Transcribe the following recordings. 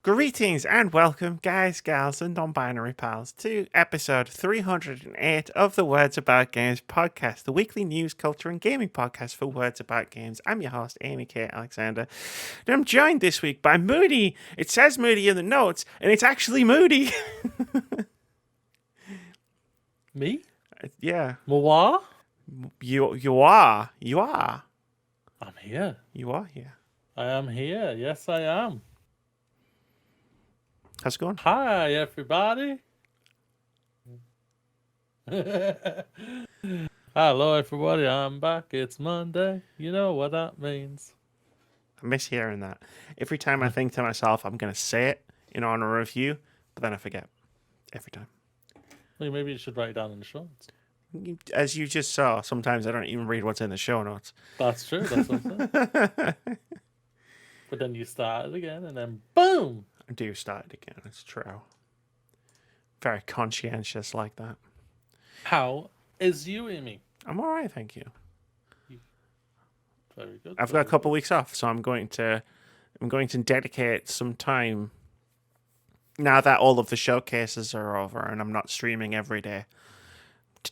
Greetings and welcome, guys, gals, and non-binary pals, to episode 308 of the Words About Games podcast, the weekly news, culture, and gaming podcast for Words About Games. I'm your host, Amy K. Alexander, and I'm joined this week by Moody. It says Moody in the notes, and it's actually Moody. Me? Yeah. Moi? You are. I'm here. You are here. I am here. Yes, I am. How's it going? Hi, everybody. Hello, everybody. I'm back. It's Monday. You know what that means. I miss hearing that. Every time I think to myself, I'm going to say it in honor of you, but then I forget. Every time. Well, maybe you should write it down in the show notes. As you just saw, sometimes I don't even read what's in the show notes. That's true. That's what I'm saying. But then you start it again, and then boom! I do start it again. It's true. Very conscientious like that. How is you, Amy? I'm all right, thank you. Very good. I've got a couple of weeks off, so I'm going to dedicate some time. Now that all of the showcases are over and I'm not streaming every day,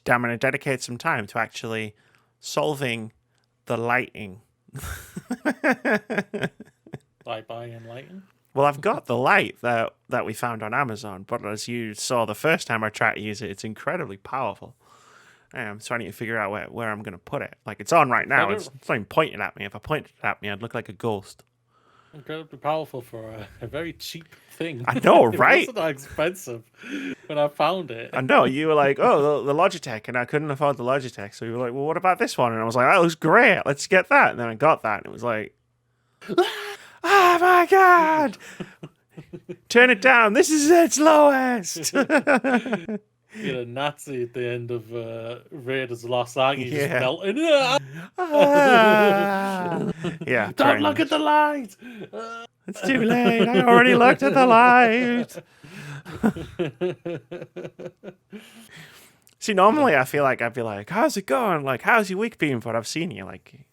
I'm going to dedicate some time to actually solving the lighting. Like buying lighting? Well, I've got the light that we found on Amazon, but as you saw the first time I tried to use it, it's incredibly powerful. So I need to figure out where I'm going to put it. Like, it's on right now. It's not even pointing at me. If I pointed it at me, I'd look like a ghost. Incredibly powerful for a very cheap thing. I know, right? It wasn't that expensive when I found it. I know. You were like, oh, the Logitech, and I couldn't afford the Logitech. So you were like, well, what about this one? And I was like, that looks great. Let's get that. And then I got that, and it was like, oh my God! Turn it down. This is its lowest. You know, Nazi at the end of Raiders of the Lost Ark, he's just melting. Yeah. Don't look at the light. It's too late. I already looked at the light. See, normally I feel like I'd be like, how's it going? Like, how's your week been? But I've seen you like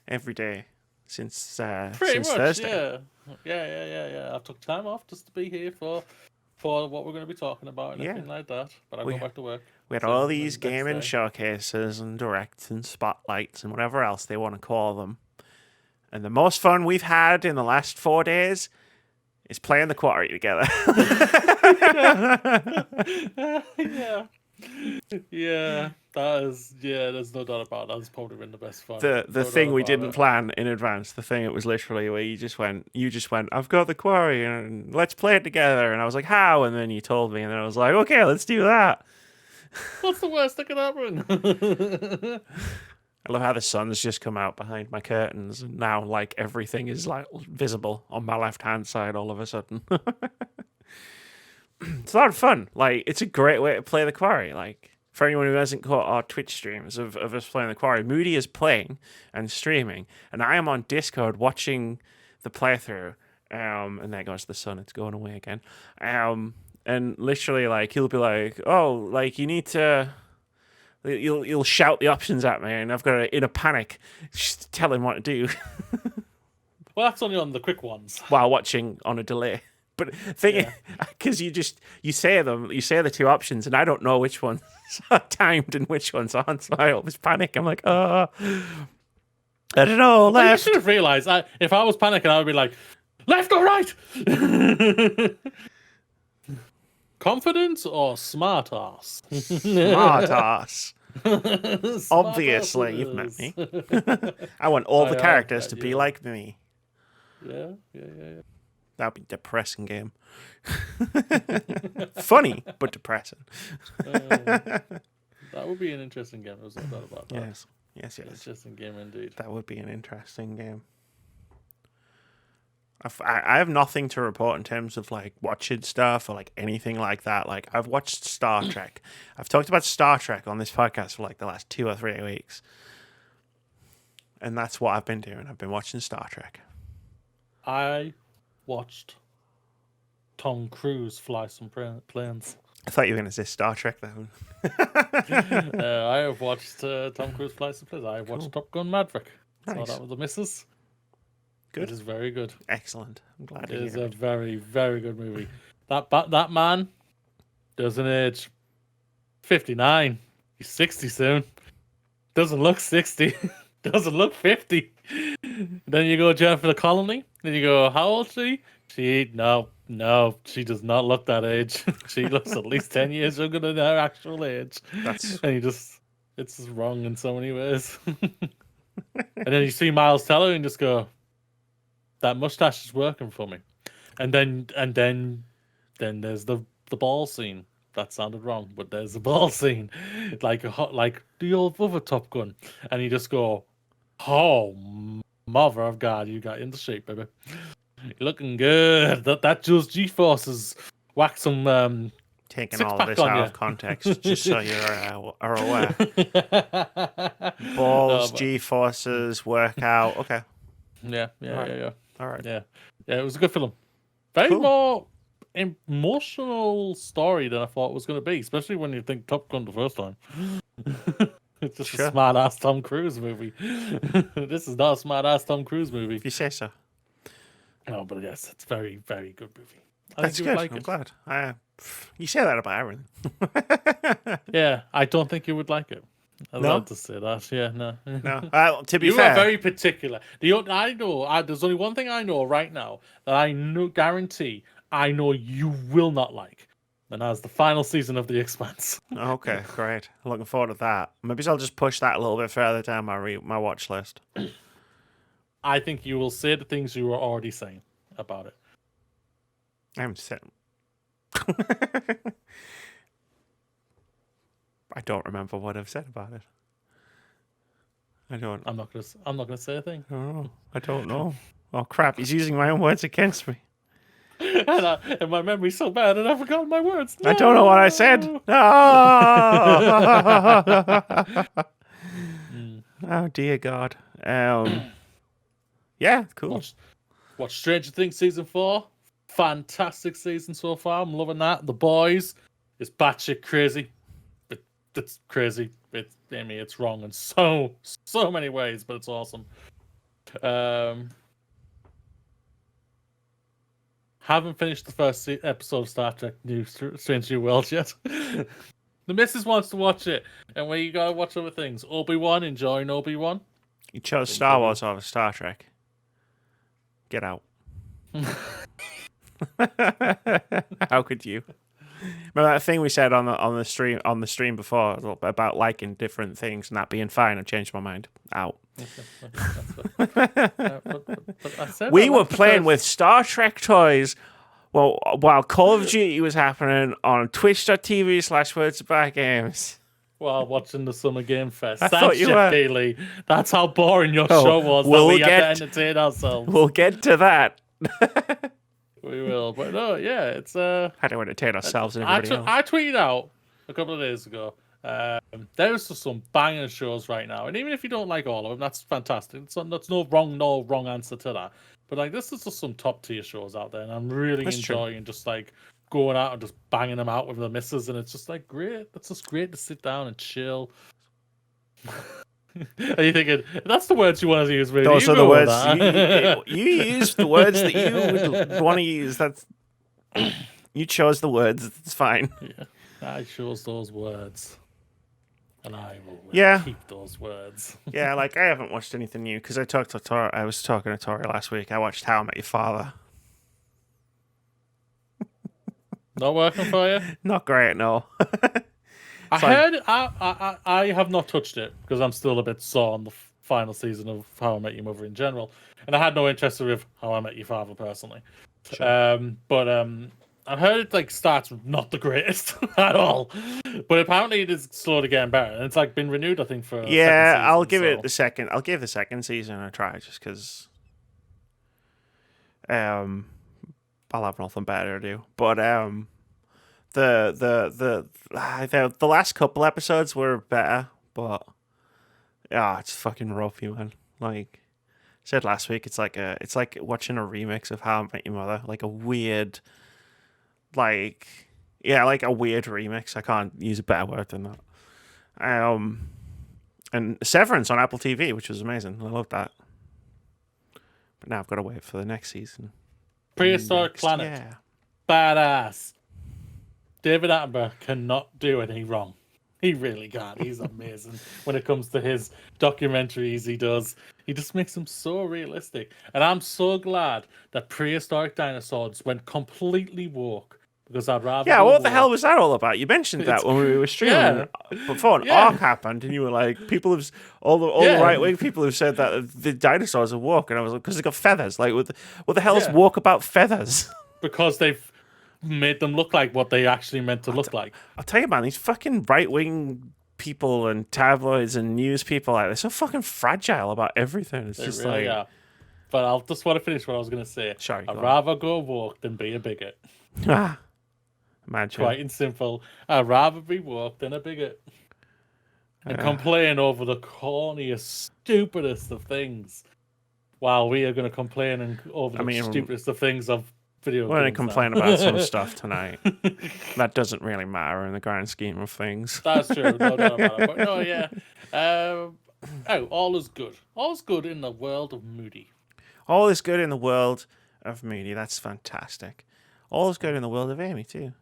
every day since Pretty much, Thursday. Yeah. I took time off just to be here for what we're going to be talking about and everything like that. But I go back to work. We had all these gaming showcases and directs and spotlights and whatever else they want to call them. And the most fun we've had in the last 4 days is playing the Quarry together. Yeah, there's no doubt about that. That's probably been the best fun. The thing we didn't plan in advance, the thing it was literally where you just went, I've got the Quarry and let's play it together. And I was like, how? And then you told me, and then I was like, okay, let's do that. What's the worst that could happen? I love how the sun's just come out behind my curtains, and now like everything is like visible on my left hand side all of a sudden. It's a lot of fun. Like, it's a great way to play the Quarry. Like, for anyone who hasn't caught our Twitch streams of us playing the Quarry, Moody is playing and streaming, and I am on Discord watching the playthrough. And there goes the sun. It's going away again. And literally, like, he'll be like, "Oh, like you need to." You'll shout the options at me, and I've got to, in a panic, just tell him what to do. Well, that's only on the quick ones. While watching on a delay. But thing, because you say the two options, and I don't know which ones are timed and which ones aren't, so I always panic. I'm like, I don't know, left. Well, you should have realised, if I was panicking, I would be like, left or right? Confidence or smart ass? Smart ass. Obviously, you've met me. I want all the characters to be like me. Yeah. That'd be a depressing game. Funny, but depressing. That would be an interesting game. There's no doubt about that. Yes. Interesting game indeed. That would be an interesting game. I have nothing to report in terms of like watching stuff or like anything like that. Like, I've watched Star Trek. I've talked about Star Trek on this podcast for like the last 2 or 3 weeks. And that's what I've been doing. I've been watching Star Trek. I watched Tom Cruise fly some planes. I thought you were going to say Star Trek, though. I have watched Tom Cruise fly some planes. I watched Top Gun Maverick. Nice. So that was the missus. Good. It is very good. Excellent. I'm glad to It hear is a it. very, very good movie. That man doesn't age 59. He's 60 soon. Doesn't look 60. Doesn't look 50. Then you go Jennifer the Colony. Then you go, how old is she? No, she does not look that age. She looks at least 10 years younger than her actual age. That's And it's just wrong in so many ways. And then you see Miles Teller and just go, that mustache is working for me. And then there's the ball scene. That sounded wrong, but there's a ball scene, like the old other Top Gun, and you just go, "Oh, mother of God, you got into shape, baby. You're looking good. That just G-forces whack some taking six all of pack this on out you." of context, just so you are aware. Balls, No, G-forces, workout. Okay. yeah. All right. Yeah. It was a good film. Very Cool. more emotional story than I thought it was going to be, especially when you think Top Gun the first time. It's just Sure. a smart ass Tom Cruise movie. This is not a smart ass Tom Cruise movie. If you say so. No, but yes, it's very, very good movie. I That's think you good. would like I'm it. glad. You say that about everything. Yeah, I don't think you would like it. I'd No? love to say that. Yeah, no. No. To be You fair, are very particular. There's only one thing I know right now that I guarantee I know you will not like. And that's the final season of The Expanse. Okay, great. Looking forward to that. Maybe I'll just push that a little bit further down my watch list. I think you will say the things you were already saying about it. I'm set. I don't remember what I've said about it. I don't. I'm not gonna say a thing. I don't know. Oh crap! He's using my own words against me. And my memory's so bad, and I forgot my words. No! I don't know what I said. Oh dear God. Yeah, cool. Watch Stranger Things season 4. Fantastic season so far. I'm loving that. The Boys is batshit crazy. It's crazy. It's wrong in so many ways, but it's awesome. Haven't finished the first episode of Star Trek New Strange New Worlds yet. The missus wants to watch it, and we gotta watch other things. Obi-Wan, enjoying Obi-Wan. You chose Star Wars over Star Trek. Get out. How could you? Remember that thing we said on the stream before about liking different things and that being fine? I changed my mind. Out. We were playing with Star Trek toys while Call of Duty was happening on twitch.tv/Words Games. While watching the Summer Game Fest. I thought you were. Keighley. That's how boring your show was. We had to entertain ourselves. We'll get to that. We will, but no, yeah, it's How to entertain ourselves and everybody else. I tweeted out a couple of days ago. There's just some banging shows right now, and even if you don't like all of them, that's fantastic. That's no wrong answer to that. But like, this is just some top tier shows out there, and I'm really enjoying just like going out and just banging them out with the missus, and it's just like great. It's just great to sit down and chill. Are you thinking that's the words you want to use? Really? Those are the words you use. The words that you would want to use. That's you chose the words. It's fine. Yeah, I chose those words, and I will keep those words. Yeah, like I haven't watched anything new because I was talking to Tori last week. I watched How I Met Your Father. Not working for you? Not great, no. I have not touched it because I'm still a bit sore on the final season of How I Met Your Mother in general, and I had no interest with How I Met Your Father personally. Sure. But I've heard it like starts not the greatest at all, but apparently it is slowly getting better, and it's like been renewed. I think for a second season, I'll give it the second. I'll give the second season a try just because. I'll have nothing better to do, but the last couple episodes were better, but it's fucking ropey, man. Like I said last week, it's like watching a remix of How I Met Your Mother, like a weird, like a weird remix. I can't use a better word than that. And Severance on Apple TV, which was amazing. I loved that. But now I've got to wait for the next season. Prehistoric Planet. Yeah. Badass. David Attenborough cannot do anything wrong. He really can't. He's amazing when it comes to his documentaries he does. He just makes them so realistic. And I'm so glad that prehistoric dinosaurs went completely woke. Because I'd rather. Yeah, what the hell was that all about? You mentioned that when we were streaming before an arc happened, and you were like, "People have all the right wing people have said that the dinosaurs are woke," and I was like, "Because they got feathers." Like, what the hell is woke about feathers? Because they've made them look like what they actually meant to look like. I'll tell you, man, these fucking right wing people and tabloids and news people, like, they're so fucking fragile about everything. It's just really like, are. But I'll just want to finish what I was going to say. Sorry, I'd rather go woke than be a bigot. Imagine. Quite and simple. I'd rather be woke than a bigot. And complain over the corniest, stupidest of things. While we are going to complain over the stupidest of things of video games. We're going to complain about some stuff tonight. That doesn't really matter in the grand scheme of things. That's true. No doubt about it. But no, yeah. All is good. All is good in the world of Moody. All is good in the world of Moody. That's fantastic. All is good in the world of Amy, too.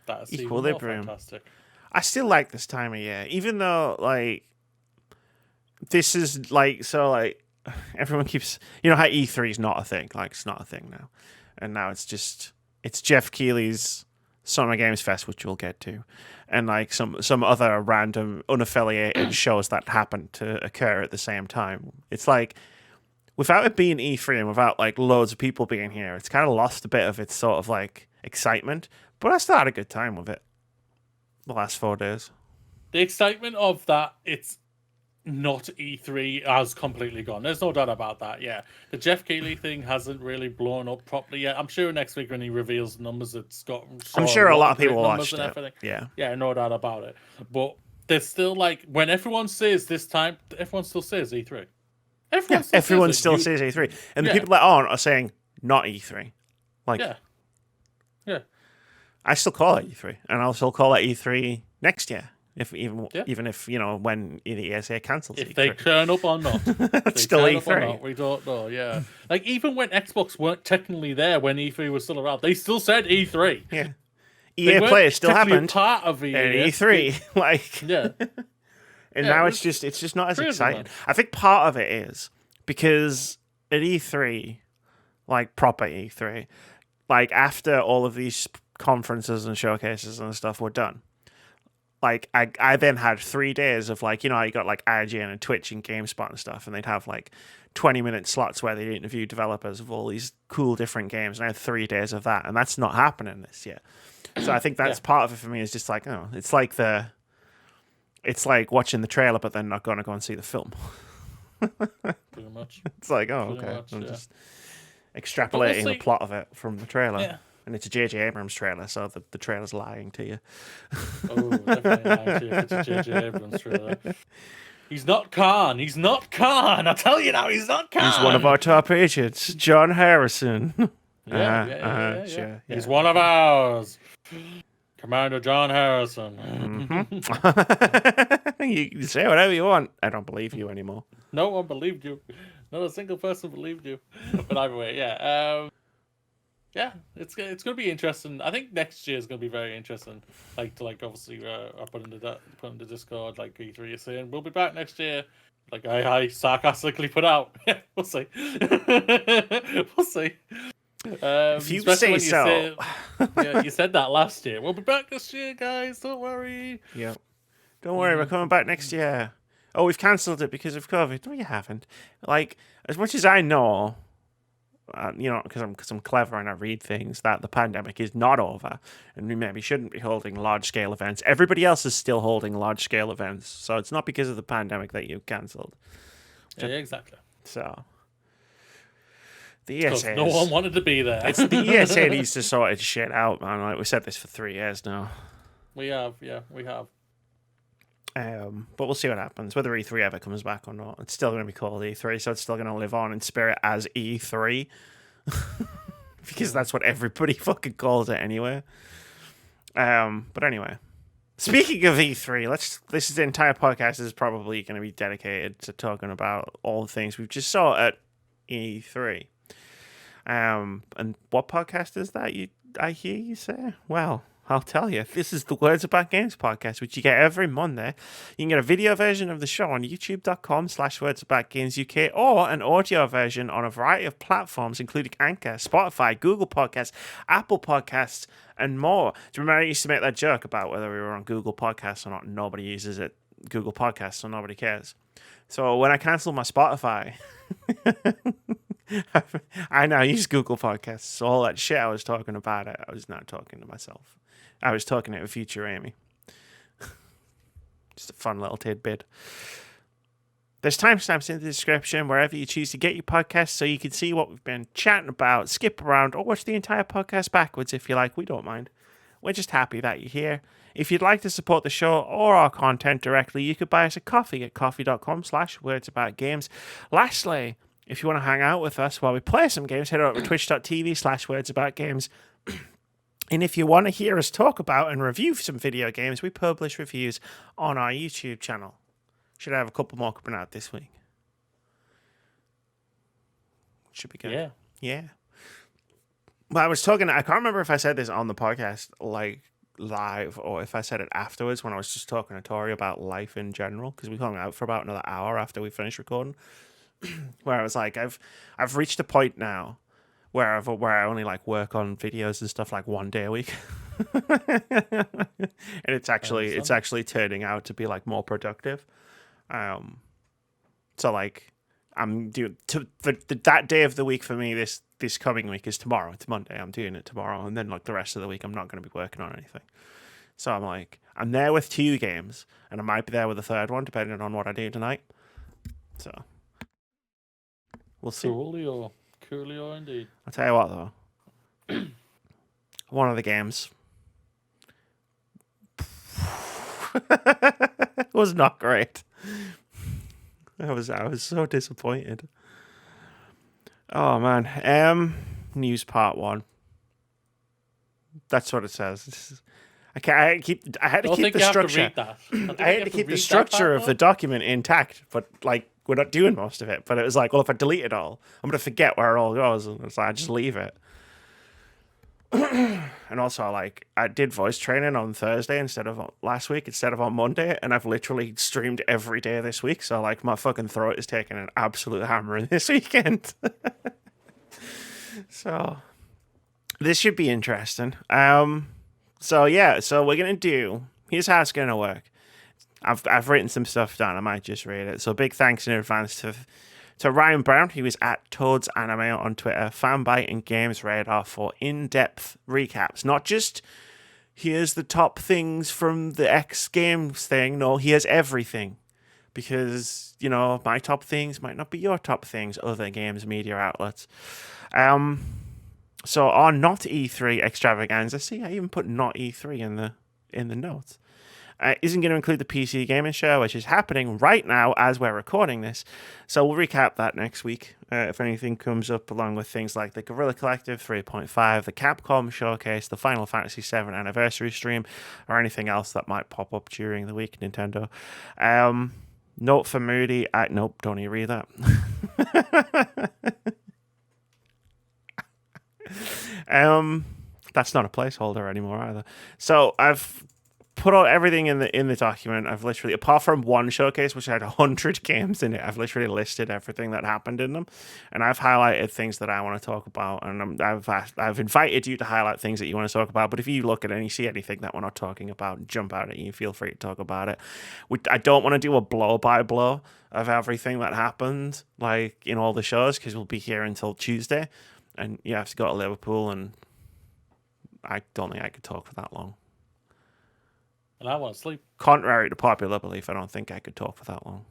That's Equilibrium. Fantastic. I still like this time of year, even though, like, this is, like, so, like, everyone keeps, you know how E3 is not a thing? Like, it's not a thing now. And now it's Jeff Keighley's Summer Games Fest, which we'll get to, and, like, some other random, unaffiliated shows that happen to occur at the same time. It's like, without it being E3 and without, like, loads of people being here, it's kind of lost a bit of its sort of, like, excitement. But I still had a good time with it the last 4 days. The excitement of that, it's not E3 has completely gone. There's no doubt about that, yeah. The Jeff Keighley thing hasn't really blown up properly yet. I'm sure next week when he reveals the numbers, it's got... I'm sure a lot of people watched it. Yeah. Yeah, no doubt about it. But there's still, like, when everyone says this time, everyone still says E3. Everyone still says E3. And the people that aren't are saying not E3. Like... Yeah. I still call it E3, and I'll still call it E3 next year, even if you know when the ESA cancels. If they turn up or not, it's still E3. We don't know. Yeah, like even when Xbox weren't technically there when E3 was still around, they still said E3. Yeah, EA Play still happened. Part of E3, like and now it's just not as exciting. I think part of it is because at E3, like proper E3, like after all of these conferences and showcases and stuff were done, like I then had 3 days of, like, you know, you got like IGN and Twitch and GameSpot and stuff, and they'd have like 20-minute slots where they'd interview developers of all these cool different games, and I had 3 days of that, and that's not happening this year. So I think that's part of it for me, is just like, oh, it's like watching the trailer but then not going to go and see the film. Pretty much. It's like, oh, okay, I'm just extrapolating the plot of it from the trailer. Yeah. And it's a J.J. Abrams trailer, so the trailer's lying to you. Oh, definitely lying to you if it's a J.J. Abrams trailer. He's not Khan. He's not Khan. I tell you now, he's not Khan. He's one of our top agents, John Harrison. Sure. He's one of ours. Commander John Harrison. Mm-hmm. You say whatever you want. I don't believe you anymore. No one believed you. Not a single person believed you. But either way, it's going to be interesting. I think next year is going to be very interesting. Obviously, I put in the Discord, like E3 is saying, we'll be back next year. Like I sarcastically put out. We'll see. We'll see. If you say so. You said that last year. We'll be back this year, guys. Don't worry. Yeah. Don't worry, we're coming back next year. Oh, we've cancelled it because of COVID. No, you haven't. Like, as much as I know, because I'm clever and I read things, that the pandemic is not over and we maybe shouldn't be holding large-scale events. Everybody else is still holding large-scale events, so it's not because of the pandemic that you've cancelled. Yeah, exactly. So, the ESA... No one wanted to be there. It's the ESA needs to sort its shit out, man. Like, we said this for 3 years now. We have. But we'll see what happens, whether E3 ever comes back or not. It's still going to be called E3, so it's still going to live on in spirit as E3. Because that's what everybody fucking calls it anyway. But anyway, speaking of E3, the entire podcast is probably going to be dedicated to talking about all the things we've just saw at E3. And what podcast is that? I hear you say? Well, I'll tell you. This is the Words About Games podcast, which you get every Monday. You can get a video version of the show on youtube.com/wordsaboutgamesuk or an audio version on a variety of platforms, including Anchor, Spotify, Google Podcasts, Apple Podcasts, and more. Do you remember I used to make that joke about whether we were on Google Podcasts or not? Nobody uses it. Google Podcasts, so nobody cares. So when I cancelled my Spotify, I now use Google Podcasts. So all that shit I was talking about, I was not talking to myself. I was talking to future Amy. Just a fun little tidbit. There's timestamps in the description wherever you choose to get your podcast so you can see what we've been chatting about, skip around, or watch the entire podcast backwards if you like. We don't mind. We're just happy that you're here. If you'd like to support the show or our content directly, you could buy us a coffee at coffee.com/wordsaboutgames. Lastly, if you want to hang out with us while we play some games, head over to twitch.tv/wordsaboutgames. And if you want to hear us talk about and review some video games, we publish reviews on our YouTube channel. Should have a couple more coming out this week. Should be good. Yeah. Well, I was talking, I can't remember if I said this on the podcast, like live, or if I said it afterwards when I was just talking to Tori about life in general, because we hung out for about another hour after we finished recording, where I was like, I've reached a point now where I only like work on videos and stuff like one day a week. And it's actually turning out to be like more productive. So like I'm doing that day of the week for me this coming week is tomorrow. It's Monday. I'm doing it tomorrow, and then like the rest of the week I'm not going to be working on anything. So I'm like, I'm there with 2 games, and I might be there with a third one depending on what I do tonight. So we'll see. Coolio indeed. I'll tell you what though. One of the games was not great. I was so disappointed. Oh man. News part 1. That's what it says. I had to keep the structure. I had to keep the structure of the document intact, but like we're not doing most of it. But it was like, well, if I delete it all, I'm gonna forget where it all goes, and it's like I just leave it. And also, like, I did voice training on Thursday instead of on Monday, and I've literally streamed every day this week. So like, my fucking throat is taking an absolute hammering this weekend. So this should be interesting. So we're gonna do. Here's how it's gonna work. I've written some stuff down. I might just read it. So big thanks in advance to Ryan Brown, who is at Toads Anime on Twitter, Fanbyte, and Games Radar for in-depth recaps. Not just here's the top things from the X Games thing. No, here's everything. Because, you know, my top things might not be your top things, other games media outlets. So our not E3 extravaganza, see, I even put not E3 in the notes, isn't going to include the PC Gaming Show, which is happening right now as we're recording this. So we'll recap that next week if anything comes up, along with things like the Guerrilla Collective 3.5, the Capcom Showcase, the Final Fantasy VII Anniversary stream, or anything else that might pop up during the week, Nintendo. Note for Moody. Nope, don't even read that. That's not a placeholder anymore either. So I've put out everything in the document. I've literally, apart from one showcase which had 100 games in it, I've literally listed everything that happened in them, and I've highlighted things that I want to talk about, and I've invited you to highlight things that you want to talk about. But if you look at it and you see anything that we're not talking about, jump out at you. Feel free to talk about it. I don't want to do a blow by blow of everything that happened, like in all the shows, because we'll be here until Tuesday, and you have to go to Liverpool, and I don't think I could talk for that long. And I want to sleep. Contrary to popular belief, I don't think I could talk for that long.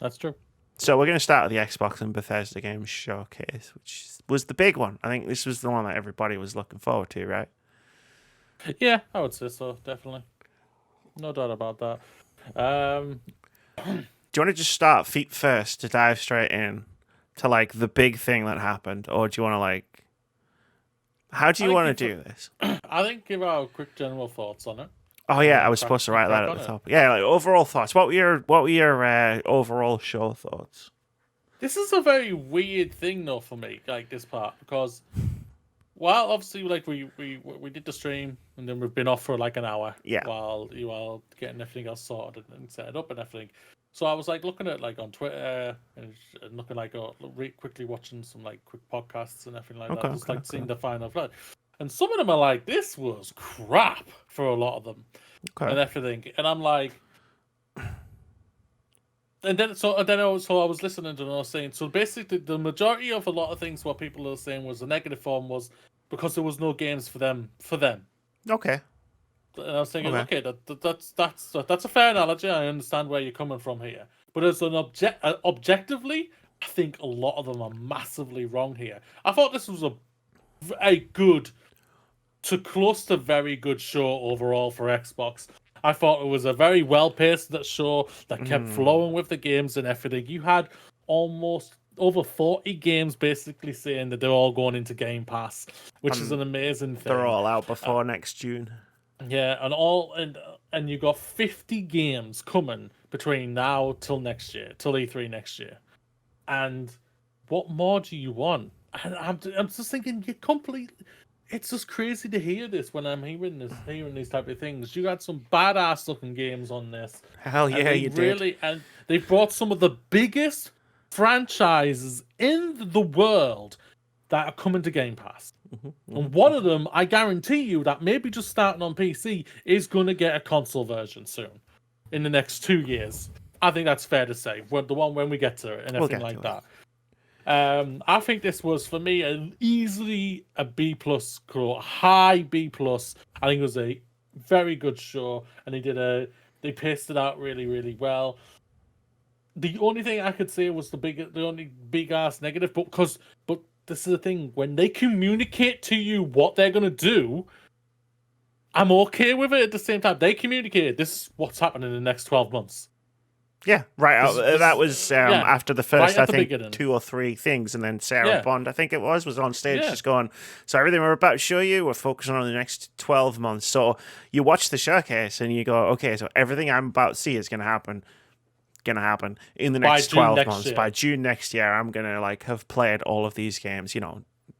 That's true. So we're going to start with the Xbox and Bethesda Games Showcase, which was the big one. I think this was the one that everybody was looking forward to, right? Yeah, I would say so, definitely. No doubt about that. Do you want to just start feet first to dive straight in to like the big thing that happened, or do you want to like? How do you want to do this? I think give our quick general thoughts on it. Oh yeah, I was supposed to write that at the top. Yeah, like overall thoughts. What were your overall show thoughts? This is a very weird thing though for me, like this part, because while obviously like we did the stream and then we've been off for like an hour Yeah. while you are getting everything else sorted and set up and everything. So I was like looking at like on Twitter and looking like quickly watching some like quick podcasts and everything like that, just like seeing the final flood. And some of them are like, this was crap for a lot of them and everything. And I'm like, and then I was listening to and I was saying, so basically the majority of a lot of things what people are saying was the negative form was because there was no games for them. Okay. And I was thinking, okay, that's a fair analogy. I understand where you're coming from here, but as an objectively, I think a lot of them are massively wrong here. I thought this was a good to close to very good show overall for Xbox. I thought it was a very well-paced show that kept flowing with the games and everything. You had almost over 40 games basically saying that they're all going into Game Pass, which is an amazing thing. They're all out before next June. Yeah, and you got 50 games coming between now till next year, till E3 next year. And what more do you want? And I'm just thinking, you completely... It's just crazy to hear this when I'm hearing these type of things. You had some badass looking games on this. Hell yeah, you did. And they brought some of the biggest franchises in the world that are coming to Game Pass. And one of them, I guarantee you, that maybe just starting on PC is going to get a console version soon, in the next 2 years. I think that's fair to say. The one when we get to it and everything like that. I think this was for me easily a B+, high B+. I think it was a very good show, and they paced it out really, really well. The only thing I could say was the only big ass negative, but this is the thing, when they communicate to you what they're gonna do, I'm okay with it. At the same time, they communicated this is what's happening in the next 12 months. Yeah, right. That was after the first, I think, beginning. 2 or 3 things, and then Sarah Bond, I think it was on stage just going, so everything we're about to show you, we're focusing on the next 12 months. So you watch the showcase and you go, okay, so everything I'm about to see is going to happen in the next 12 months. By June next year, I'm going to like have played all of these games,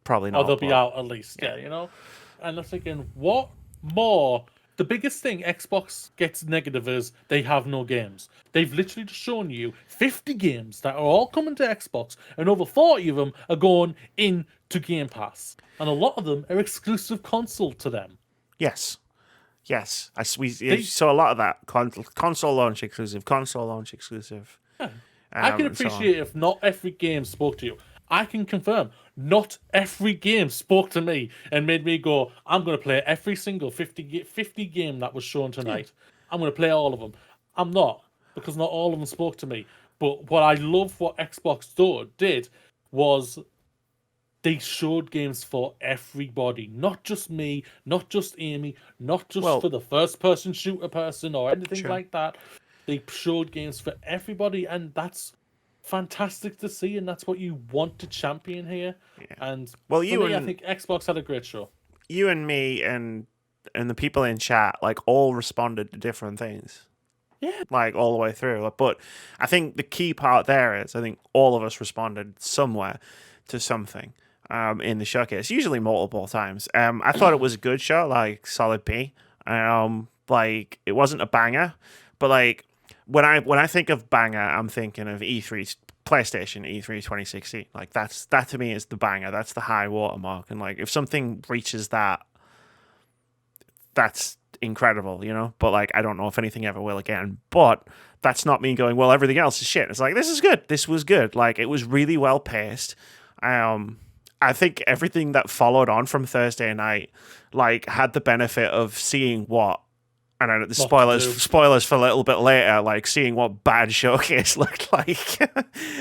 probably not. Or they'll be out at least, yeah. And I'm thinking, what more? The biggest thing Xbox gets negative is they have no games. They've literally just shown you 50 games that are all coming to Xbox, and over 40 of them are going into Game Pass. And a lot of them are exclusive console to them. Yes. We saw a lot of that. Console launch exclusive. Yeah. I can appreciate if not every game spoke to you. I can confirm, not every game spoke to me and made me go, I'm going to play every single 50 game that was shown tonight. I'm going to play all of them. I'm not, because not all of them spoke to me. But what I love what Xbox did was they showed games for everybody, not just me, not just Amy, not just for the first-person shooter person or anything like that. They showed games for everybody, and that's fantastic to see, and that's what you want to champion here. Yeah. And I think Xbox had a great show. You and me and the people in chat all responded to different things. Yeah. All the way through. But I think the key part there is I think all of us responded somewhere to something in the showcase, usually multiple times. I thought it was a good show, solid B. It wasn't a banger, but when I think of banger, I'm thinking of E3, PlayStation E3 2016. That to me is the banger. That's the high watermark. And if something reaches that, that's incredible, But I don't know if anything ever will again. But that's not me going, well, everything else is shit. It's this is good. This was good. It was really well paced. I think everything that followed on from Thursday night, had the benefit of seeing what. And then the spoilers for a little bit later, seeing what bad showcase looked like.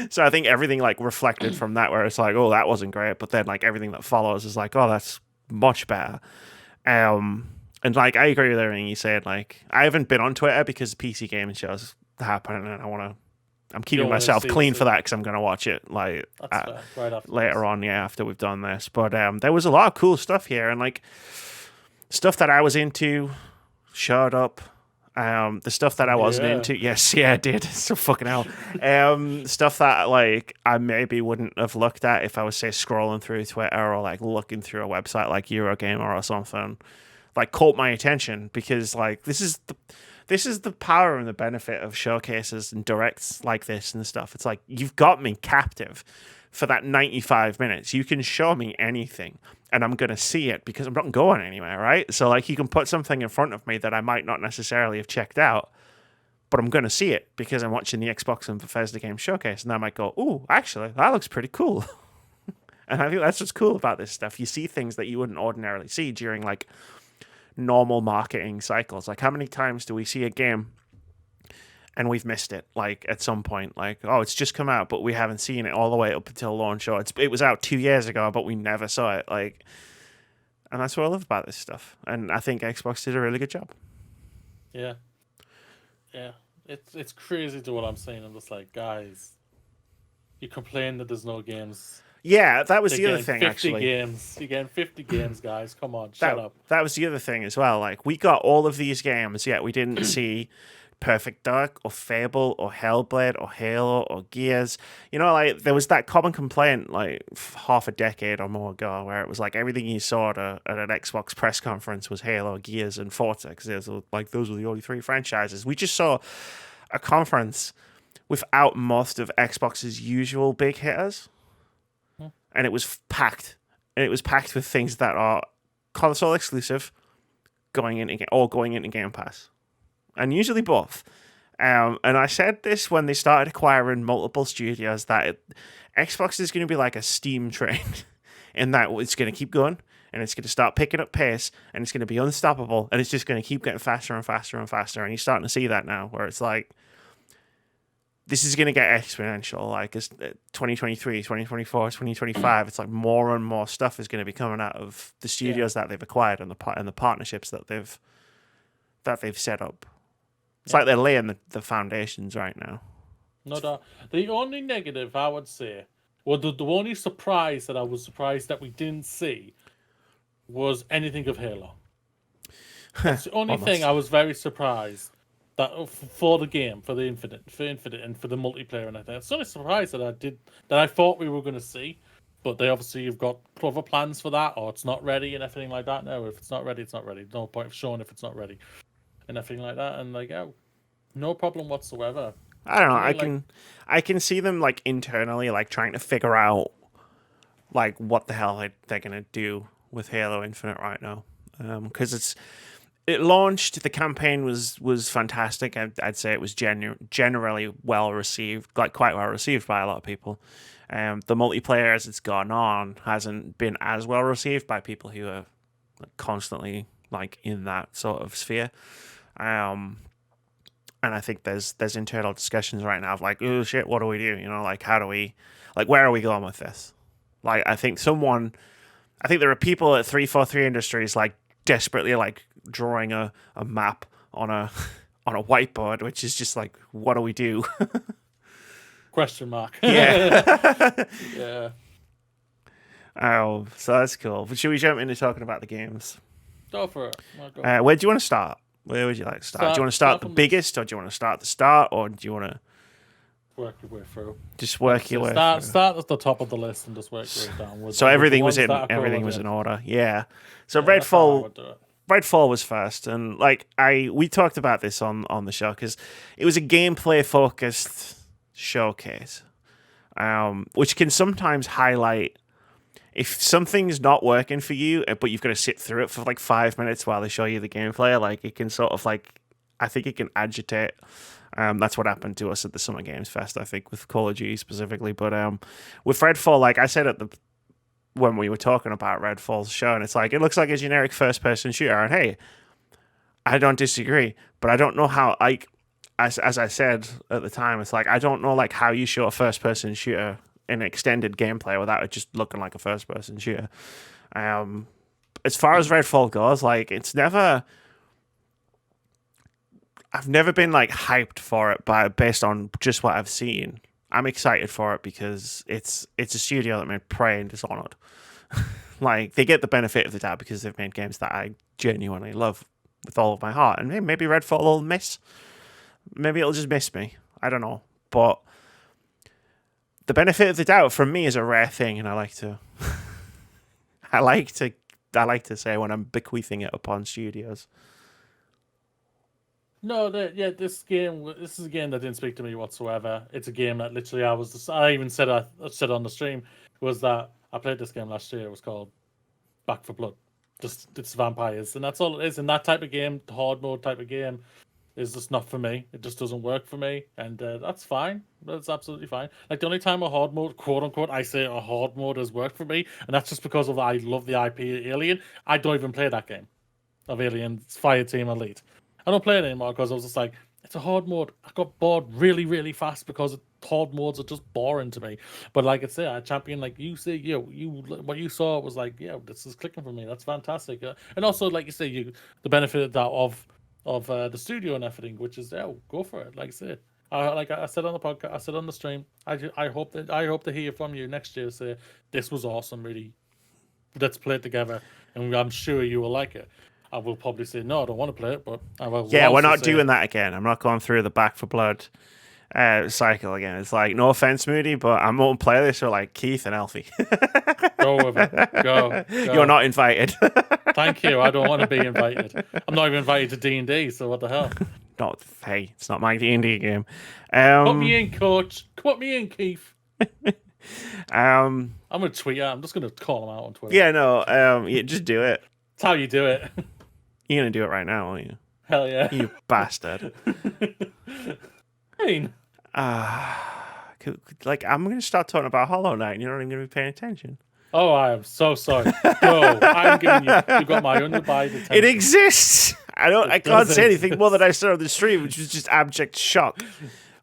So I think everything reflected from that, where it's oh, that wasn't great, but then everything that follows is oh, that's much better. And I agree with everything you said. I haven't been on Twitter because the PC gaming shows happen, and I'm keeping myself clean for that because I'm going to watch it right later on, after we've done this. But there was a lot of cool stuff here, and stuff that I was into showed up. The stuff that I wasn't Yeah. into, yes, yeah, I did. So fucking hell. Stuff that like I maybe wouldn't have looked at if I was say scrolling through Twitter or like looking through a website like Eurogamer or something. Like caught my attention because like this is the power and the benefit of showcases and directs like this and stuff. It's like you've got me captive for that 95 minutes. You can show me anything and I'm going to see it because I'm not going anywhere, right? So like you can put something in front of me that I might not necessarily have checked out, but I'm going to see it because I'm watching the Xbox and Bethesda game showcase and I might go, "Ooh, actually, that looks pretty cool." And I think that's what's cool about this stuff. You see things that you wouldn't ordinarily see during like normal marketing cycles. Like how many times do we see a game and we've missed it, like at some point, like, oh, it's just come out, but we haven't seen it all the way up until launch, or it was out 2 years ago, but we never saw it, like, and that's what I love about this stuff, and I think Xbox did a really good job. Yeah. It's crazy to what I'm saying. I'm just like, guys, you complain that there's no games. Yeah, that was They're the other getting thing, 50 actually. games. You're getting 50 games, guys. Come on, shut up. That was the other thing as well. Like, we got all of these games, yet we didn't see Perfect Dark or Fable or Hellblade or Halo or Gears. You know, like there was that common complaint like half a decade or more ago where it was like everything you saw at an Xbox press conference was Halo, Gears, and Forza because those were the only three franchises. We just saw a conference without most of Xbox's usual big hitters, and it was packed. And it was packed with things that are console exclusive, going into Game Pass. And usually both. And I said this when they started acquiring multiple studios that Xbox is going to be like a steam train in that it's going to keep going and it's going to start picking up pace and it's going to be unstoppable and it's just going to keep getting faster and faster and faster. And you're starting to see that now where it's like, this is going to get exponential. Like as 2023, 2024, 2025, it's like more and more stuff is going to be coming out of the studios that they've acquired and the partnerships that they've set up. It's like they're laying the foundations right now. No doubt. The only negative I would say, well, the only surprise that I was surprised that we didn't see was anything of Halo. That's the only thing I was very surprised that for the game, for Infinite, and for the multiplayer and everything. It's the only surprise that I thought we were going to see, but they obviously have got other plans for that, or it's not ready and everything like that. No, if it's not ready, it's not ready. No point of showing if it's not ready. And everything like that, and like, oh, no problem whatsoever. I don't know. I can see them like internally, like trying to figure out like what the hell they're gonna do with Halo Infinite right now, because it launched. The campaign was fantastic. I'd say it was generally well received, like quite well received by a lot of people. The multiplayer as it's gone on hasn't been as well received by people who are constantly like in that sort of sphere. And I think there's internal discussions right now of like, oh shit, what do we do? You know, like how do we, like where are we going with this? Like I think there are people at 343 Industries like desperately like drawing a map on a whiteboard, which is just like, what do we do? Question mark. Yeah. Yeah. Oh, so that's cool. But should we jump into talking about the games? Go for it. Where do you want to start? Where would you like to start? Do you want to start the biggest, or do you want to start the start, or do you want to work your way through? Just work your way through. Start at the top of the list and just work your way downwards. So everything was in order. Yeah. So Redfall was first, and like we talked about this on the show because it was a gameplay focused showcase, which can sometimes highlight if something's not working for you, but you've got to sit through it for like 5 minutes while they show you the gameplay. Like it can sort of like, I think it can agitate. That's what happened to us at the Summer Games Fest, I think, with Call of Duty specifically. But with Redfall, like I said when we were talking about Redfall's show, and it's like, it looks like a generic first-person shooter. And hey, I don't disagree, but I don't know how, like, as I said at the time, it's like, I don't know like how you show a first-person shooter in extended gameplay without it just looking like a first-person shooter. As far as Redfall goes, like I've never been like hyped for it based on just what I've seen. I'm excited for it because it's a studio that made Prey and Dishonored. Like they get the benefit of the doubt because they've made games that I genuinely love with all of my heart. And maybe Redfall will maybe it'll just miss me. I don't know. But the benefit of the doubt from me is a rare thing, and I like to say when I'm bequeathing it upon studios. No, this is a game that didn't speak to me whatsoever. It's a game that literally I even said I said on the stream was that I played this game last year. It was called Back for Blood. Just it's vampires, and that's all it is. And that type of game, the hard mode type of game, is just not for me. It just doesn't work for me, and that's fine. That's absolutely fine. Like the only time a hard mode, quote unquote, I say a hard mode has worked for me, and that's just because I love the IP Alien. I don't even play that game of Alien Fireteam Elite. I don't play it anymore because I was just like, it's a hard mode. I got bored really, really fast because hard modes are just boring to me. But like I say, I champion like you say, what you saw was like, yeah, this is clicking for me. That's fantastic. And also, like you say, the benefit of that of the studio and everything, which is go for it. Like I said, like I said on the podcast, I said on the stream, I hope to hear from you next year. Say this was awesome. Really, let's play it together, and I'm sure you will like it. I will probably say no, I don't want to play it, but I will. Yeah, we're not doing that again. I'm not going through the Back for Blood cycle again. It's like, no offense, Moody, but I'm going to play this with like Keith and Elfie. Go with it. Go. You're not invited. Thank you. I don't want to be invited. I'm not even invited to D&D, so what the hell? Hey, it's not my D&D game. Put me in, coach. Put me in, Keith. I'm going to tweet out. I'm just going to call him out on Twitter. Yeah, no. Just do it. That's how you do it. You're going to do it right now, aren't you? Hell yeah. You bastard. Like, I'm going to start talking about Hollow Knight and you're not even going to be paying attention. Oh, I am so sorry. Go. I'm giving you got my undivided attention. It exists. I can't say anything more than I said on the stream, which was just abject shock.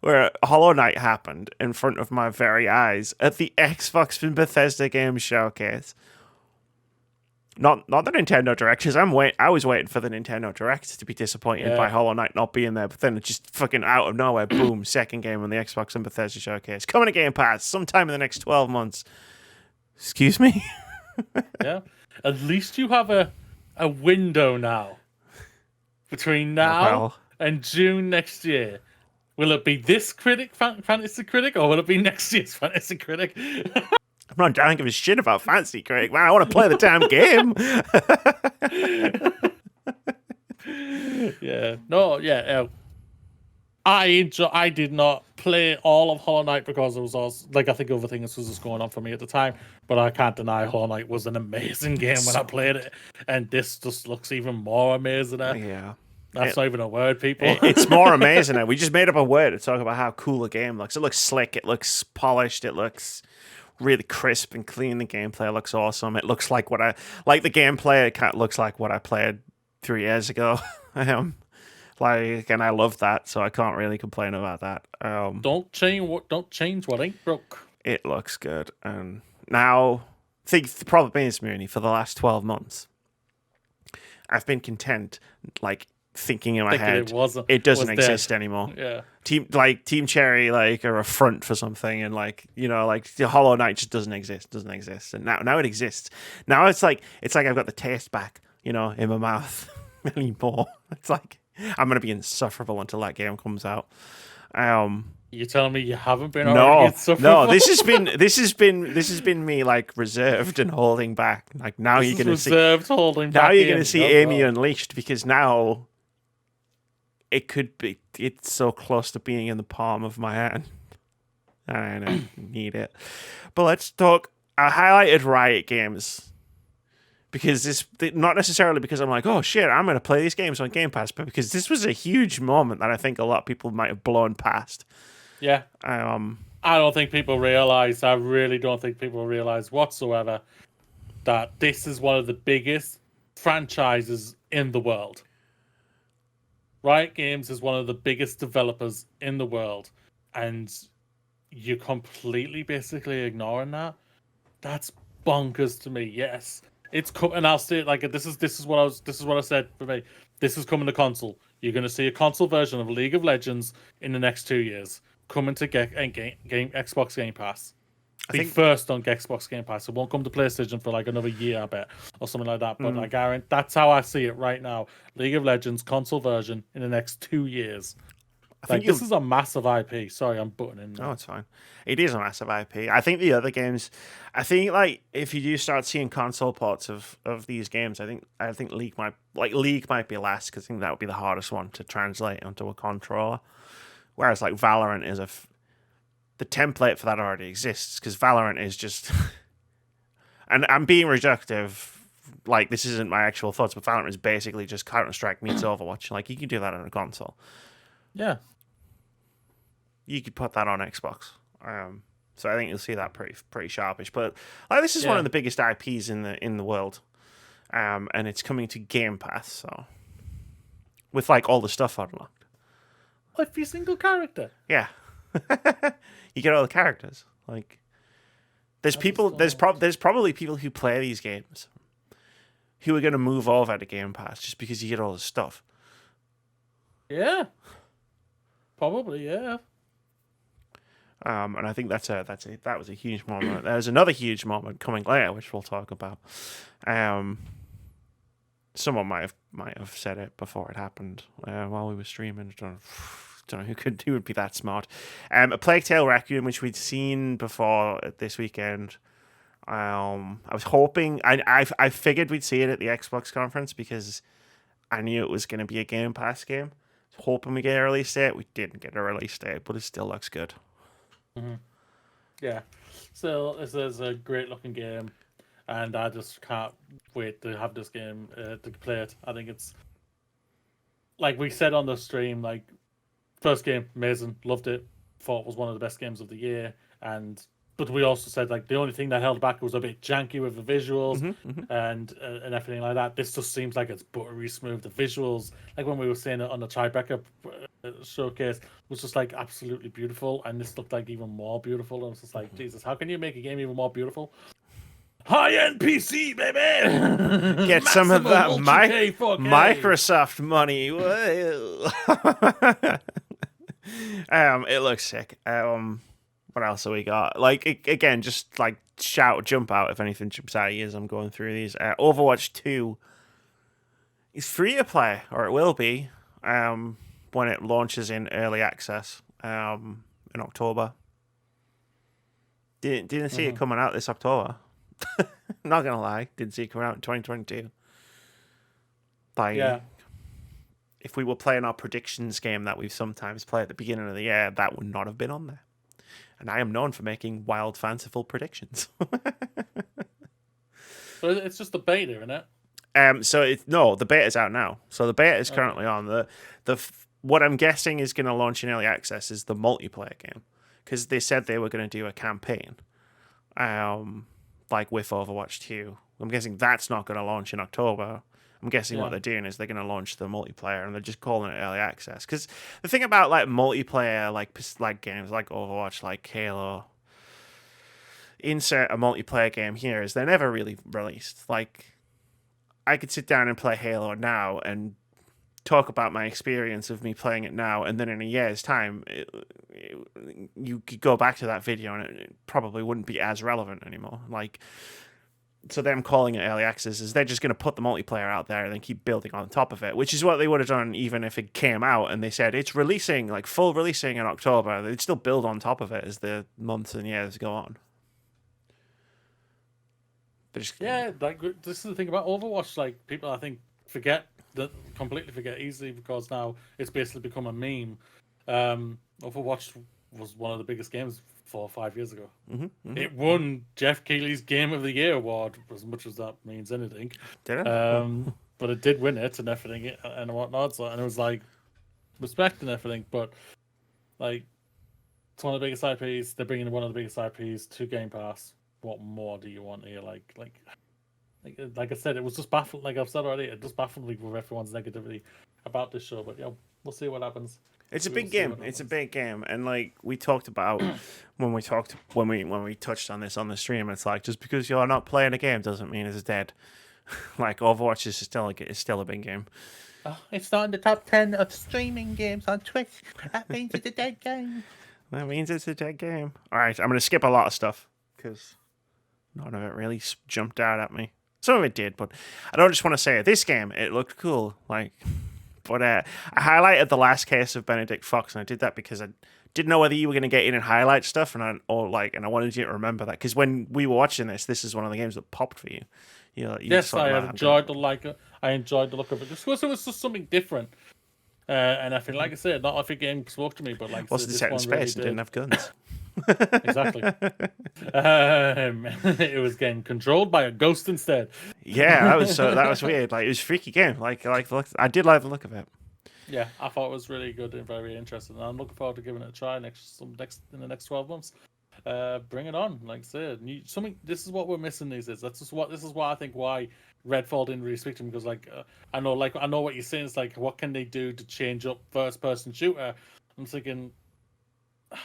Where Hollow Knight happened in front of my very eyes at the Xbox and Bethesda Games Showcase. Not the Nintendo Direct, because I was waiting for the Nintendo Direct to be disappointed by Hollow Knight not being there, but then it just fucking out of nowhere, boom, second game on the Xbox and Bethesda Showcase. Coming to Game Pass sometime in the next 12 months. Excuse me? Yeah. At least you have a window now. Between now and June next year. Will it be this Fantasy Critic, or will it be next year's Fantasy Critic? I'm not down to give a shit about Fantasy Critic, man. I want to play the damn game. Yeah. No, yeah. I did not play all of Hollow Knight because it was also, like, I think other things was just going on for me at the time, but I can't deny Hollow Knight was an amazing game when I played it, and this just looks even more amazing. Yeah. That's not even a word, people. It's more amazing. We just made up a word to talk about how cool the game looks. It looks slick. It looks polished. It looks really crisp and clean. The gameplay looks awesome. It looks like the gameplay. It looks like what I played 3 years ago. And I love that, so I can't really complain about that. Don't change what ain't broke. It looks good, and now the problem is, Mooney, for the last 12 months, I've been content, thinking in my head it doesn't exist anymore. Yeah. Team Cherry are a front for something, and the Hollow Knight just doesn't exist, and now it exists. Now it's like I've got the taste back, in my mouth anymore. It's like I'm gonna be insufferable until that game comes out. You're telling me you haven't been already insufferable? No, this has been me reserved and holding back. Now you're gonna see Amy unleashed, because now it's so close to being in the palm of my hand. I don't need it. But let's talk. I highlighted Riot Games because not necessarily because I'm like, oh shit, I'm going to play these games on Game Pass, but because this was a huge moment that I think a lot of people might have blown past. Yeah. I don't think people realize. I really don't think people realize whatsoever that this is one of the biggest franchises in the world. Riot Games is one of the biggest developers in the world, and you're completely basically ignoring that. That's bonkers to me. Yes, it's and I'll say it this is what I said for me. This is coming to console. You're going to see a console version of League of Legends in the next 2 years coming to Xbox Game Pass. be first on Xbox Game Pass. It won't come to PlayStation for like another year, I bet, or something like that. But I guarantee that's how I see it right now. League of Legends console version in the next 2 years. Like, this is a massive IP. Sorry, I'm butting in. No, it's fine. It is a massive IP. I think the other games, like if you do start seeing console ports of these games, I think League might be last, because I think that would be the hardest one to translate onto a controller. Whereas like Valorant is the template for that already exists, because Valorant is just, and I'm being reductive. Like, this isn't my actual thoughts, but Valorant is basically just Counter-Strike meets Overwatch. Like, you can do that on a console. Yeah. You could put that on Xbox. So I think you'll see that pretty sharpish. But like, this is one of the biggest IPs in the world. And it's coming to Game Pass, so with like all the stuff unlocked. Every single character. Yeah. You get all the characters. Like, there's probably people who play these games who are going to move over to Game Pass just because you get all the stuff. Yeah. Probably, yeah. And I think that was a huge moment. There's another huge moment coming later, which we'll talk about. Someone might have said it before it happened while we were streaming. Don't know who would be that smart. A Plague Tale Requiem, which we'd seen before this weekend. I was hoping, I figured we'd see it at the Xbox conference because I knew it was going to be a Game Pass game. Hoping we get a release date. We didn't get a release date, but it still looks good. Mm-hmm. Yeah. So this is a great looking game, and I just can't wait to have this game to play it. I think it's, like we said on the stream, like, first game, amazing, loved it, thought it was one of the best games of the year, but we also said, like, the only thing that held back was a bit janky with the visuals and everything like that. This just seems like it's buttery smooth. The visuals, like when we were saying it on the Tribeca showcase, was just like absolutely beautiful, and this looked like even more beautiful. And it's just like, Jesus, how can you make a game even more beautiful? High-end PC, baby! Get some of that Microsoft money. It looks sick. What else have we got? Like, again, just like jump out if anything jumps out of you as I'm going through these. Overwatch 2 is free to play, or it will be, when it launches in early access in October. Didn't see it coming out this October. Not gonna lie, didn't see it coming out in 2022. Like, yeah. If we were playing our predictions game that we sometimes play at the beginning of the year, that would not have been on there. And I am known for making wild, fanciful predictions. So it's just the beta, isn't it? The beta's out now. So the beta is currently on. What I'm guessing is going to launch in early access is the multiplayer game, because they said they were going to do a campaign, like with Overwatch 2. I'm guessing that's not going to launch in October. I'm guessing what they're doing is they're going to launch the multiplayer, and they're just calling it early access. Because the thing about like multiplayer, like games like Overwatch, like Halo, insert a multiplayer game here, is they're never really released. Like, I could sit down and play Halo now and talk about my experience of me playing it now, and then in a year's time, you could go back to that video and it probably wouldn't be as relevant anymore. Like, so them calling it early access is they're just going to put the multiplayer out there and then keep building on top of it, which is what they would have done even if it came out and they said it's releasing, like full releasing in October. They'd still build on top of it as the months and years go on. Yeah, like, this is the thing about Overwatch. Like, people, I think, completely forget easily, because now it's basically become a meme. Overwatch was one of the biggest games 4 or 5 years ago. It won Jeff Keighley's Game of the Year award, as much as that means anything. Did it? But it did win it and everything and whatnot. So, and it was like respect and everything. But like, it's one of the biggest IPs. They're bringing one of the biggest IPs to Game Pass. What more do you want here? Like I said, it was just baffled. Like I've said already, it just baffled me with everyone's negativity about this show. But yeah, we'll see what happens. It's a big game. It's a big game, and like we talked about when we touched on this on the stream, it's like, just because you're not playing a game doesn't mean it's dead. Like, Overwatch is still a big game. Oh, it's not in the top 10 of streaming games on Twitch. That means it's a dead game. That means it's a dead game. All right, I'm going to skip a lot of stuff because none of it really jumped out at me. Some of it did, but I don't just want to say it. This game, it looked cool. Like, but I highlighted the last case of Benedict Fox, and I did that because I didn't know whether you were going to get in and highlight stuff, and I wanted you to remember that because when we were watching this is one of the games that popped for you. Yes, I enjoyed the look of it. Just because it was just something different. And I feel, like I said, not every game spoke to me, but like wasn't set in space and didn't have guns. Exactly. It was getting controlled by a ghost instead. Yeah, that was weird. Like, it was a freaky game. Like the look, I did like the look of it. Yeah, I thought it was really good and very interesting. And I'm looking forward to giving it a try in the next 12 months. Bring it on, like I said. This is what we're missing these days. This is why I think why Redfall didn't really speak to me, because I know what you're saying. It's like, what can they do to change up first person shooter? I'm thinking,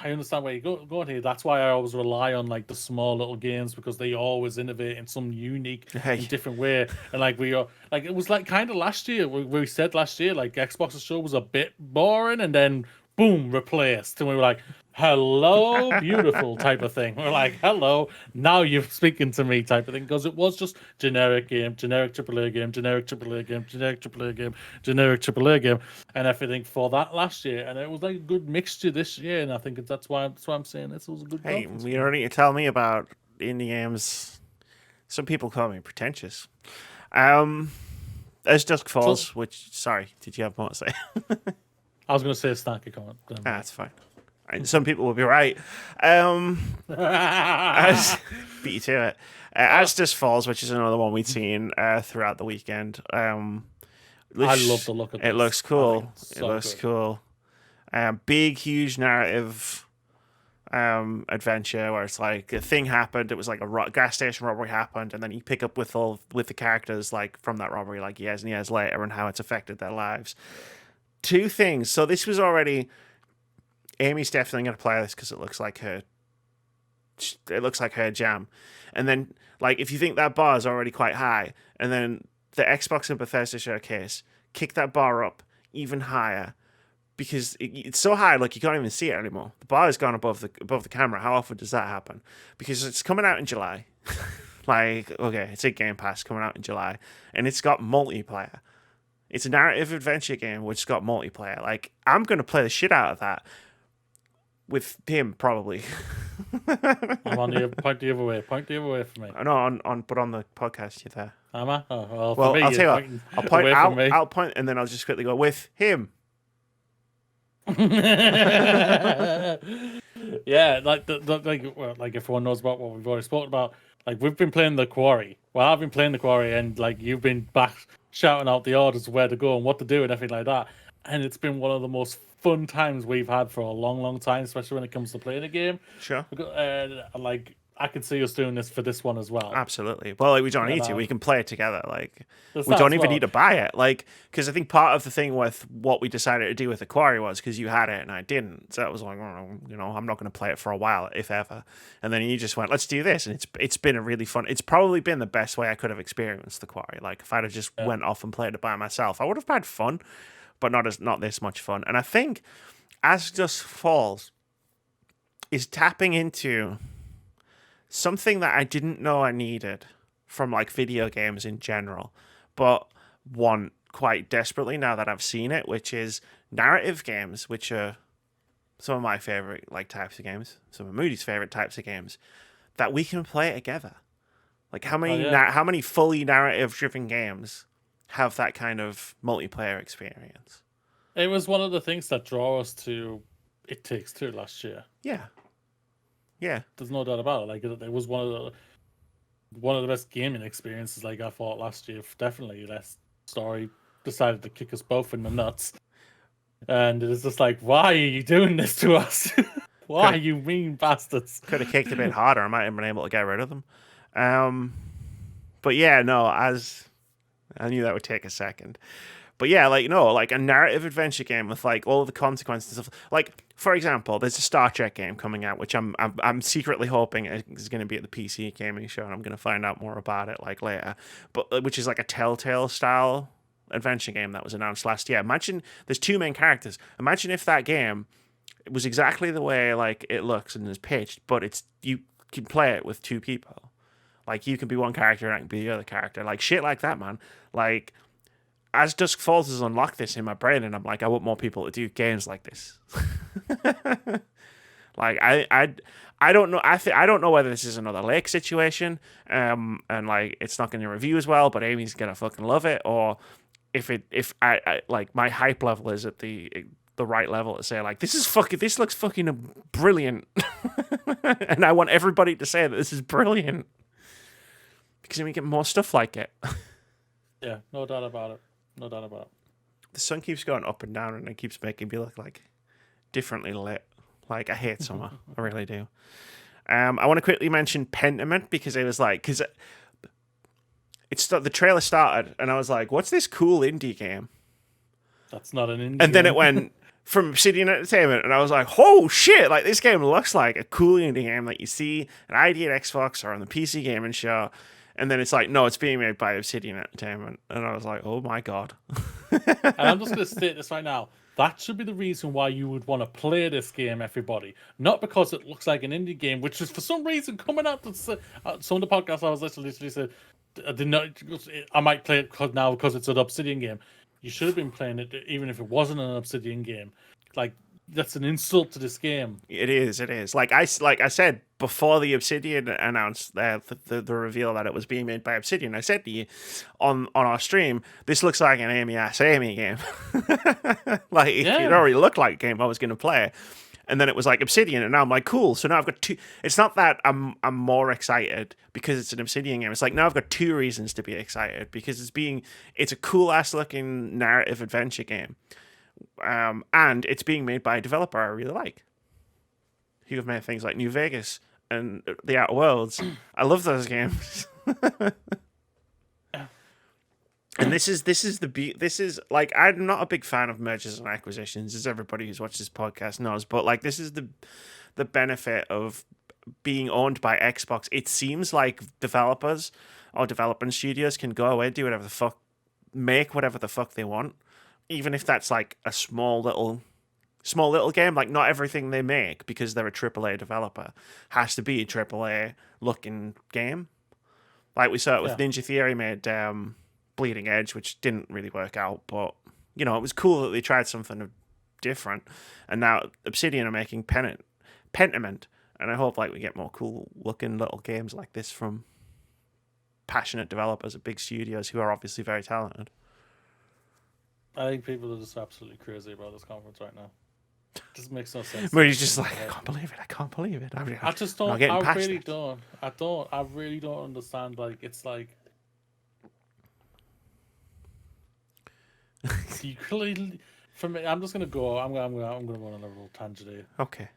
I understand where you're going here. That's why I always rely on like the small little games, because they always innovate in some unique and different way. And like it was like kind of last year we said last year like Xbox's show was a bit boring, and then boom, replaced, and we were like, hello, beautiful type of thing. We're like, hello, now you're speaking to me type of thing, because it was just generic game, generic AAA game, generic AAA game, generic AAA game, generic AAA game, and everything for that last year. And it was like a good mixture this year, and I think that's why I'm saying this was a good Hey, conference. you don't need to tell me about indie games. Some people call me pretentious. As Dusk Falls, sorry, did you have more to say? I was going to say a snarky comment. That's fine. Some people will be right. Beat you to it. As Dusk Falls, which is another one we'd seen throughout the weekend. I love the look of this. It looks cool. So it looks good. cool. Big, huge narrative adventure where it's like a thing happened. It was like a gas station robbery happened, and then you pick up with the characters like from that robbery like years and years later, and how it's affected their lives. Two things. So this was already. Amy's definitely going to play this because it looks like her. It looks like her jam, and then like if you think that bar is already quite high, and then the Xbox and Bethesda showcase kick that bar up even higher, because it's so high like you can't even see it anymore. The bar has gone above the camera. How often does that happen? Because it's coming out in July. Like, okay, it's a Game Pass coming out in July, and it's got multiplayer. It's a narrative adventure game which has got multiplayer. Like, I'm going to play the shit out of that with him, probably. I'm on the point the other way. Point the other way for me. No, but on the podcast, you're there. Am I? Oh, well, for me, I'll tell you what. I'll point, and then I'll just quickly go with him. Yeah, like like everyone knows about what we've already spoken about. Like, we've been playing the Quarry. Well, I've been playing the Quarry, and like you've been back shouting out the orders of where to go and what to do and everything like that. And it's been one of the most fun times we've had for a long, long time, especially when it comes to playing a game. Sure. Like, I could see us doing this for this one as well. Absolutely. Well, like, we don't need to. We can play it together. Like, There's we that don't as even well. need to buy it. Like, because I think part of the thing with what we decided to do with the Quarry was because you had it and I didn't. So it was like, oh, I'm not going to play it for a while, if ever. And then you just went, let's do this. And it's been a really fun. It's probably been the best way I could have experienced the Quarry. Like, if I'd have just went off and played it by myself, I would have had fun, but not this much fun. And I think As Dusk Falls is tapping into something that I didn't know I needed from like video games in general, but want quite desperately now that I've seen it, which is narrative games, which are some of my favorite like types of games, some of Moody's favorite types of games, that we can play together. Like how many fully narrative driven games have that kind of multiplayer experience? It was one of the things that draw us to It Takes Two last year. Yeah. There's no doubt about it. Like, it was one of the best gaming experiences. Like, I thought last year, definitely. That story decided to kick us both in the nuts, and it was just like, why are you doing this to us? Why, you mean bastards? Could have kicked a bit harder. I might have been able to get rid of them. But yeah, no. As I knew that would take a second. But yeah, like a narrative adventure game with like all of the consequences of, like, for example, there's a Star Trek game coming out, which I'm secretly hoping is going to be at the PC gaming show, and I'm going to find out more about it like later. But which is like a Telltale style adventure game that was announced last year. Imagine there's two main characters. Imagine if that game was exactly the way like it looks and is pitched, but it's you can play it with 2 people. Like, you can be one character and I can be the other character. Like, shit like that, man. Like, as Dusk Falls has unlocked this in my brain, and I'm like, I want more people to do games like this. Like, I don't know. I don't know whether this is another Lake situation, and like it's not going to review as well, but Amy's gonna fucking love it, or if I like my hype level is at the right level to say like this looks fucking brilliant, and I want everybody to say that this is brilliant because then we get more stuff like it. Yeah, no doubt about it. No doubt about it. The sun keeps going up and down, and it keeps making me look like differently lit. Like, I hate summer. I really do. I want to quickly mention Pentiment because it was like, because the trailer started and I was like, what's this cool indie game? That's not an indie And then game. it went from Obsidian Entertainment and I was like, oh shit, like this game looks like a cool indie game that you see an ID at Xbox or on the PC Gaming Show. And then it's like, no, it's being made by Obsidian Entertainment. And I was like, oh my God. And I'm just going to state this right now. That should be the reason why you would want to play this game, everybody. Not because it looks like an indie game, which is for some reason coming out. Some of the podcasts I was literally said, I might play it because it's an Obsidian game. You should have been playing it even if it wasn't an Obsidian game. Like, that's an insult to this game. It is. Like I said before the Obsidian announced the reveal that it was being made by Obsidian, I said to you on our stream, this looks like an Amy game. Like it already looked like a game I was going to play, and then it was like Obsidian, and now I'm like, cool. So now I've got 2. It's not that I'm more excited because it's an Obsidian game. It's like now I've got 2 reasons to be excited because it's a cool ass looking narrative adventure game. And it's being made by a developer I really like, who have made things like New Vegas and The Outer Worlds. I love those games. And this is like, I'm not a big fan of mergers and acquisitions, as everybody who's watched this podcast knows, but like this is the benefit of being owned by Xbox. It seems like developers or development studios can go away, do whatever the fuck, make whatever the fuck they want. Even if that's like a small little game, like not everything they make because they're a AAA developer has to be a AAA looking game. Like we saw it with Ninja Theory made Bleeding Edge, which didn't really work out, but you know, it was cool that they tried something different. And now Obsidian are making Pentiment, and I hope like we get more cool looking little games like this from passionate developers at big studios who are obviously very talented. I think people are just absolutely crazy about this conference right now. It just makes no sense. But he's just like, I can't believe it. I just don't. I really don't understand. Like, it's like you clearly. For me, I'm just gonna go. I'm gonna go on a little tangent here. Okay.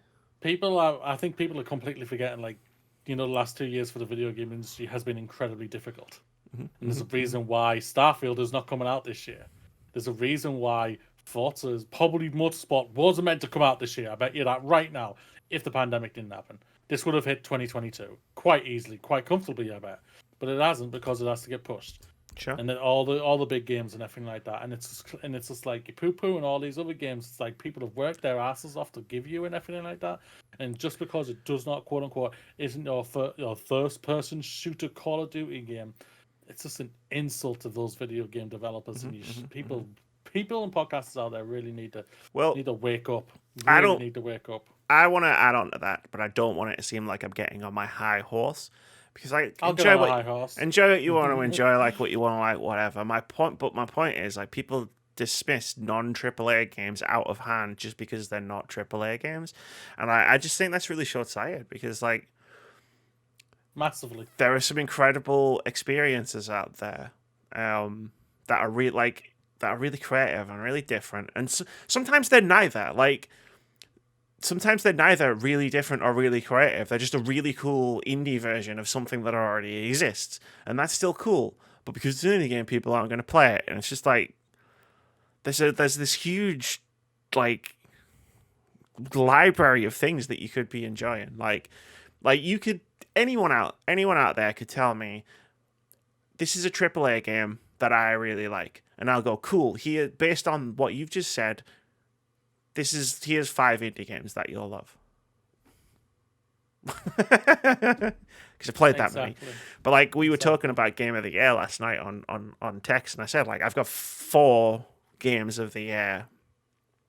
I think people are completely forgetting. Like, you know, the last 2 years for the video game industry has been incredibly difficult, and there's a reason why Starfield is not coming out this year. There's a reason why Forza, probably Motorsport, wasn't meant to come out this year. I bet you that right now, if the pandemic didn't happen. This would have hit 2022 quite easily, quite comfortably, I bet. But it hasn't because it has to get pushed. Sure. And then all the big games and everything like that. And it's just like you poo-poo and all these other games. It's like people have worked their asses off to give you and everything like that. And just because it does not, quote unquote, isn't your first-person shooter Call of Duty game, it's just an insult to those video game developers. And people and podcasters out there really need to wake up. Need to wake up. I want to add on to that, but I don't want it to seem like I'm getting on my high horse because I'll enjoy what you want to enjoy, like what you want to like, whatever. My point is like people dismiss non-AAA games out of hand just because they're not AAA games, and I just think that's really short-sighted because like. Massively. There are some incredible experiences out there that are really creative and really different, and sometimes they're neither. Like sometimes they're neither really different or really creative. They're just a really cool indie version of something that already exists, and that's still cool. But because it's an indie game, people aren't going to play it, and it's just like there's this huge like library of things that you could be enjoying. Like you could. Anyone out there could tell me this is a AAA game that I really like, and I'll go, cool. Here, based on what you've just said, here's 5 indie games that you'll love. because I played that many. Exactly. But like we were talking about Game of the Year last night on text, and I said like I've got 4 games of the year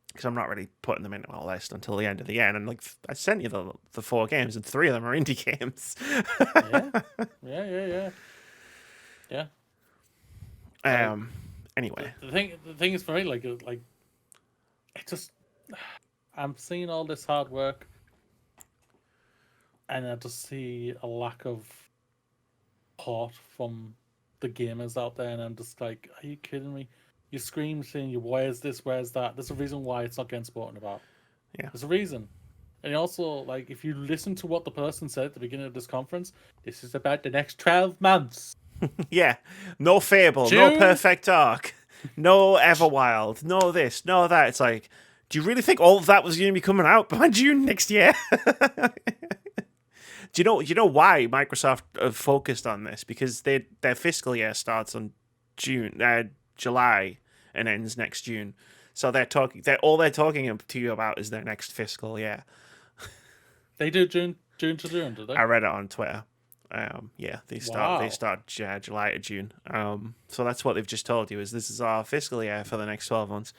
because I'm not really putting them into my list until the end of the year. And like I sent you the 4 games, and 3 of them are indie games. Yeah. Anyway, The thing is for me, like it just, I'm seeing all this hard work, and I just see a lack of support from the gamers out there, and I'm just like, are you kidding me? You scream saying, where's this, where's that? There's a reason why it's not getting spoken about. Yeah. There's a reason. And also, like, if you listen to what the person said at the beginning of this conference, this is about the next 12 months. yeah, no Fable, June? no Perfect Dark, no Everwild, no this, no that. It's like, do you really think all of that was going to be coming out by June next year? Do you know why Microsoft have focused on this? Because their fiscal year starts on July and ends next June. So they're talking to you about is their next fiscal year. They do June to June, do they? I read it on Twitter. They start July to June. So that's what they've just told you is this is our fiscal year for the next 12 months.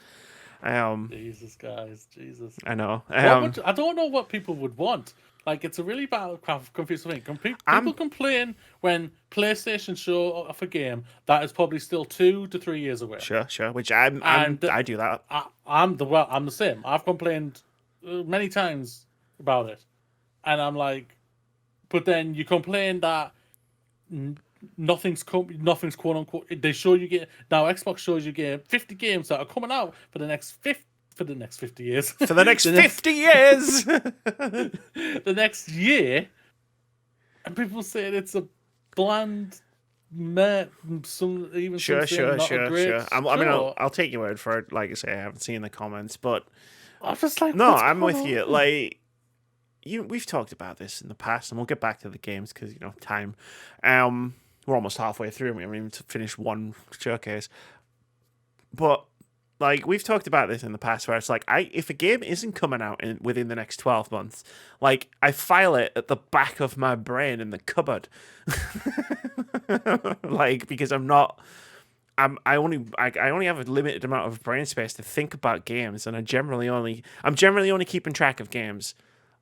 Jesus, guys, Jesus. I know. I don't know what people would want. Like, it's a really bad, confusing thing. People complain when PlayStation show off a game that is probably still 2 to 3 years away. Sure. Which I do that. I'm the same. I've complained many times about it, and I'm like, but then you complain that nothing's quote unquote. They show you now. Xbox shows you 50 games that are coming out for the next 50 years. For the next 50 years. The next year, and people say it's a bland. Sure. I'll take your word for it. Like I say, I haven't seen the comments, but I'm just like, no, I'm with you. Like, we've talked about this in the past, and we'll get back to the games because time. We're almost halfway through, and we haven't even finished one showcase. But like we've talked about this in the past, where it's like, if a game isn't coming out within the next 12 months, like I file it at the back of my brain in the cupboard, like because I only have a limited amount of brain space to think about games, and I'm generally only keeping track of games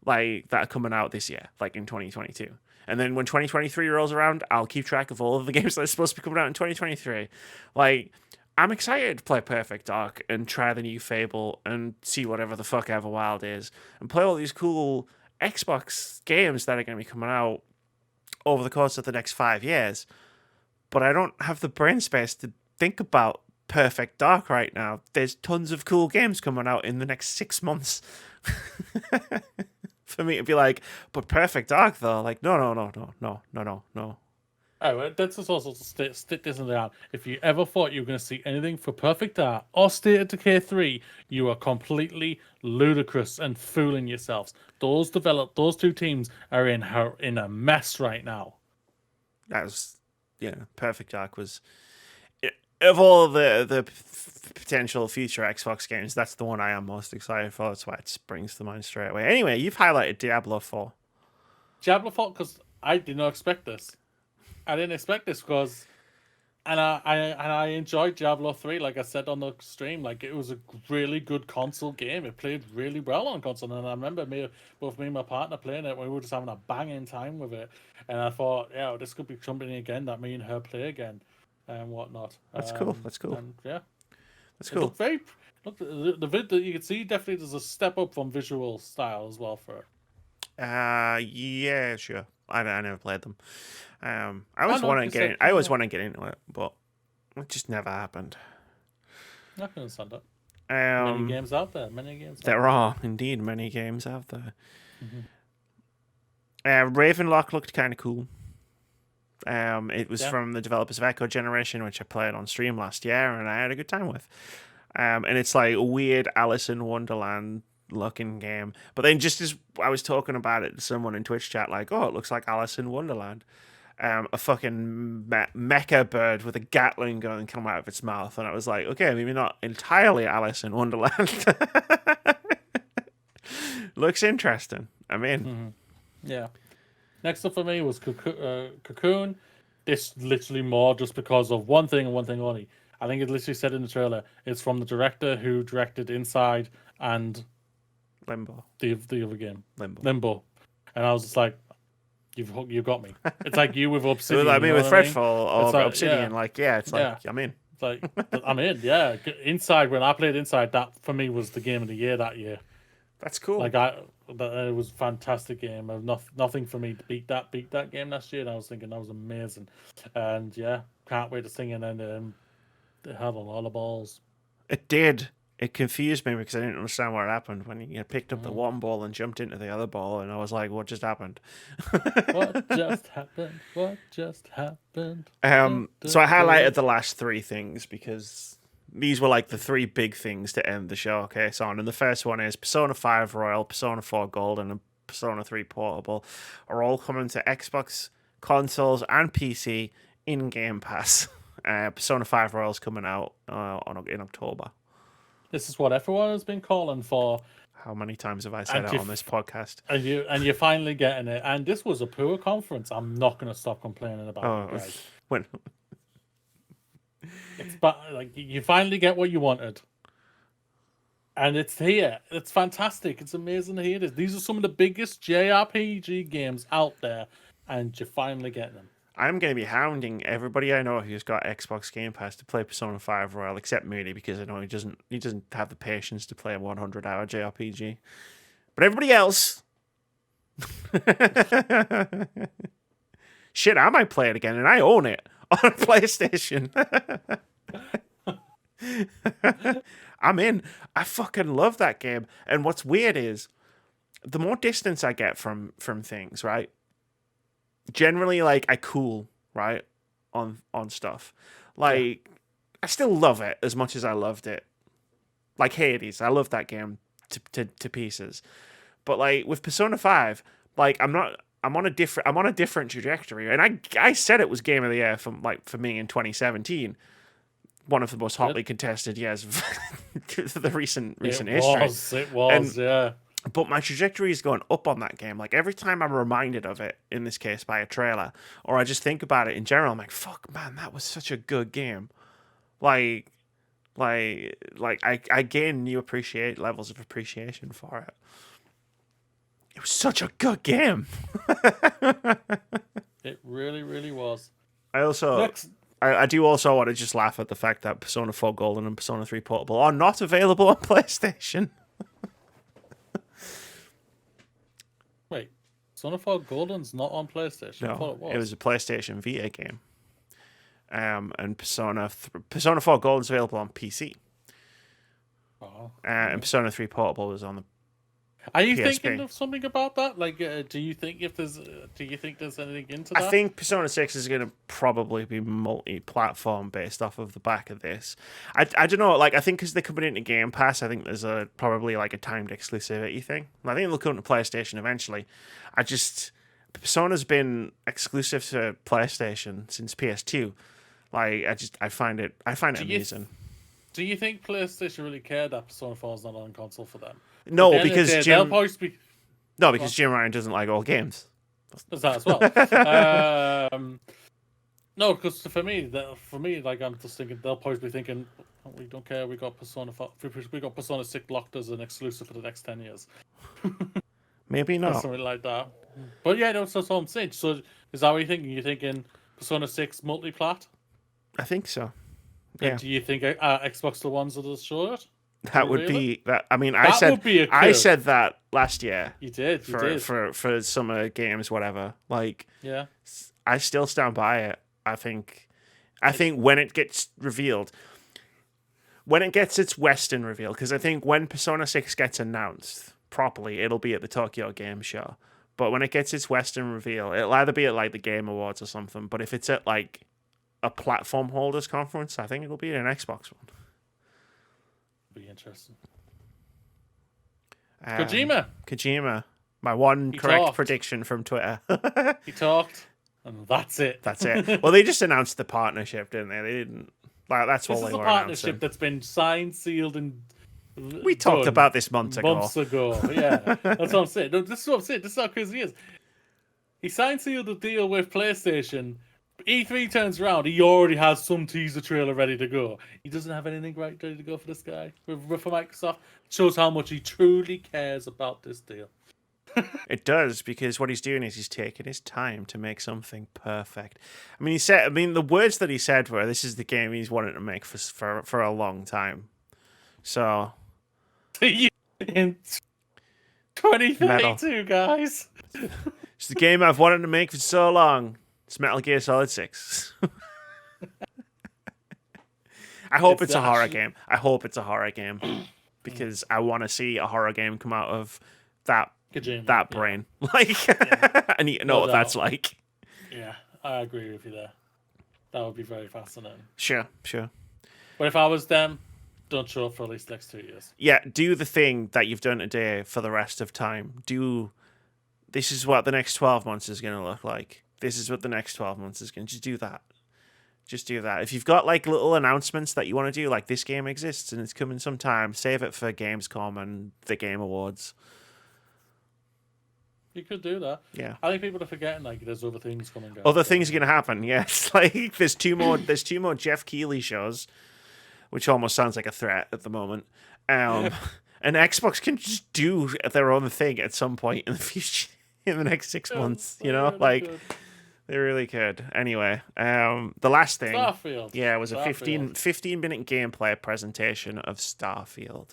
like that are coming out this year, like in 2022. And then when 2023 rolls around, I'll keep track of all of the games that are supposed to be coming out in 2023. Like, I'm excited to play Perfect Dark and try the new Fable and see whatever the fuck Everwild is and play all these cool Xbox games that are going to be coming out over the course of the next 5 years. But I don't have the brain space to think about Perfect Dark right now. There's tons of cool games coming out in the next 6 months. For me to be like, but Perfect Dark though, like no. Oh, that's just also stick this in there. If you ever thought you were going to see anything for Perfect Dark or State of Decay 3, you are completely ludicrous and fooling yourselves. Those two teams are in a mess right now. That was, Perfect Dark was, of all the potential future Xbox games, that's the one I am most excited for. That's why it springs to mind straight away. Anyway, you've highlighted Diablo 4. Diablo 4, because I did not expect this. I didn't expect this because, and I enjoyed Diablo 3, like I said on the stream. Like, it was a really good console game. It played really well on console, and I remember both me and my partner playing it. We were just having a banging time with it, and I thought, this could be something again that me and her play again, and whatnot. That's cool. And that's cool. The vid that you can see, definitely there's a step up from visual style as well for it. Yeah, sure. I never played them. I always want to get into it, but it just never happened. I can understand that. Many games out there. There are indeed many games out there. Ravenlock looked kind of cool. It was from the developers of Echo Generation, which I played on stream last year, and I had a good time with. And it's like a weird Alice in Wonderland looking game. But then just as I was talking about it to someone in Twitch chat, like, oh, it looks like Alice in Wonderland. A fucking mecha bird with a Gatling gun come out of its mouth. And I was like, okay, maybe not entirely Alice in Wonderland. Looks interesting. I'm in. Yeah. Next up for me was Cocoon. This literally more just because of one thing and one thing only. I think it literally said in the trailer. It's from the director who directed Inside and Limbo. the other game, Limbo. Limbo. And I was just like, you've got me. It's like you with Obsidian. I mean, with Redfall or It's like, Obsidian, it's like, I'm in. It's like, I'm in, yeah. Inside, when I played Inside, that for me was the game of the year that year. That's cool. Like it was a fantastic game. Nothing for me to beat that game last year. And I was thinking that was amazing, and yeah, can't wait to sing it. And it had a lot of balls. It did. It confused me because I didn't understand what happened when you picked up the one ball and jumped into the other ball, and I was like, "What just happened?" What just happened? What just happened? So I highlighted the last three things because these were like the three big things to end the showcase on. And the first one is Persona 5 Royal, Persona 4 Gold, and Persona 3 Portable are all coming to Xbox, consoles, and PC in Game Pass. Persona 5 Royal is coming out in October. This is what everyone has been calling for. How many times have I said it on this podcast? And you're finally getting it. And this was a poor conference. I'm not going to stop complaining about it, guys. When? Like you finally get what you wanted, and it's here. It's fantastic. It's amazing to hear this. These are some of the biggest JRPG games out there, and you're finally getting them. I'm going to be hounding everybody I know who's got Xbox Game Pass to play Persona 5 Royal, except Moody, because I know he doesn't have the patience to play a 100-hour JRPG. But everybody else, shit, I might play it again, and I own it on PlayStation. I'm in. I fucking love that game. And what's weird is, the more distance I get from things, right? Generally, like, I cool, right, on stuff. Like, I still love it as much as I loved it. Like Hades, I love that game to pieces. But like with Persona 5, like I'm on a different trajectory. And I said it was game of the year for me in 2017. One of the most hotly contested years of the recent history. It was, yeah. But my trajectory is going up on that game. Like, every time I'm reminded of it, in this case by a trailer, or I just think about it in general, I'm like, fuck, man, that was such a good game. Like I gain new levels of appreciation for it. It was such a good game. It really, really was. I do also want to just laugh at the fact that Persona 4 Golden and Persona 3 Portable are not available on PlayStation. Wait, Persona 4 Golden's not on PlayStation? I thought it was a PlayStation Vita game. And Persona 4 Golden's available on PC. Oh. And Persona 3 Portable was on the Are you PSP. thinking of something about that? Like, do you think there's anything into that? I think Persona 6 is going to probably be multi-platform based off of the back of this. I don't know, like, I think because they're coming into Game Pass, I think there's probably like a timed exclusivity thing. I think they'll come to PlayStation eventually. Persona's been exclusive to PlayStation since PS2. Like, I find it amusing. Do you think PlayStation really cared that Persona 4 is not on console for them? No, because Jim Jim Ryan doesn't like all games. Does that as well? No, because for me, like, I'm just thinking they'll probably be thinking, oh, we don't care. We got Persona 4, we got Persona 6 locked as an exclusive for the next 10 years. Maybe Or not. something like that. But yeah, that's what I'm saying. So is that what you're thinking? You're thinking Persona 6 multi-plat? I think so. Yeah. And do you think Xbox the ones that'll show it? That would be that. I mean, Would be a coup. I said that last year. You did. For summer games, whatever. Like, yeah, I still stand by it. I think when it gets revealed, when it gets its Western reveal, because I think when Persona 6 gets announced properly, it'll be at the Tokyo Game Show. But when it gets its Western reveal, it'll either be at like the Game Awards or something. But if it's at like a platform holders conference, I think it'll be an Xbox one. Be interesting. Kojima, my one correct prediction from Twitter. He talked, and that's it. That's it. Well, they just announced the partnership, didn't they? They didn't. Like, that's all they were announcing. This is a partnership that's been signed, sealed, and we talked about this months ago. Yeah, that's what I'm saying. No, this is what I'm saying. This is how crazy it is. He signed sealed the deal with PlayStation. E3 turns around, he already has some teaser trailer ready to go. He doesn't have anything ready to go for this guy for Microsoft. Shows how much he truly cares about this deal. It does, because what he's doing is he's taking his time to make something perfect. I mean, the words that he said were, "This is the game he's wanted to make for a long time." So, in 2032, guys. It's the game I've wanted to make for so long. It's Metal Gear Solid 6. I hope it's a horror game. I hope it's a horror game, because I want to see a horror game come out of that brain. Like, I need to know what that's like. Yeah, I agree with you there. That would be very fascinating. Sure. But if I was them, don't show up for at least the next 2 years. Yeah, do the thing that you've done today for the rest of time. This is what the next 12 months is going to look like. This is what the next 12 months is going to... Just do that. Just do that. If you've got like little announcements that you want to do, like this game exists and it's coming sometime, save it for Gamescom and the Game Awards. You could do that. Yeah. I think people are forgetting like there's other things coming down. Other things are going to happen. Yes, like there's two more Jeff Keighley shows, which almost sounds like a threat at the moment. And Xbox can just do their own thing at some point in the future, in the next 6 months. You know, really they really could. Anyway, the last thing, Starfield. Yeah, it was a 15-minute gameplay presentation of Starfield.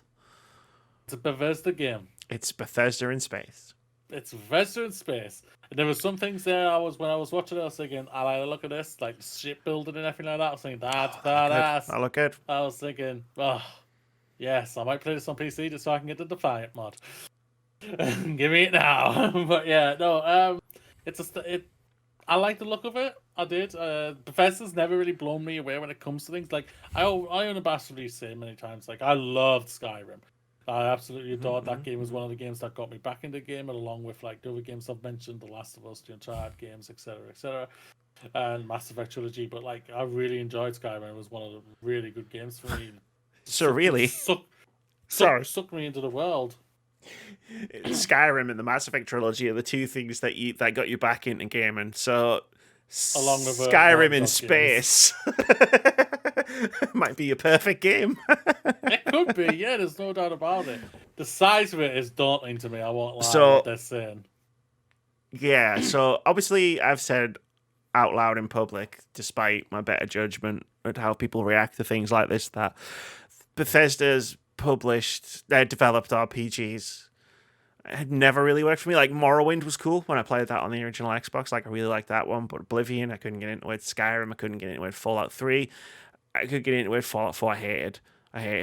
It's a Bethesda game. It's Bethesda in space. It's Bethesda in space. And there were some things there. When I was watching it, I was thinking, I like the look of this, like shipbuilding and everything like that. I was thinking, that's badass. I look good. I was thinking, oh, yes, I might play this on PC just so I can get the Defiant mod. Give me it now. But yeah, no, I like the look of it. I did. Bethesda's never really blown me away when it comes to things. Like I unabashedly say many times, like I loved Skyrim. I absolutely adored that game. It was one of the games that got me back into the game, and along with like the other games I've mentioned, The Last of Us, the Uncharted games, etc., and Mass Effect trilogy. But like, I really enjoyed Skyrim. It was one of the really good games for me. Sucked me into the world. Skyrim and the Mass Effect trilogy are the two things that got you back into gaming. So, along with Skyrim in space might be a perfect game. It could be, yeah. There's no doubt about it. The size of it is daunting to me. I won't lie. So, what they're saying. Yeah. So obviously, I've said out loud in public, despite my better judgment at how people react to things like this, that Bethesda's developed RPGs had never really worked for me. Like Morrowind was cool when I played that on the original Xbox. Like I really liked that one, but Oblivion, I couldn't get into it. Skyrim, I couldn't get into it. Fallout 3, I could get into it. Fallout 4, I hated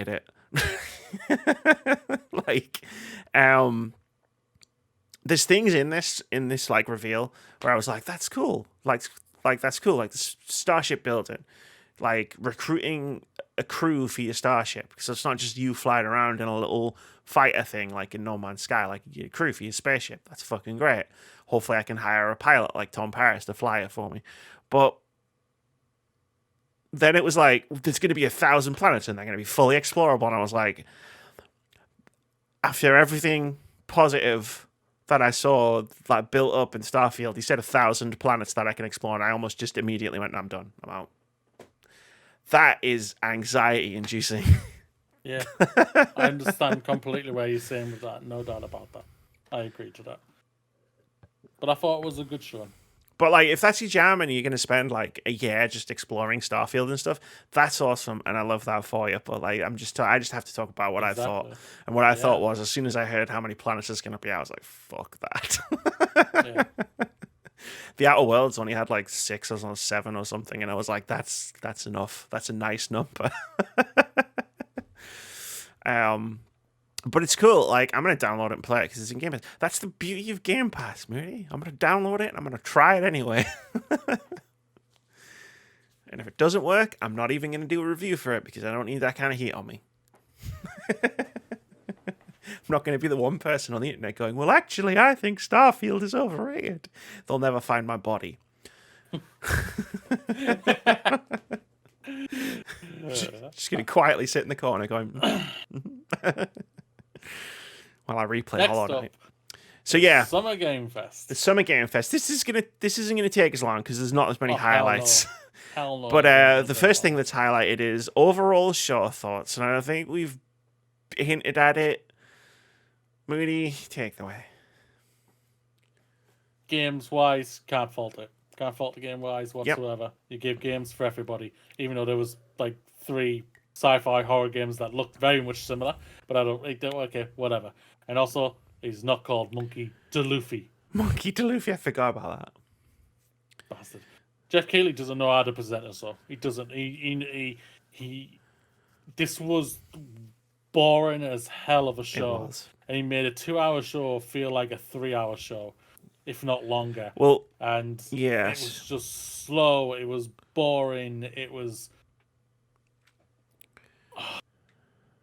it. Like, there's things in this like reveal where I was like, that's cool. Like that's cool. Like the starship building, like recruiting a crew for your starship, because it's not just you flying around in a little fighter thing like in No Man's Sky. Like you get a crew for your spaceship. That's fucking great. Hopefully I can hire a pilot like Tom Paris to fly it for me. But then it was like, there's going to be 1,000 planets and they're going to be fully explorable. And I was like, after everything positive that I saw like built up in Starfield, he said 1,000 planets that I can explore, and I almost just immediately went, I'm done. I'm out. That is anxiety inducing. Yeah, I understand completely where you're saying with that. No doubt about that. I agree to that. But I thought it was a good show. But like, if that's your jam and you're going to spend like a year just exploring Starfield and stuff, that's awesome, and I love that for you. But like, I just have to talk about what I thought, and what I thought was, as soon as I heard how many planets there's going to be, I was like, fuck that. The Outer Worlds only had like 6 or 7 or something, and I was like, that's enough. That's a nice number. But it's cool. Like, I'm going to download it and play it because it's in Game Pass. That's the beauty of Game Pass, Moody. I'm going to download it and I'm going to try it anyway. And if it doesn't work, I'm not even going to do a review for it because I don't need that kind of heat on me. I'm not going to be the one person on the internet going, well, actually, I think Starfield is overrated. They'll never find my body. Just going to quietly sit in the corner going... while I replay Hollow Knight. So yeah, Summer Game Fest. the Summer Game Fest. This isn't gonna take as long because there's not as many highlights. Hell no. But the first thing that's highlighted is overall short thoughts, and I think we've hinted at it. Moody, take it away. Games wise, can't fault it. Can't fault the game wise whatsoever. You gave games for everybody, even though there was like 3 sci-fi horror games that looked very much similar. But I don't. Okay, whatever. And also, he's not called Monkey D. Luffy. Monkey D. Luffy, I forgot about that. Bastard. Jeff Keighley doesn't know how to present it, so he doesn't. He This was boring as hell of a show, and he made a 2-hour show feel like a 3-hour show, if not longer. Well, and yes, it was just slow. It was boring. It was.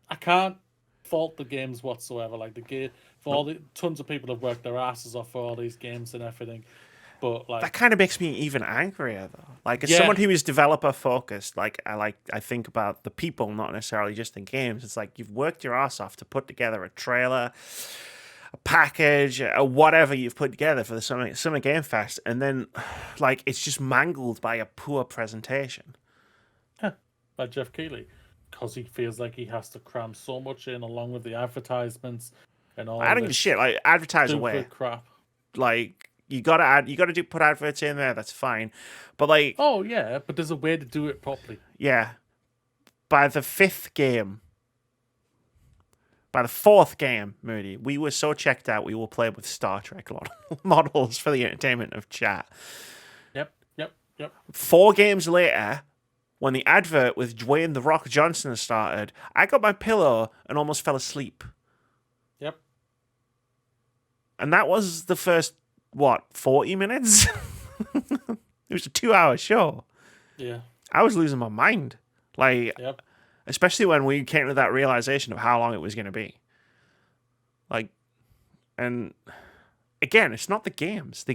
I can't fault the games whatsoever. Like the game, for all the tons of people have worked their asses off for all these games and everything. But like that kind of makes me even angrier though. Like as someone who is developer focused, I think about the people, not necessarily just the games. It's like you've worked your ass off to put together a trailer, a package, or whatever you've put together for the Summer Game Fest, and then like it's just mangled by a poor presentation. By Jeff Keighley, because he feels like he has to cram so much in, along with the advertisements and all. I don't give a shit. Like advertise away. Crap. Like. You gotta put adverts in there. That's fine, but like, oh yeah, but there's a way to do it properly. Yeah, by the 4th game, Moody, we were so checked out. We will play with Star Trek models for the entertainment of chat. Yep. 4 games later, when the advert with Dwayne "The Rock" Johnson started, I got my pillow and almost fell asleep. Yep. And that was the first. 40 minutes? It was a 2-hour show. Yeah. I was losing my mind. Like, especially when we came to that realization of how long it was going to be. Like, and again, it's not the games.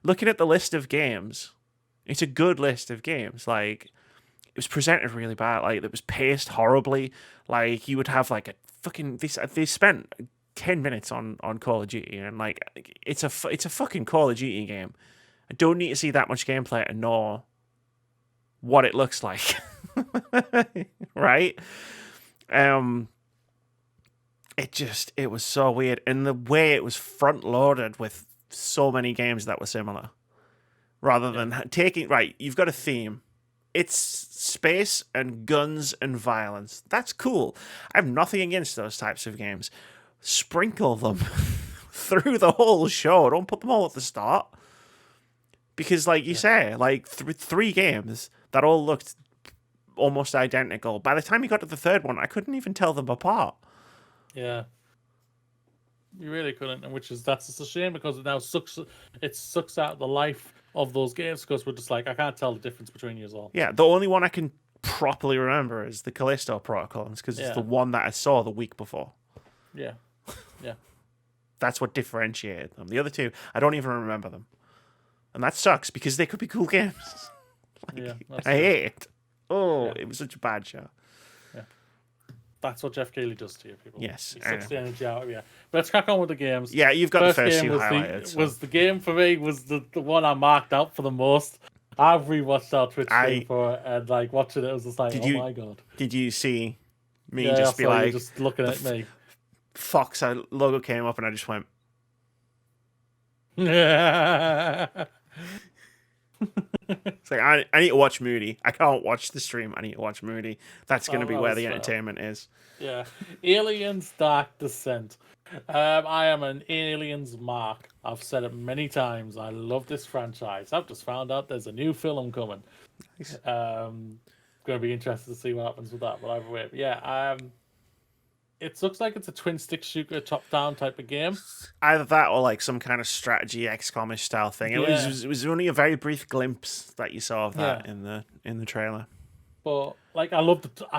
Looking at the list of games, it's a good list of games. Like, it was presented really bad. Like, it was paced horribly. Like, you would have like a fucking... They spent 10 minutes on Call of Duty, and like it's a fucking Call of Duty game. I don't need to see that much gameplay to know what it looks like. Right? It was so weird, and the way it was front loaded with so many games that were similar, rather than taking you've got a theme. It's space and guns and violence. That's cool. I have nothing against those types of games. Sprinkle them through the whole show. Don't put them all at the start. Because, like you say, like 3 games that all looked almost identical. By the time you got to the 3rd one, I couldn't even tell them apart. Yeah. You really couldn't, and that's just a shame because it now sucks out the life of those games because we're just like, I can't tell the difference between you all. Yeah, the only one I can properly remember is the Callisto Protocol because it's the one that I saw the week before. Yeah. That's what differentiated them. The other 2, I don't even remember them. And that sucks because they could be cool games. I hate it. It was such a bad show. Yeah. That's what Jeff Keighley does to you, people. Yes. He sucks the energy out of you. But let's crack on with the games. Yeah, you've got the first game 2 highlighted. Was the game for me, was the one I marked out for the most. I've rewatched our Twitch stream for it, and like watching it was just like, my god. Did you see me just be like... just looking at me. Fox logo came up and I just went... It's like, I need to watch Moody. I can't watch the stream. I need to watch Moody. That's going to be where the entertainment is. Yeah. Aliens Dark Descent. I am an Aliens mark. I've said it many times. I love this franchise. I've just found out there's a new film coming. Nice. Going to be interested to see what happens with that. But either way, it looks like it's a twin stick shooter, top down type of game. Either that or like some kind of strategy XCOM-ish style thing. It was only a very brief glimpse that you saw of that in the trailer. But like, I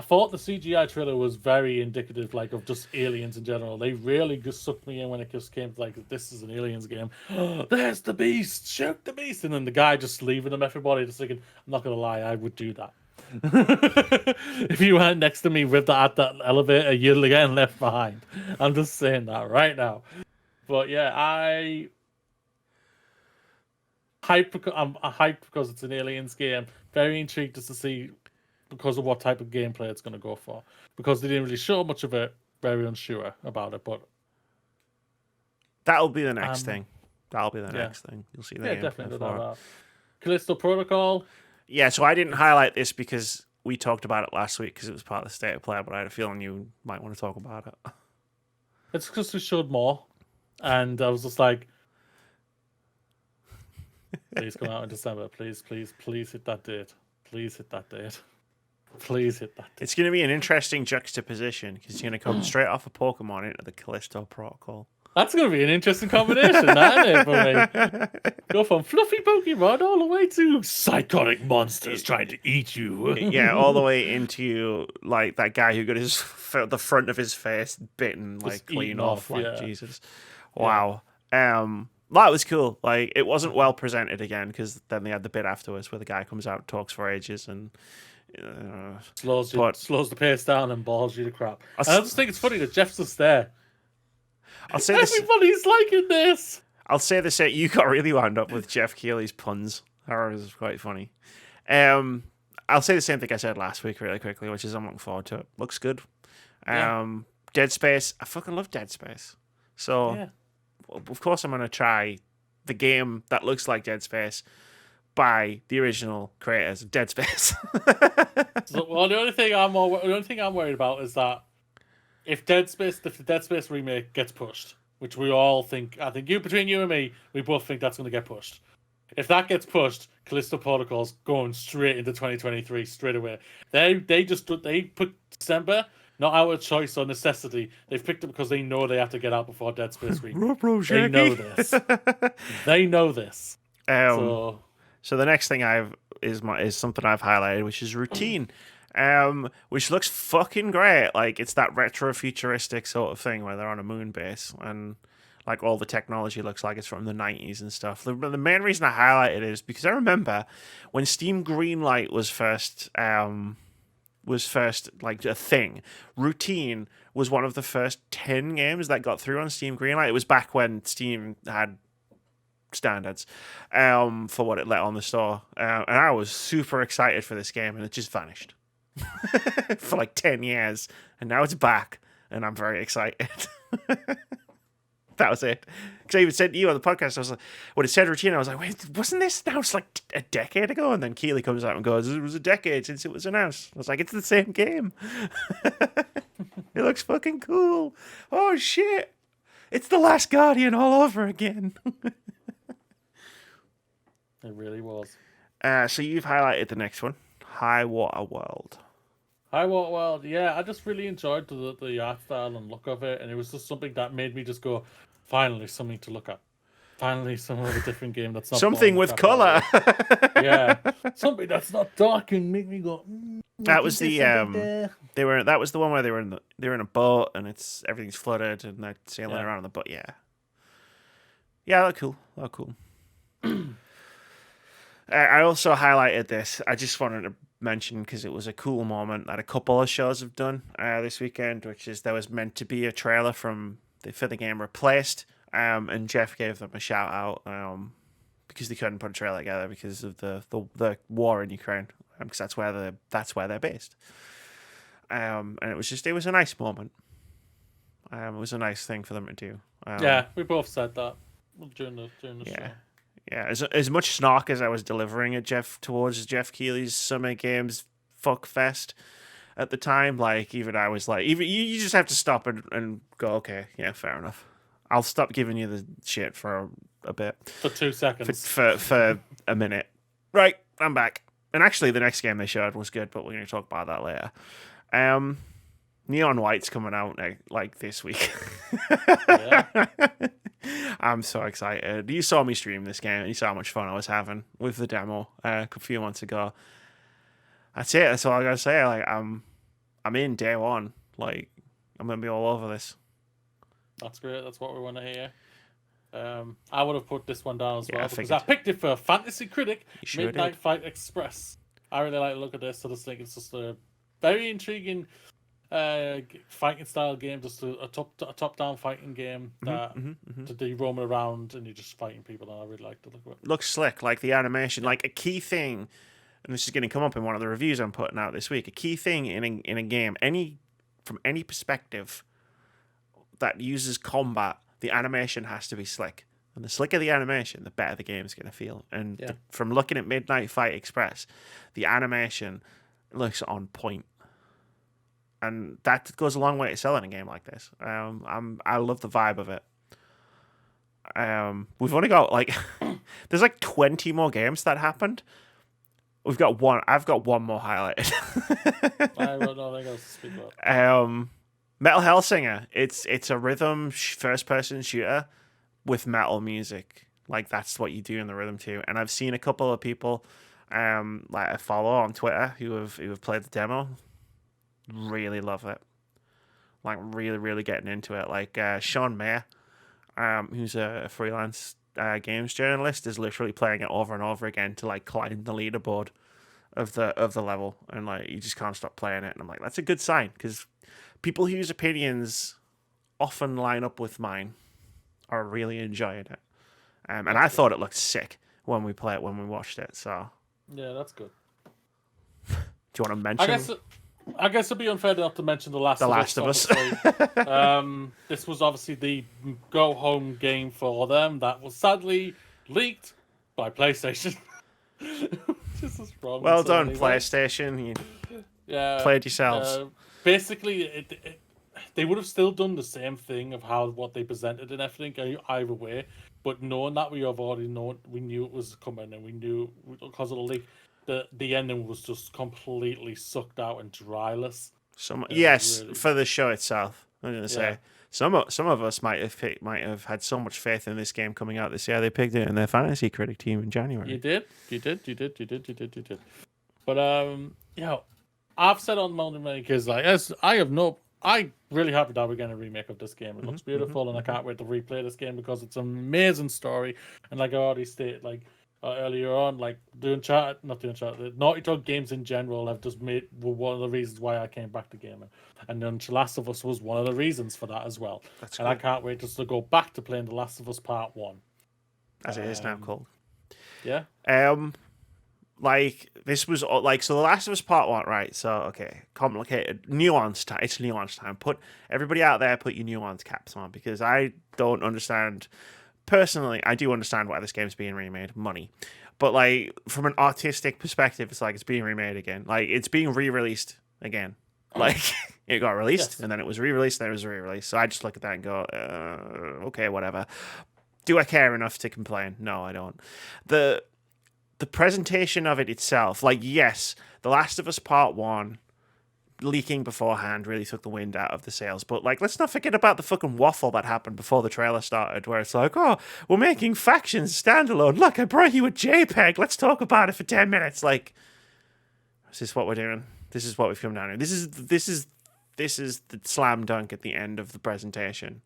thought the CGI trailer was very indicative, like, of just aliens in general. They really just sucked me in when it just came to like, this is an aliens game. There's the beast, shoot the beast, and then the guy just leaving them everybody. Just thinking, I'm not gonna lie, I would do that. If you weren't next to me with at that elevator, you're getting left behind. I'm just saying that right now. But yeah, I'm hyped because it's an Aliens game. Very intrigued just to see because of what type of gameplay it's going to go for. Because they didn't really show much of it. Very unsure about it, but That'll be the next thing. That'll be the next thing. You'll see the yeah, gameplay definitely for it. that. Callisto Protocol. Yeah, so I didn't highlight this because we talked about it last week because it was part of the state of play, but I had a feeling you might want to talk about it. It's because they showed more, and I was just like, please come out in December. Please hit that date. Please hit that date. Please hit that date. It's going to be an interesting juxtaposition because it's going to come straight off of Pokemon into the Callisto Protocol. That's going to be an interesting combination, that, isn't it, for me? Go from fluffy Pokemon all the way to psychotic monsters trying to eat you. Yeah, all the way into like that guy who got the front of his face bitten like clean off. Like yeah. Jesus, wow. That was cool. Like it wasn't well presented again because then they had the bit afterwards where the guy comes out and talks for ages and slows the pace down and balls you to crap. And I just think it's funny that Jeff's just there. I'll say everybody's liking this. I'll say this: you got really wound up with Jeff Keighley's puns. That was quite funny. I'll say the same thing I said last week really quickly, which is I'm looking forward to it. Looks good. Dead Space. I fucking love Dead Space. So, of course, I'm gonna try the game that looks like Dead Space by the original creators of Dead Space. Well, the only thing I'm worried about is that if the Dead Space remake gets pushed, which we all think, I think between you and me, we both think that's going to get pushed. If that gets pushed, Callisto Protocol's going straight into 2023 straight away. They put December not out of choice or necessity. They've picked it because they know they have to get out before Dead Space Week. They know this. They know this. So the next thing is something I've highlighted, which is Routine. Which looks fucking great. Like it's that retro futuristic sort of thing where they're on a moon base and like all the technology looks like it's from the 90s and stuff. The main reason I highlight it is because I remember when Steam Greenlight was first like a thing. Routine was one of the first 10 games that got through on Steam Greenlight. It was back when Steam had standards for what it let on the store. And I was super excited for this game and it just vanished. For like 10 years and now it's back and I'm very excited. That was it because I even said to you on the podcast, I was like, when it said Routine, I was like, wait, wasn't this announced like a decade ago? And then Keighley comes out and goes, it was a decade since it was announced. I was like, it's the same game. It looks fucking cool. Oh shit, it's The Last Guardian all over again. It really was. So you've highlighted the next one, High Water World. High Water World, yeah, I just really enjoyed the art style and look of it, and it was just something that made me just go, finally something to look at. Finally, some of a different game that's not something with color. Yeah, something that's not dark and make me go. That was the that was the one where they were in a boat and everything's flooded and they're sailing around on the boat. Yeah, they're cool. They're cool. I also highlighted this. I just wanted to mention because it was a cool moment that a couple of shows have done this weekend, which is there was meant to be a trailer for the game Replaced, and Jeff gave them a shout out because they couldn't put a trailer together because of the war in Ukraine, because that's where they're based. And it was a nice moment. It was a nice thing for them to do. Yeah, we both said that during the show. Yeah, as much snark as I was delivering at towards Jeff Keighley's Summer Games Fuck Fest at the time, like even I was like, even you just have to stop and go, okay, yeah, fair enough. I'll stop giving you the shit for a bit. For 2 seconds. For a minute. Right, I'm back. And actually, the next game they showed was good, but we're going to talk about that later. Neon White's coming out like this week. Yeah. I'm so excited. You saw me stream this game and you saw how much fun I was having with the demo a few months ago. That's it. That's all I gotta say. Like I'm in day one. Like I'm gonna be all over this. That's great. That's what we want to hear. I would have put this one down as well because figured. I picked it for Fantasy Critic Sure Midnight did. Fight Express. I really like the look of this. I just think it's just a very intriguing fighting style game, just a top down fighting game that you're roaming around and you're just fighting people. And I really like the look of it. Looks slick, like the animation, like a key thing. And this is going to come up in one of the reviews I'm putting out this week. A key thing in a game, from any perspective that uses combat, the animation has to be slick. And the slicker the animation, the better the game's going to feel. And from looking at Midnight Fight Express, the animation looks on point. And that goes a long way to selling a game like this. I love the vibe of it. We've only got there's 20 more games that happened. We've got one. I've got one more highlighted. I don't know. I think I'll speak about. Metal Hellsinger. It's a rhythm first person shooter with metal music. Like that's what you do in the rhythm too. And I've seen a couple of people I follow on Twitter who have played the demo. Really love it. Like really, really getting into it. Like Sean Mayer, who's a freelance games journalist, is literally playing it over and over again to climb the leaderboard of the level, and you just can't stop playing it. And I'm like, that's a good sign, because people whose opinions often line up with mine are really enjoying it. And I thought it looked sick when we watched it. So yeah, that's good. Do you want to mention? I guess it'd be unfair not to mention The Last of Us. This was obviously the go-home game for them that was sadly leaked by PlayStation. This is wrong. Well done, PlayStation. You played yourselves. Basically, they would have still done the same thing of what they presented and everything either way. But knowing that we have already known, we knew it was coming, and we knew because of the leak. The ending was just completely sucked out and dryless. Really... for the show itself. I'm going to say some of us might have had so much faith in this game coming out this year. They picked it in their fantasy critic team in January. You did. But I've said on many because I really happy that we're getting a remake of this game. It looks beautiful, and I can't wait to replay this game because it's an amazing story. And like I already stated, earlier on, the Naughty Dog games in general were one of the reasons why I came back to gaming, and then The Last of Us was one of the reasons for that as well. That's and cool. I can't wait just to go back to playing The Last of Us Part 1. As it is now called. Yeah. This was so The Last of Us Part 1, right? So okay, complicated, nuanced time. It's nuanced time. Put everybody out there, put your nuance caps on, because I don't understand. Personally, I do understand why this game's being remade, money. But from an artistic perspective, it's being remade again. It's being re-released again. It got released, and then it was re-released, and then it was re-released. So I just look at that and go, okay, whatever. Do I care enough to complain? No, I don't. The presentation of it itself, yes, The Last of Us Part 1 leaking beforehand really took the wind out of the sails. But let's not forget about the fucking waffle that happened before the trailer started, where it's oh, we're making factions standalone. Look, I brought you a JPEG. Let's talk about it for 10 minutes. Is this what we're doing? This is what we've come down to. This is the slam dunk at the end of the presentation.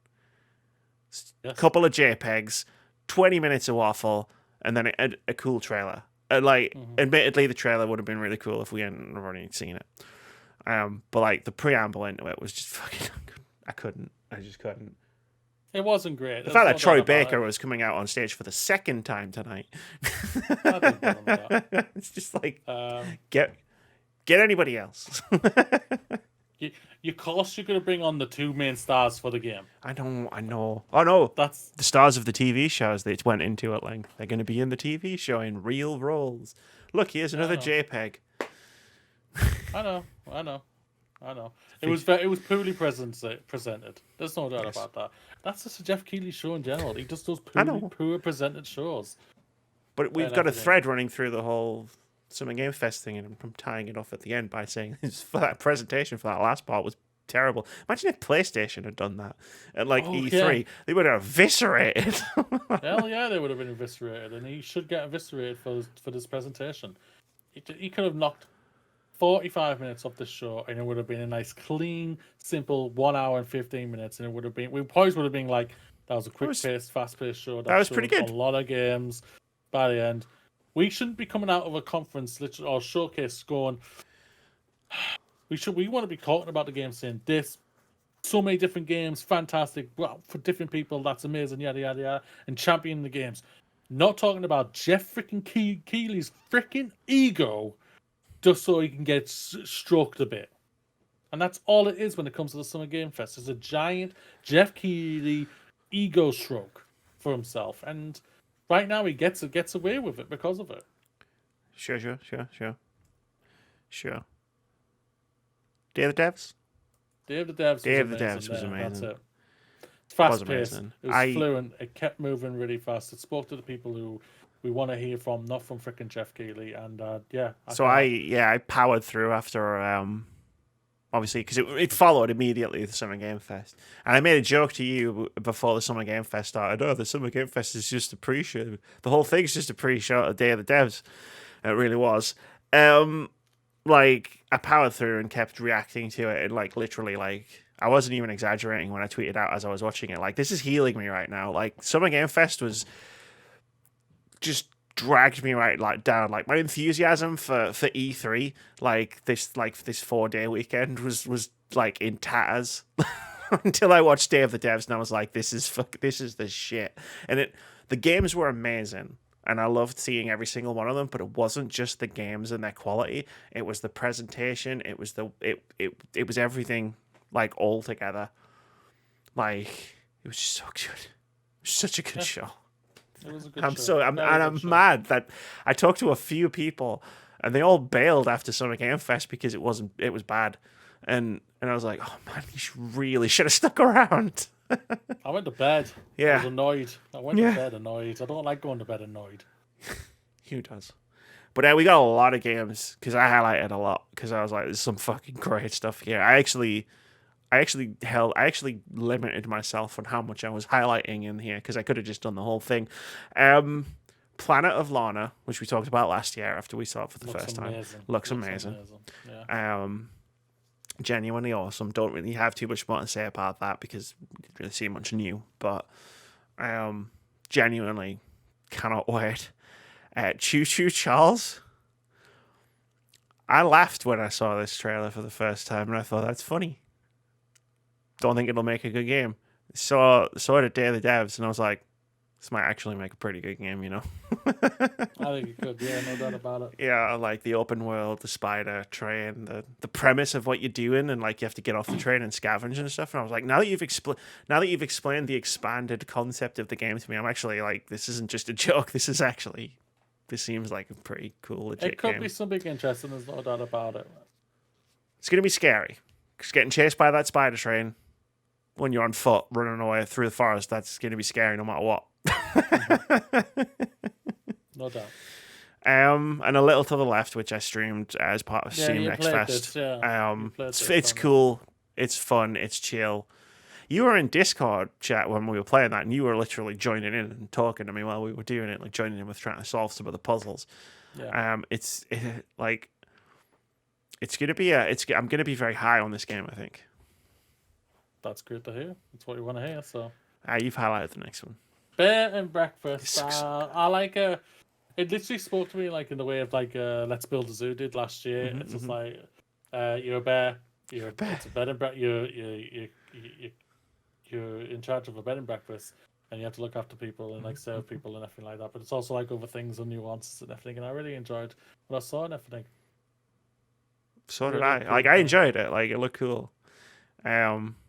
Yes. Couple of JPEGs, 20 minutes of waffle, and then a cool trailer. Admittedly, the trailer would have been really cool if we hadn't already seen it. But the preamble into it was just fucking. I just couldn't. It wasn't great. The fact that Troy Baker was coming out on stage for the second time tonight. It's just get anybody else. Of course, you're going to bring on the two main stars for the game. I know. Oh no, that's the stars of the TV shows that it went into at length. They're going to be in the TV show in real roles. Look, here's another JPEG. I know. It was poorly presented. There's no doubt about that. That's just a Jeff Keighley show in general. He just does poor presented shows. But we've got a thread running through the whole Summer Game Fest thing, and I'm tying it off at the end by saying that presentation for that last part was terrible. Imagine if PlayStation had done that at E3. Yeah. They would have eviscerated. Hell yeah, they would have been eviscerated, and he should get eviscerated for this presentation. He could have knocked 45 minutes of the show, and it would have been a nice, clean, simple 1 hour and 15 minutes, and it would have been. We probably would have been that was a quick-paced, fast-paced show. That was pretty good. A lot of games. By the end, we shouldn't be coming out of a conference or showcase going, We want to be talking about the game, saying this, so many different games, fantastic, well, for different people, that's amazing, yada yada yada, and championing the games. Not talking about Jeff freaking Keighley's freaking ego, just so he can get stroked a bit. And that's all it is when it comes to the Summer Game Fest. It's a giant Jeff Keighley ego stroke for himself, and right now he gets away with it because of it. Sure. Day of the Devs? Day of the Devs was amazing. That's it. It's fast paced. It was fluent. It kept moving really fast. It spoke to the people who we want to hear from, not from freaking Jeff Keighley. And I powered through after obviously because it followed immediately the Summer Game Fest, and I made a joke to you before the Summer Game Fest started. Oh, the Summer Game Fest is just a pre-show. The whole thing's just a pre-show of Day of the Devs. It really was. Like I powered through and kept reacting to it, and like literally, like I wasn't even exaggerating when I tweeted out as I was watching it. Like this is healing me right now. Like Summer Game Fest was just dragged me right down. Like my enthusiasm for E3, like this 4-day weekend was like in tatters until I watched Day of the Devs, and I was like, this is the shit. And the games were amazing. And I loved seeing every single one of them, but it wasn't just the games and their quality. It was the presentation. It was it was everything, like all together. Like it was just so good. It was such a good show. It was a good show. I'm mad that I talked to a few people and they all bailed after Summer Game Fest because it was bad, and I was like, oh man, you really should have stuck around. I went to bed. Yeah. I was annoyed. I went to bed annoyed. I don't like going to bed annoyed. Who does? But we got a lot of games because I highlighted a lot because I was like, there's some fucking great stuff here. I actually limited myself on how much I was highlighting in here because I could have just done the whole thing. Planet of Lana, which we talked about last year after we saw it for the first time. Looks amazing. Yeah. Genuinely awesome. Don't really have too much more to say about that because we didn't really see much new, but genuinely cannot wait. Choo Choo Charles. I laughed when I saw this trailer for the first time and I thought that's funny. Don't think it'll make a good game. Saw it at Day of the Devs and I was like, this might actually make a pretty good game, you know? I think it could, yeah, no doubt about it. Yeah, like the open world, the spider train, the premise of what you're doing, and like you have to get off the train and scavenge and stuff. And I was like, now that you've explained the expanded concept of the game to me, I'm actually like, this isn't just a joke. This seems like a pretty cool legit game. It could be something interesting. There's no doubt about it. It's gonna be scary. Because getting chased by that spider train when you're on foot running away through the forest, that's gonna be scary no matter what. No doubt. And a little to the left, which I streamed as part of Steam Next Fest. It's cool, it's fun, it's chill. You were in Discord chat when we were playing that, and you were literally joining in and talking to me while we were doing it, like joining in with trying to solve some of the puzzles. Yeah. I'm gonna be very high on this game, I think. That's good to hear. That's what you want to hear. So. You've highlighted the next one. Bed and breakfast. I like it literally spoke to me like in the way of like Let's Build a Zoo did last year. It's just like you're a bear. It's a bed and breakfast. You're in charge of a bed and breakfast, and you have to look after people and like serve people and everything like that. But it's also like other things and nuances and everything. And I really enjoyed what I saw and everything. So did I. Like I enjoyed it. Like it looked cool.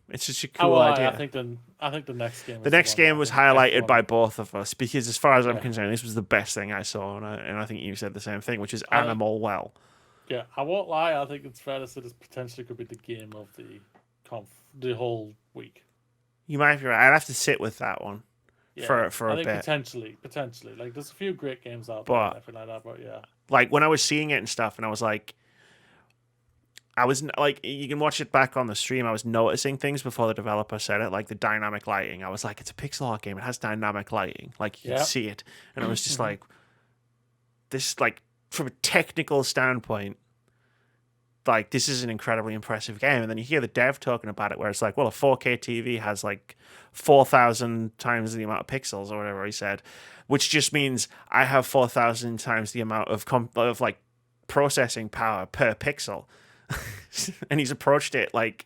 It's just a cool idea. I think the next game. The next game was highlighted by both of us because, as far as I'm concerned, this was the best thing I saw, and I think you said the same thing, which is Animal Well. Yeah, I won't lie. I think it's fair to say this potentially could be the game of the whole week. You might be right. I'd have to sit with that one for a bit. Potentially. Like there's a few great games out there and everything like that, but yeah. Like when I was seeing it and stuff, and I was like. You can watch it back on the stream. I was noticing things before the developer said it, like the dynamic lighting. I was like, it's a pixel art game. It has dynamic lighting. Like, you can see it. And I was just like, this, like, from a technical standpoint, like, this is an incredibly impressive game. And then you hear the dev talking about it where it's like, well, a 4K TV has, like, 4,000 times the amount of pixels or whatever he said, which just means I have 4,000 times the amount of, like, processing power per pixel. and he's approached it like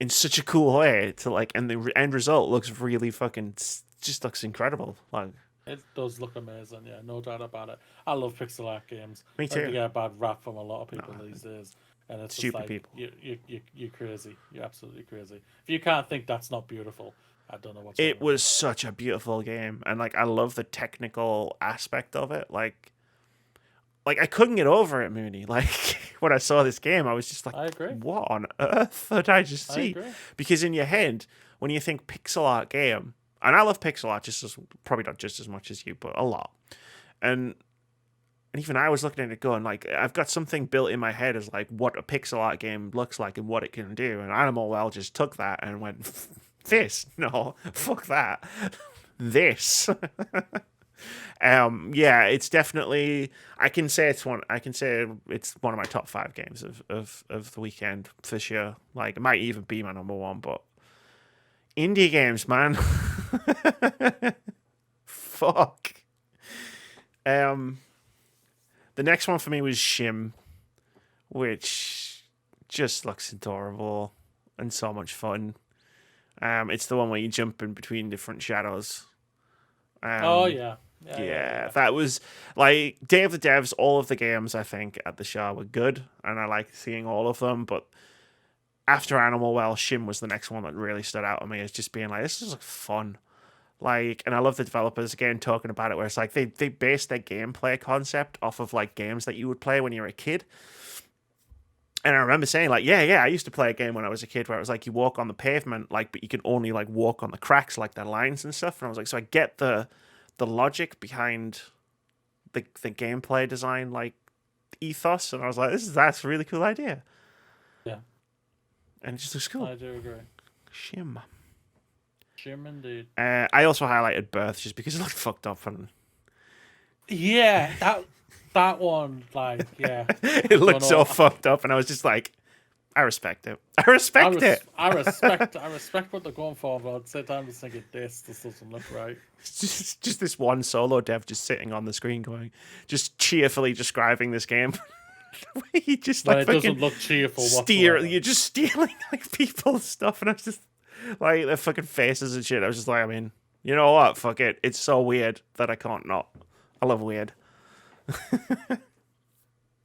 in such a cool way to like, and the end result looks really fucking just looks incredible. Like It does look amazing, yeah, no doubt about it. I love pixel art games. me I think they too. get a bad rap from a lot of people these days, and it's just Stupid like people. you're crazy. You're absolutely crazy. If you can't think that's not beautiful, I don't know what's wrong It with was such a beautiful game, and like I love the technical aspect of it. Like I couldn't get over it, Mooney. Like when I saw this game, I was just like, I agree. "What on earth did I just I see?" agree. Because in your head, when you think pixel art game, and I love pixel art just as probably not just as much as you, but a lot. And even I was looking at it going like, I've got something built in my head as like what a pixel art game looks like and what it can do. And Animal Well just took that and went, "This no, fuck that, this." Yeah, it's definitely. I can say it's one. I can say it's one of my top 5 games of the weekend for sure. Like it might even be my number 1, but indie games, man. Fuck. The next one for me was Shim, which just looks adorable and so much fun. It's the one where you jump in between different shadows. Oh yeah. Yeah. That was like Day of the Devs. All of the games I think at the show were good, and I like seeing all of them. But after Animal Well, Shim was the next one that really stood out to me as just being like, this is like fun. Like, and I love the developers again talking about it, where it's like they base their gameplay concept off of like games that you would play when you were a kid. And I remember saying like, yeah, I used to play a game when I was a kid where it was like you walk on the pavement, like, but you can only like walk on the cracks, like the lines and stuff. And I was like, so I get the logic behind the gameplay design like ethos, and I was like, that's a really cool idea. Yeah. And it just looks cool. I do agree. Shim. Shim indeed. I also highlighted Birth just because it looked fucked up and Yeah, that one, like, yeah. it looked so fucked up, and I was just like, I respect it. I respect it. I respect what they're going for, but at the same time, I'm just thinking this doesn't look right. It's just this one solo dev just sitting on the screen going, just cheerfully describing this game. He just like it doesn't look cheerful whatsoever. You're just stealing like people's stuff, and I was just like their fucking faces and shit. I was just like, I mean, you know what? Fuck it. It's so weird that I can't not. I love weird.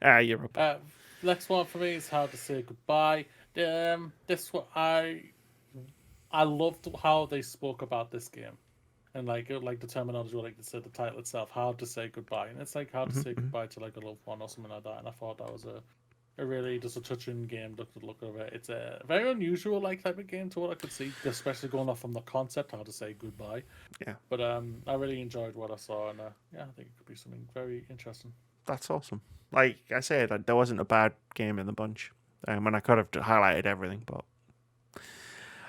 Europe. Next one for me is How to Say Goodbye. This one I loved how they spoke about this game, and like the terminology, like they said, the title itself, How to Say Goodbye, and it's like how to say goodbye to like a loved one or something like that. And I thought that was a really just a touching game. Look of it. It's a very unusual like type of game to what I could see, especially going off from the concept, how to say goodbye. Yeah. But I really enjoyed what I saw, and yeah, I think it could be something very interesting. That's awesome. Like I said, there wasn't a bad game in the bunch, and I could have highlighted everything, but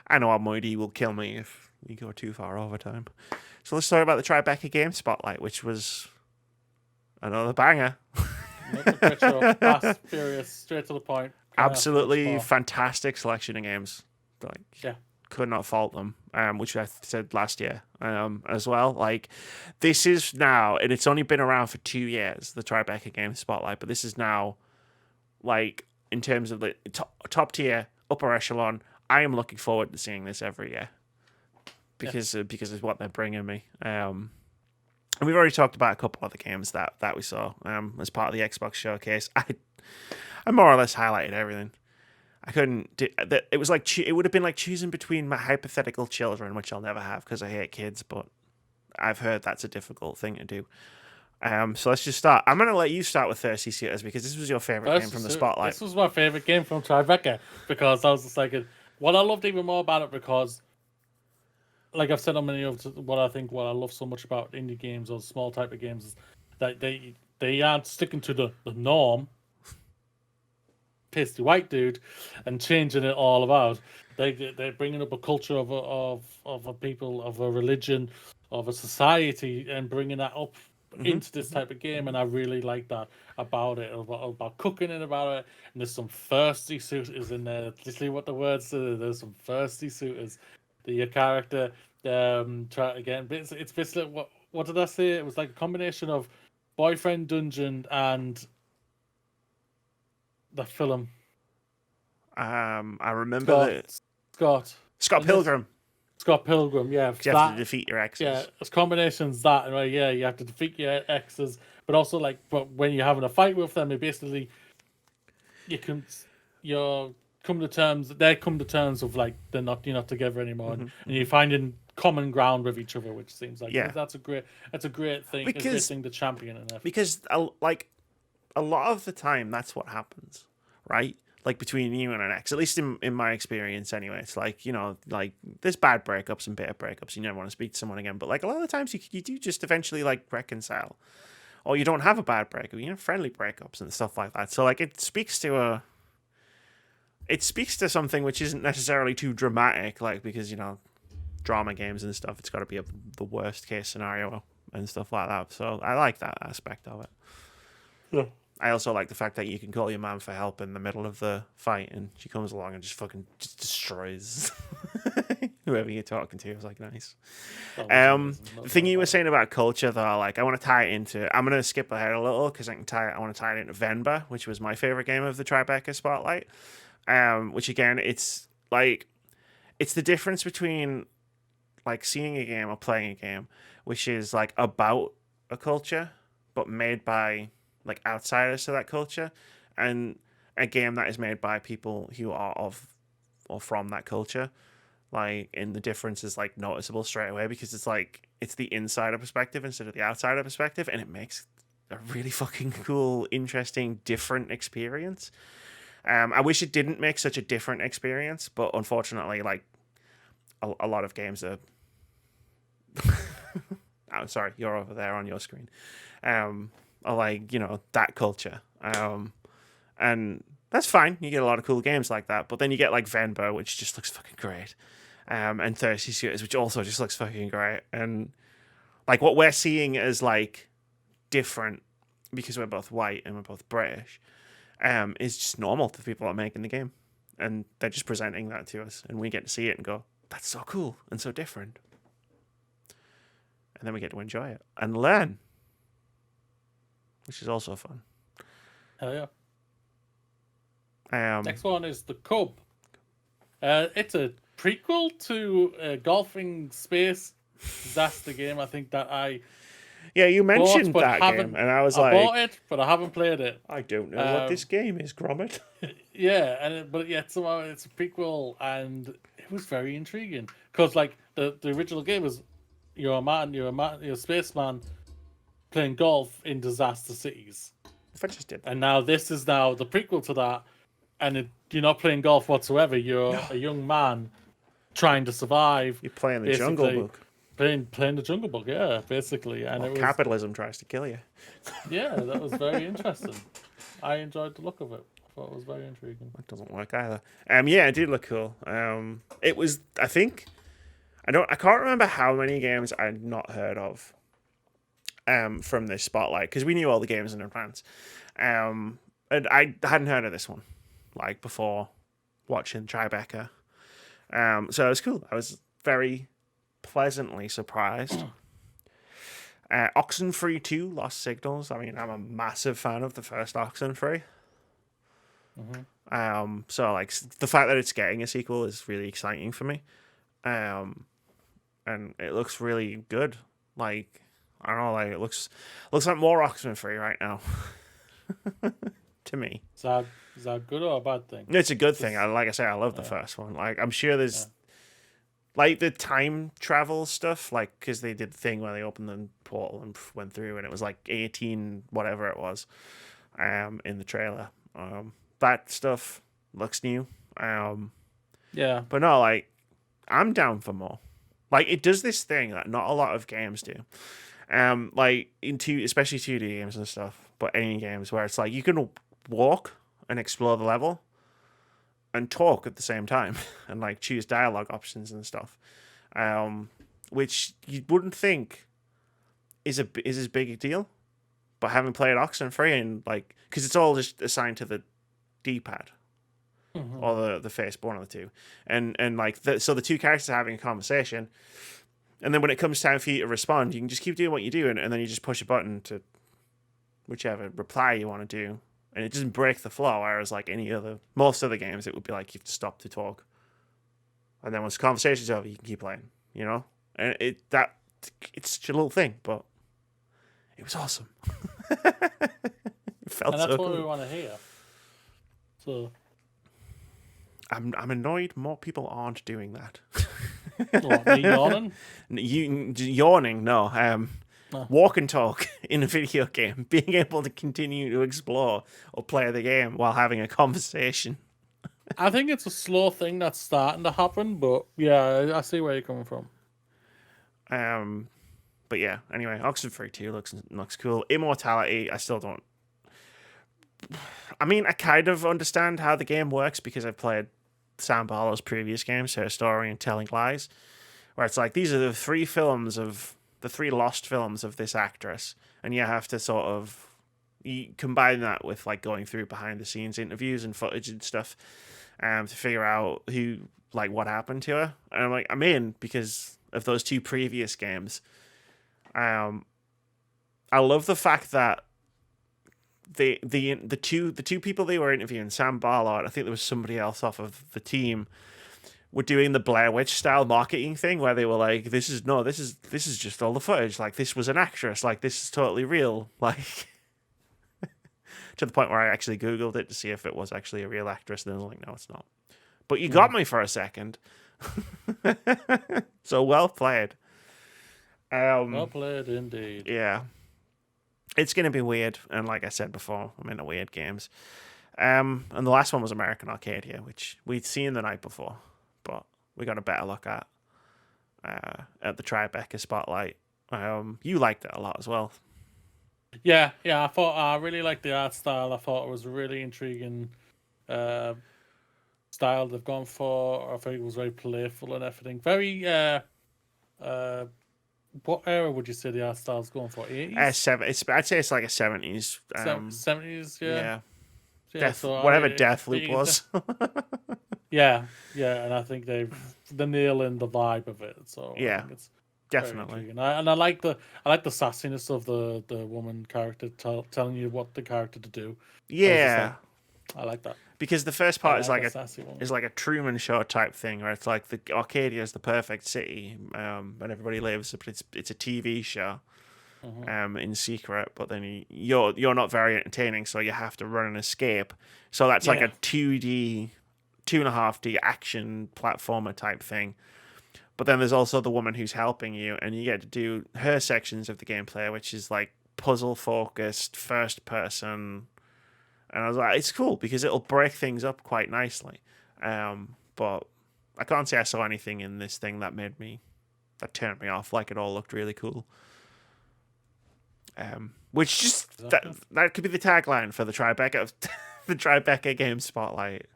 I know Moody will kill me if we go too far over time. So let's talk about the Tribeca Games Spotlight, which was another banger. Another great show. Fast, furious, straight to the point. Absolutely fantastic selection of games. Like, yeah, could not fault them. Which I said last year as well. Like, this is now, and it's only been around for 2 years, the Tribeca Games Spotlight, but this is now, like, in terms of the top tier, upper echelon, I am looking forward to seeing this every year because it's what they're bringing me. And we've already talked about a couple other games that we saw as part of the Xbox showcase. I more or less highlighted everything. I couldn't. It was like it would have been like choosing between my hypothetical children, which I'll never have because I hate kids, but I've heard that's a difficult thing to do. So let's just start. I'm going to let you start with Thirsty Suitors because this was your favorite game from the Spotlight. This was my favorite game from Tribeca because I was just like, what I loved even more about it because, like I've said on many of what I love so much about indie games or small type of games is that they aren't sticking to the norm, pasty white dude, and changing it all about. They're bringing up a culture of a people, of a religion, of a society, and bringing that up into this type of game, and I really like that about it, about cooking and about it. And there's some thirsty suitors in there. Literally, what the words say. There's some thirsty suitors. Your character try again. It's basically what did I say? It was like a combination of Boyfriend Dungeon and the film. I remember that Scott Scott And this- Pilgrim. Scott Pilgrim, yeah. You have to defeat your exes. Yeah, it's combinations that, right? Yeah, you have to defeat your exes, but also but when you're having a fight with them, it basically you're come to terms. They come to terms of like you're not together anymore, and you're finding common ground with each other, which seems like that's a great thing. It's a great thing to champion in it. Because like a lot of the time, that's what happens, right? Like between you and an ex, at least in my experience anyway. It's like, like there's bad breakups and bitter breakups. You never want to speak to someone again. But like a lot of the times you do just eventually like reconcile. Or you don't have a bad breakup, friendly breakups and stuff like that. So like it speaks to something which isn't necessarily too dramatic, like because, drama games and stuff, it's got to be the worst case scenario and stuff like that. So I like that aspect of it. Yeah. I also like the fact that you can call your mom for help in the middle of the fight, and she comes along and just destroys whoever you're talking to. It was like nice. The thing you were saying about culture, though, like I want to tie it into. I'm gonna skip ahead a little because I want to tie it into Venba, which was my favorite game of the Tribeca Spotlight. Which again, it's the difference between like seeing a game or playing a game, which is like about a culture but made by like outsiders to that culture, and a game that is made by people who are of or from that culture. Like, and the difference is like noticeable straight away because it's the insider perspective instead of the outsider perspective, and it makes a really fucking cool, interesting, different experience. I wish it didn't make such a different experience, but unfortunately, like a lot of games are. Oh, sorry, you're over there on your screen. Are like that culture, and that's fine. You get a lot of cool games like that, but then you get like Venba, which just looks fucking great, and Thirsty Suitors, which also just looks fucking great, and like what we're seeing as like different because we're both white and we're both British, is just normal to the people that are making the game, and they're just presenting that to us, and we get to see it and go, that's so cool and so different, and then we get to enjoy it and learn. Which is also fun. Hell yeah. Next one is The Cub. It's a prequel to a golfing space disaster game. I think that you mentioned that game, and I was like, I bought it, but I haven't played it. I don't know what this game is, Gromit. Yeah, somehow it's a prequel, and it was very intriguing because like the original game was you're a spaceman playing golf in disaster cities. If I just did that. And now this is now the prequel to that, and you're not playing golf whatsoever. You're a young man trying to survive. You're playing the Jungle Book. Playing the Jungle Book, yeah, basically. And capitalism tries to kill you. Yeah, that was very interesting. I enjoyed the look of it. I thought it was very intriguing. That doesn't work either. Yeah, it did look cool. It was. I think. I can't remember how many games I'd not heard of. From this spotlight, because we knew all the games in advance, and I hadn't heard of this one like before watching Tribeca, so it was cool. I was very pleasantly surprised. Oxenfree 2 Lost Signals. I mean, I'm a massive fan of the first Oxenfree. So like the fact that it's getting a sequel is really exciting for me, and it looks really good. Like, I don't know, like it looks like more Oxenfree right now. To me. Is that good or a bad thing? It's a good thing. Like I say, I love the first one. Like, I'm sure there's like the time travel stuff, like because they did the thing where they opened the portal and went through, and it was like 18 whatever it was, in the trailer. That stuff looks new. Yeah. But no, like I'm down for more. Like it does this thing that not a lot of games do. Like especially 2D games and stuff, but any games where it's like you can walk and explore the level and talk at the same time and like choose dialogue options and stuff, which you wouldn't think is as big a deal, but having played Oxenfree and like because it's all just assigned to the D-pad or the face, one of the two, and like so the two characters are having a conversation. And then when it comes time for you to respond, you can just keep doing what you're doing, and then you just push a button to whichever reply you want to do, and it doesn't break the flow. Whereas like most other games, it would be like you have to stop to talk, and then once the conversation's over, you can keep playing. You know, and it's such a little thing, but it was awesome. It felt And that's so what good. we want to hear. So, I'm annoyed more people aren't doing that. what, me yawning? Yawning, no. No. Walk and talk in a video game, being able to continue to explore or play the game while having a conversation. I think it's a slow thing that's starting to happen, but yeah, I see where you're coming from. But yeah, anyway, Oxenfree 2 looks cool. Immortality, I still don't. I mean, I kind of understand how the game works because I've played Sam Barlow's previous games, Her Story and Telling Lies, where it's like these are the three lost films of this actress, and you have to sort of you combine that with like going through behind the scenes interviews and footage and stuff, to figure out what happened to her. And I'm like, I'm in because of those two previous games. I love the fact that the two people they were interviewing, Sam Barlow, and I think there was somebody else off of the team, were doing the Blair Witch style marketing thing where they were like, this is just all the footage. Like, this was an actress. Like, this is totally real. Like, to the point where I actually Googled it to see if it was actually a real actress. And then I was like, no, it's not. But you got me for a second. So well played. Well played indeed. Yeah. It's going to be weird. And like I said before, I'm into weird games. And the last one was American Arcadia, which we'd seen the night before, but we got a better look at the Tribeca Spotlight. You liked it a lot as well. Yeah. I really liked the art style. I thought it was a really intriguing style they've gone for. I think it was very playful and everything. Very what era would you say the art style's going for? 80s? I'd say it's like a 70s. 70s, yeah. Whatever Deathloop was. yeah, and I think they're nailing the vibe of it. So yeah, I think it's definitely. and I like the sassiness of the woman character telling you what the character to do. Yeah, I like that. Because the first part is like a a Truman Show type thing, where it's like the Arcadia is the perfect city, and everybody lives, but it's a TV show, in secret. But then you're not very entertaining, so you have to run and escape. So that's like a 2D, 2.5D action platformer type thing. But then there's also the woman who's helping you, and you get to do her sections of the gameplay, which is like puzzle focused, first person. And I was like, it's cool because it'll break things up quite nicely. But I can't say I saw anything in this thing that turned me off. Like, it all looked really cool. Which just that could be the tagline for the Tribeca Games Spotlight.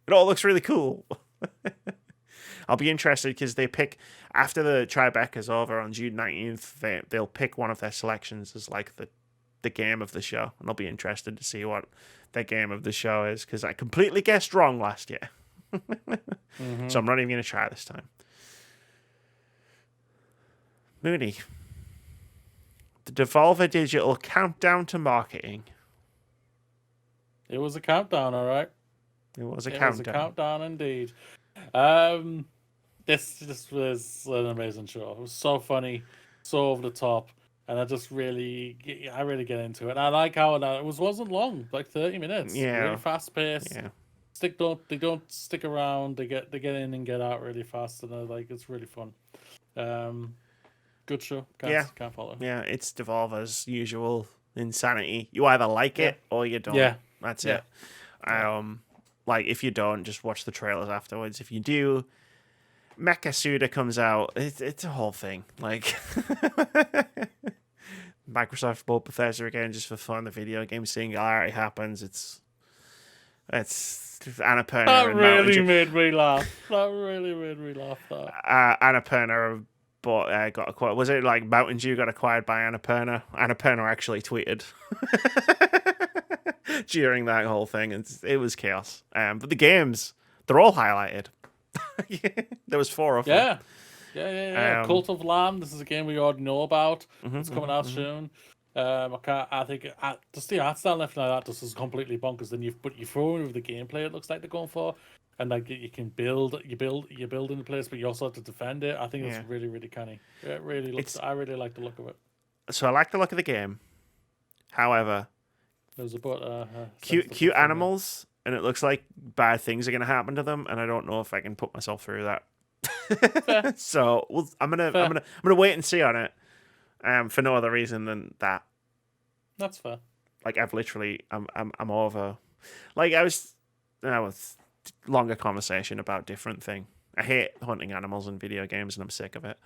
It all looks really cool. I'll be interested because they pick after the Tribeca's over on June 19th. They'll pick one of their selections as like the game of the show, and I'll be interested to see what their game of the show is because I completely guessed wrong last year. So I'm not even going to try this time. Mooney, the Devolver Digital countdown to marketing. It was a countdown, all right. It was a countdown indeed. This was an amazing show. It was so funny, so over the top. And I really get into it. And I like how it wasn't long, like 30 minutes. Yeah, really fast paced. Yeah, They don't stick around. They get in and get out really fast, and it's really fun. Good show. Can't follow. Yeah, it's Devolver's usual insanity. You either like it or you don't. Yeah, that's it. Like if you don't, just watch the trailers afterwards. If you do, Mecha Suda comes out. It's a whole thing. Like Microsoft bought Bethesda again just for fun. The video game singularity happens. It's Annapurna. That really made me laugh. That really made me laugh. Annapurna got acquired. Was it like Mountain Dew got acquired by Annapurna? Annapurna actually tweeted during that whole thing, and it was chaos. But the games, they're all highlighted. There was 4 of them. Yeah. Cult of Lamb. This is a game we already know about. It's coming out soon. I can't. I think just the art style and everything like that just is completely bonkers. Then you throw in with the gameplay. It looks like they're going for, and like you can build in the place, but you also have to defend it. I think it's Yeah. really really canny. It really looks. I really like the look of it. So I like the look of the game. However, There's about cute animals, and it looks like bad things are going to happen to them, and I don't know if I can put myself through that. So I'm gonna wait and see on it. For no other reason than that. That's fair. Like I'm over. Like I was longer conversation about different thing. I hate hunting animals in video games, and I'm sick of it.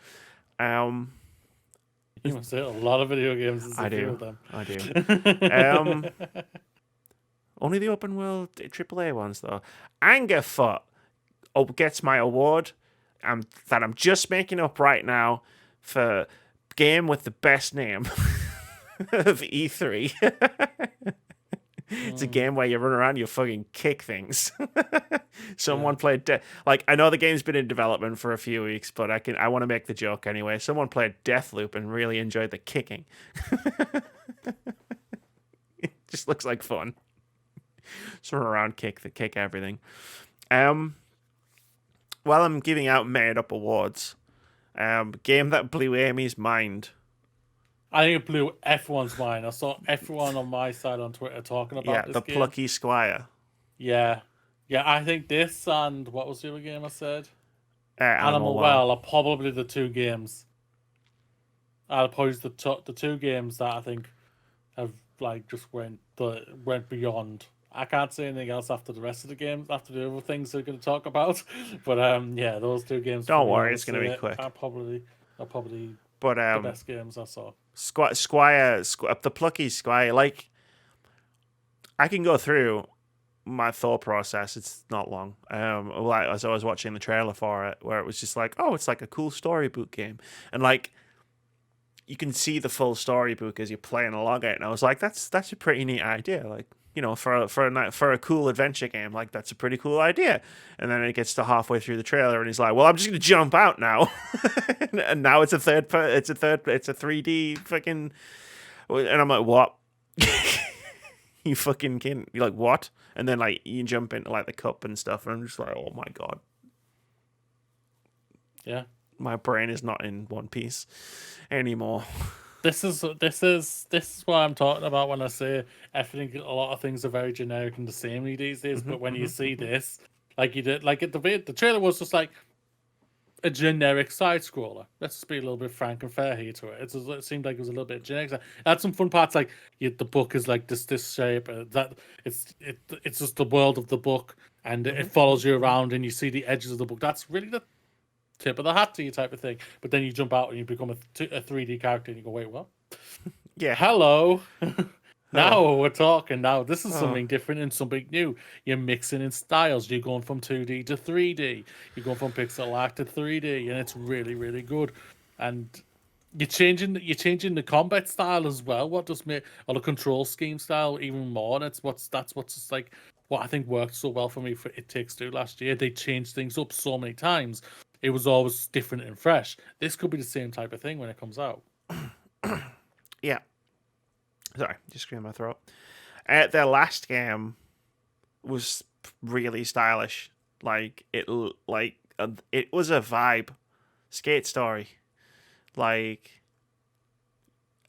You must say a lot of video games. I do. Of them. I do. Only the open world AAA ones though. Angerfoot gets my award. That I'm just making up right now for game with the best name of E3. It's a game where you run around, you fucking kick things. Someone played like I know the game's been in development for a few weeks, but I want to make the joke anyway. Someone played Deathloop and really enjoyed the kicking. It just looks like fun. Just run around, kick everything. While I'm giving out made up awards, game that blew Amy's mind. I think it blew everyone's mind. I saw everyone on my side on Twitter talking about this the game. Plucky Squire. Yeah. I think this and what was the other game I said? Animal Well are probably the two games. I'll pose the two games that I think have like just went beyond. I can't say anything else after the rest of the games, after the other things they're going to talk about. But those two games. Don't worry, it's going to be quick. Are probably the best games I saw. Squire, the Plucky Squire. Like, I can go through my thought process. It's not long. As I was watching the trailer for it, where it was just like, oh, it's like a cool storybook game, and like you can see the full storybook as you're playing along it. And I was like, that's a pretty neat idea. Like, you know, for a cool adventure game, like that's a pretty cool idea. And then it gets to halfway through the trailer, and he's like, "Well, I'm just gonna jump out now," and now it's a 3D fucking. And I'm like, "What? You fucking kidding? You're like, what?" And then like you jump into like the cup and stuff, and I'm just like, "Oh my god." Yeah. My brain is not in one piece anymore. This is what I'm talking about when I say I think a lot of things are very generic and the same these days. But when you see this, like you did, like the trailer was just like a generic side scroller. Let's just be a little bit frank and fair here to it. It seemed like it was a little bit generic. It had some fun parts, like the book is like this shape. That it's just the world of the book, and it follows you around, and you see the edges of the book. That's really the tip of the hat to you type of thing. But then you jump out and you become a 3D character, and you go, wait, what? Yeah. Hello. Now we're talking. Now this is something different and something new. You're mixing in styles. You're going from 2D to 3D. You're going from pixel art to 3D, and it's really, really good. And you're changing the combat style as well. What does make or the control scheme style even more? And that's what's just like what I think worked so well for me for It Takes Two last year. They changed things up so many times. It was always different and fresh. This could be the same type of thing when it comes out. Yeah. Sorry, just clearing my throat. Their last game was really stylish. Like it was a vibe, skate story. Like,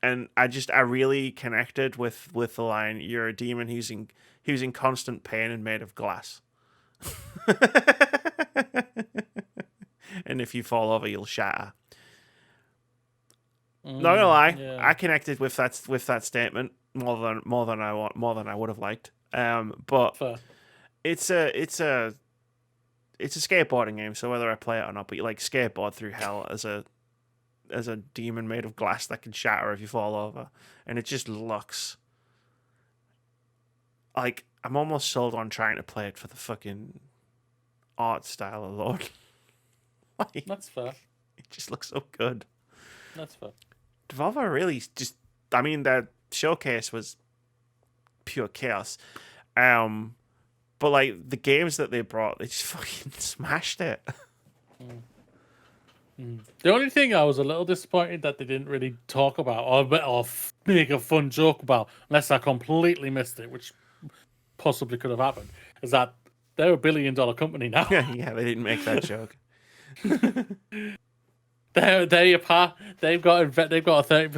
and I really connected with the line, "You're a demon who's in constant pain and made of glass." And if you fall over, you'll shatter. Not gonna lie, I connected with that statement more than I would have liked. But Fair. it's a skateboarding game, so whether I play it or not, but you like skateboard through hell as a demon made of glass that can shatter if you fall over, and it just looks like I'm almost sold on trying to play it for the fucking art style alone. Like, That's fair. It just looks so good. That's fair. Devolver really just, I mean, their showcase was pure chaos. But like the games that they brought, they just fucking smashed it. The only thing I was a little disappointed that they didn't really talk about or make a fun joke about, unless I completely missed it, which possibly could have happened, is that they're $1 billion company now. Yeah, they didn't make that joke. They've got a 30%.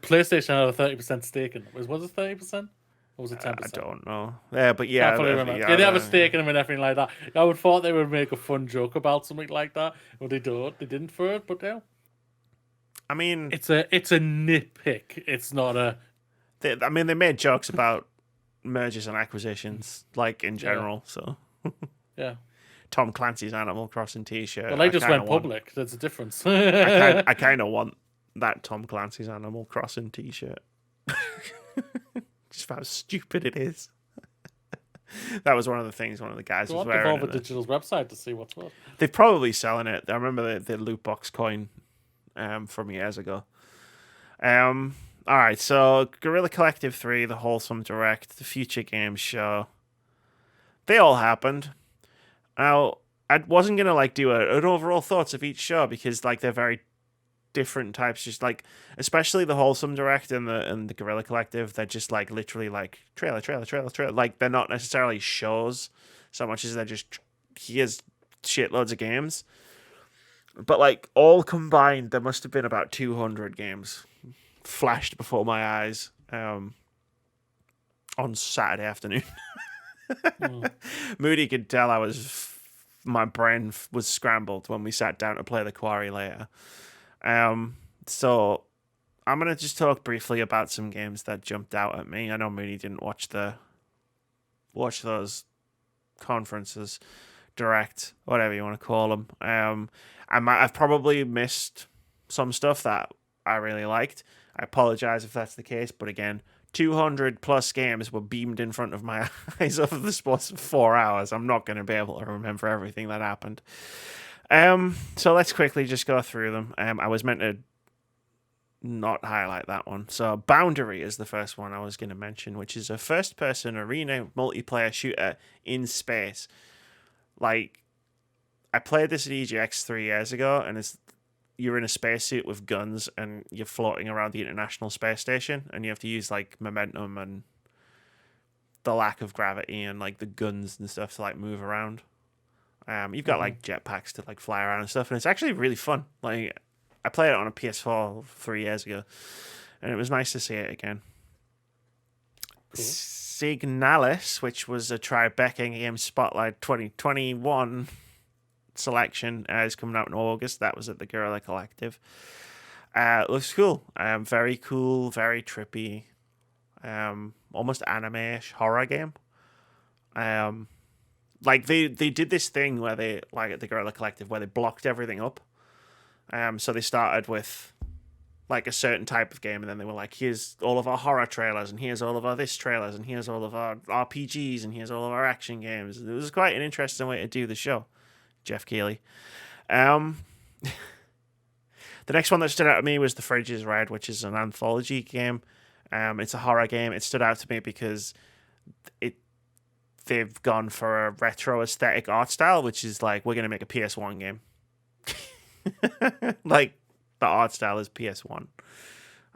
PlayStation had a 30% stake in them. Was it 30%? Or was it 10%? I don't know. Yeah, but yeah, Can't fully remember. Yeah, they have a stake in them and everything like that. I would thought they would make a fun joke about something like that. Well, they don't. They didn't for it, but yeah. I mean, It's a nitpick. It's not a. they made jokes about mergers and acquisitions, like in general. So Yeah. Tom Clancy's Animal Crossing T-shirt. Well, they just went public. There's a difference. I kind of want that Tom Clancy's Animal Crossing T-shirt. Just how stupid it is. That was one of the things one of the guys was wearing. Devolver Digital's website to see what's what. They're probably selling it. I remember the loot box coin from years ago. All right, so Guerrilla Collective 3, the Wholesome Direct, the Future Games Show. They all happened. Now, I wasn't going to do an overall thoughts of each show because they're very different types, just especially the Wholesome Direct and the Guerrilla Collective. They're just literally trailer. They're not necessarily shows so much as they're just here's shitloads of games. But all combined, there must have been about 200 games flashed before my eyes on Saturday afternoon. Moody could tell my brain was scrambled when we sat down to play the Quarry later. So I'm gonna just talk briefly about some games that jumped out at me. I know Moody didn't watch those conferences, direct, whatever you want to call them. I've probably missed some stuff that I really liked. I apologize if that's the case, but again, 200 plus games were beamed in front of my eyes over the space of 4 hours. I'm not going to be able to remember everything that happened. So let's quickly just go through them. I was meant to not highlight that one. So Boundary is the first one I was going to mention, which is a first-person arena multiplayer shooter in space. I played this at EGX 3 years ago, and you're in a spacesuit with guns, and you're floating around the International Space Station, and you have to use momentum and the lack of gravity and the guns and stuff to like move around. You've got like jetpacks to like fly around and stuff, and it's actually really fun. Like I played it on a PS4 3 years ago, and it was nice to see it again. Cool. Signalis, which was a Tribeca Games Spotlight 2021 selection, is coming out in August. That was at the Guerrilla Collective. Looks cool. Very cool, very trippy. Almost anime-ish horror game. Like they did this thing where they, like at the Guerrilla Collective, where they blocked everything up. So they started with like a certain type of game, and then they were like, here's all of our horror trailers, and here's all of our this trailers, and here's all of our RPGs, and here's all of our action games. It was quite an interesting way to do the show. Jeff Keighley. The next one that stood out to me was The Fridge is Red, which is an anthology game. It's a horror game. It stood out to me because they've gone for a retro aesthetic art style, which is like, we're going to make a PS1 game. Like, the art style is PS1.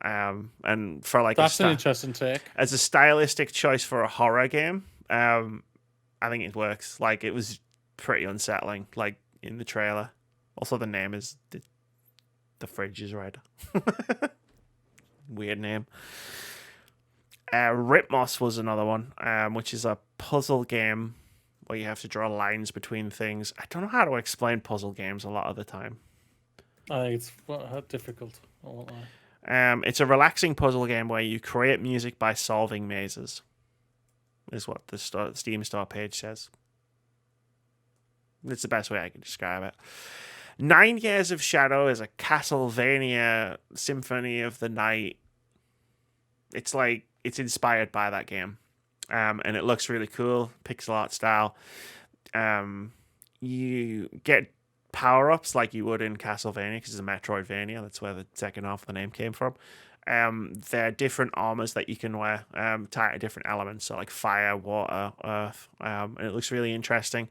And for like that's an interesting take. As a stylistic choice for a horror game, I think it works. Like, it was pretty unsettling, like in the trailer. Also, the name is The Fridge is Red. Weird name. Ripmos was another one, which is a puzzle game where you have to draw lines between things. I don't know how to explain puzzle games a lot of the time. I think it's difficult. It's a relaxing puzzle game where you create music by solving mazes, is what the Steam store page says. It's the best way I can describe it. 9 Years of Shadow is a Castlevania Symphony of the Night. It's like, it's inspired by that game. And it looks really cool, pixel art style. You get power-ups like you would in Castlevania, because it's a Metroidvania. That's where the second half of the name came from. There are different armors that you can wear, tied to different elements, so like fire, water, earth. And it looks really interesting.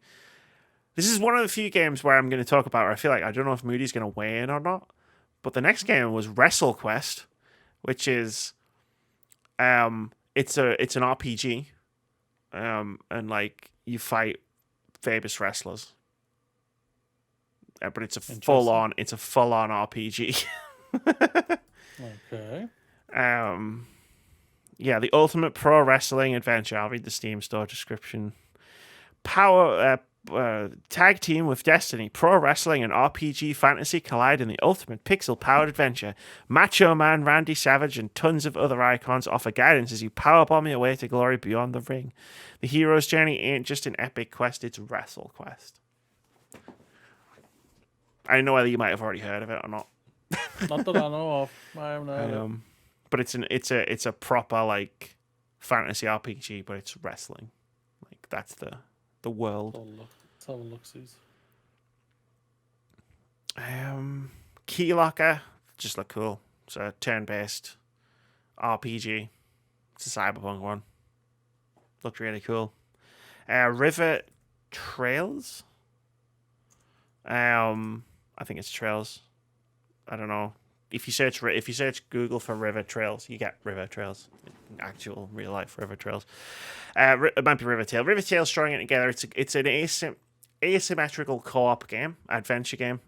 This is one of the few games where I'm going to talk about where I feel like I don't know if Moody's going to weigh in or not. But the next game was WrestleQuest, which is it's an RPG, and like you fight famous wrestlers. But it's a full on RPG. Okay. Yeah, the ultimate pro wrestling adventure. I'll read the Steam store description. Tag team with Destiny. Pro wrestling and RPG fantasy collide in the ultimate pixel-powered adventure. Macho Man Randy Savage and tons of other icons offer guidance as you powerbomb your way to glory beyond the ring. The hero's journey ain't just an epic quest, it's WrestleQuest. I don't know whether you might have already heard of it or not. Not that I know of. I haven't heard of it. But it's a proper like fantasy RPG, but it's wrestling. Like that's the world. Let's have a look-sees. Keylocker just look cool. It's a turn-based RPG. It's a cyberpunk one. Looked really cool. River Trails. I think it's Trails. I don't know. If you search Google for River Trails, you get River Trails, actual real life River Trails. It might be Rivertail. Rivertail's throwing it together. It's an asymmetrical co-op game, adventure game.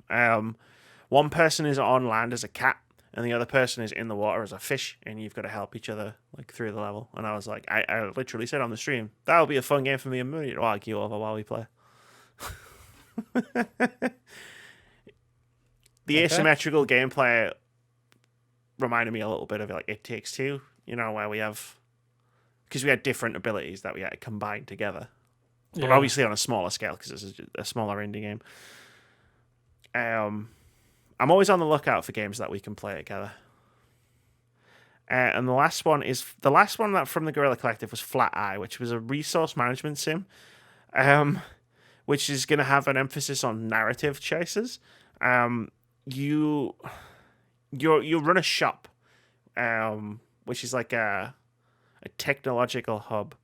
One person is on land as a cat, and the other person is in the water as a fish, and you've got to help each other like through the level. And I was like, I literally said on the stream, that'll be a fun game for me and Mooney to argue over while we play. The asymmetrical gameplay reminded me a little bit of like It Takes Two, you know, where we had different abilities that we had to combine together. But obviously on a smaller scale because it's a smaller indie game. I'm always on the lookout for games that we can play together. And the last one that from the Guerrilla Collective was Flat Eye, which was a resource management sim, which is going to have an emphasis on narrative choices. You run a shop, which is like a technological hub,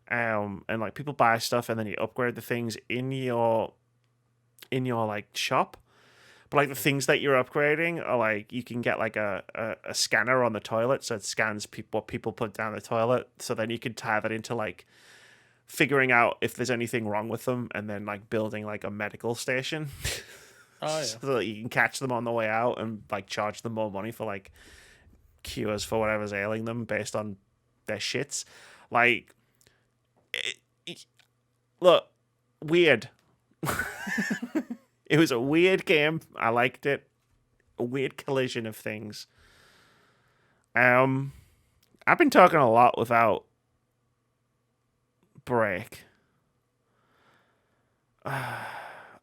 and like people buy stuff and then you upgrade the things in your like shop. But like the things that you're upgrading are like you can get like a scanner on the toilet, so it scans what people put down the toilet. So then you can tie that into like figuring out if there's anything wrong with them, and then like building like a medical station. Oh, yeah. So that you can catch them on the way out and like charge them more money for like cures for whatever's ailing them based on their shits. Like, look, weird. It was a weird game. I liked it. A weird collision of things. I've been talking a lot without break.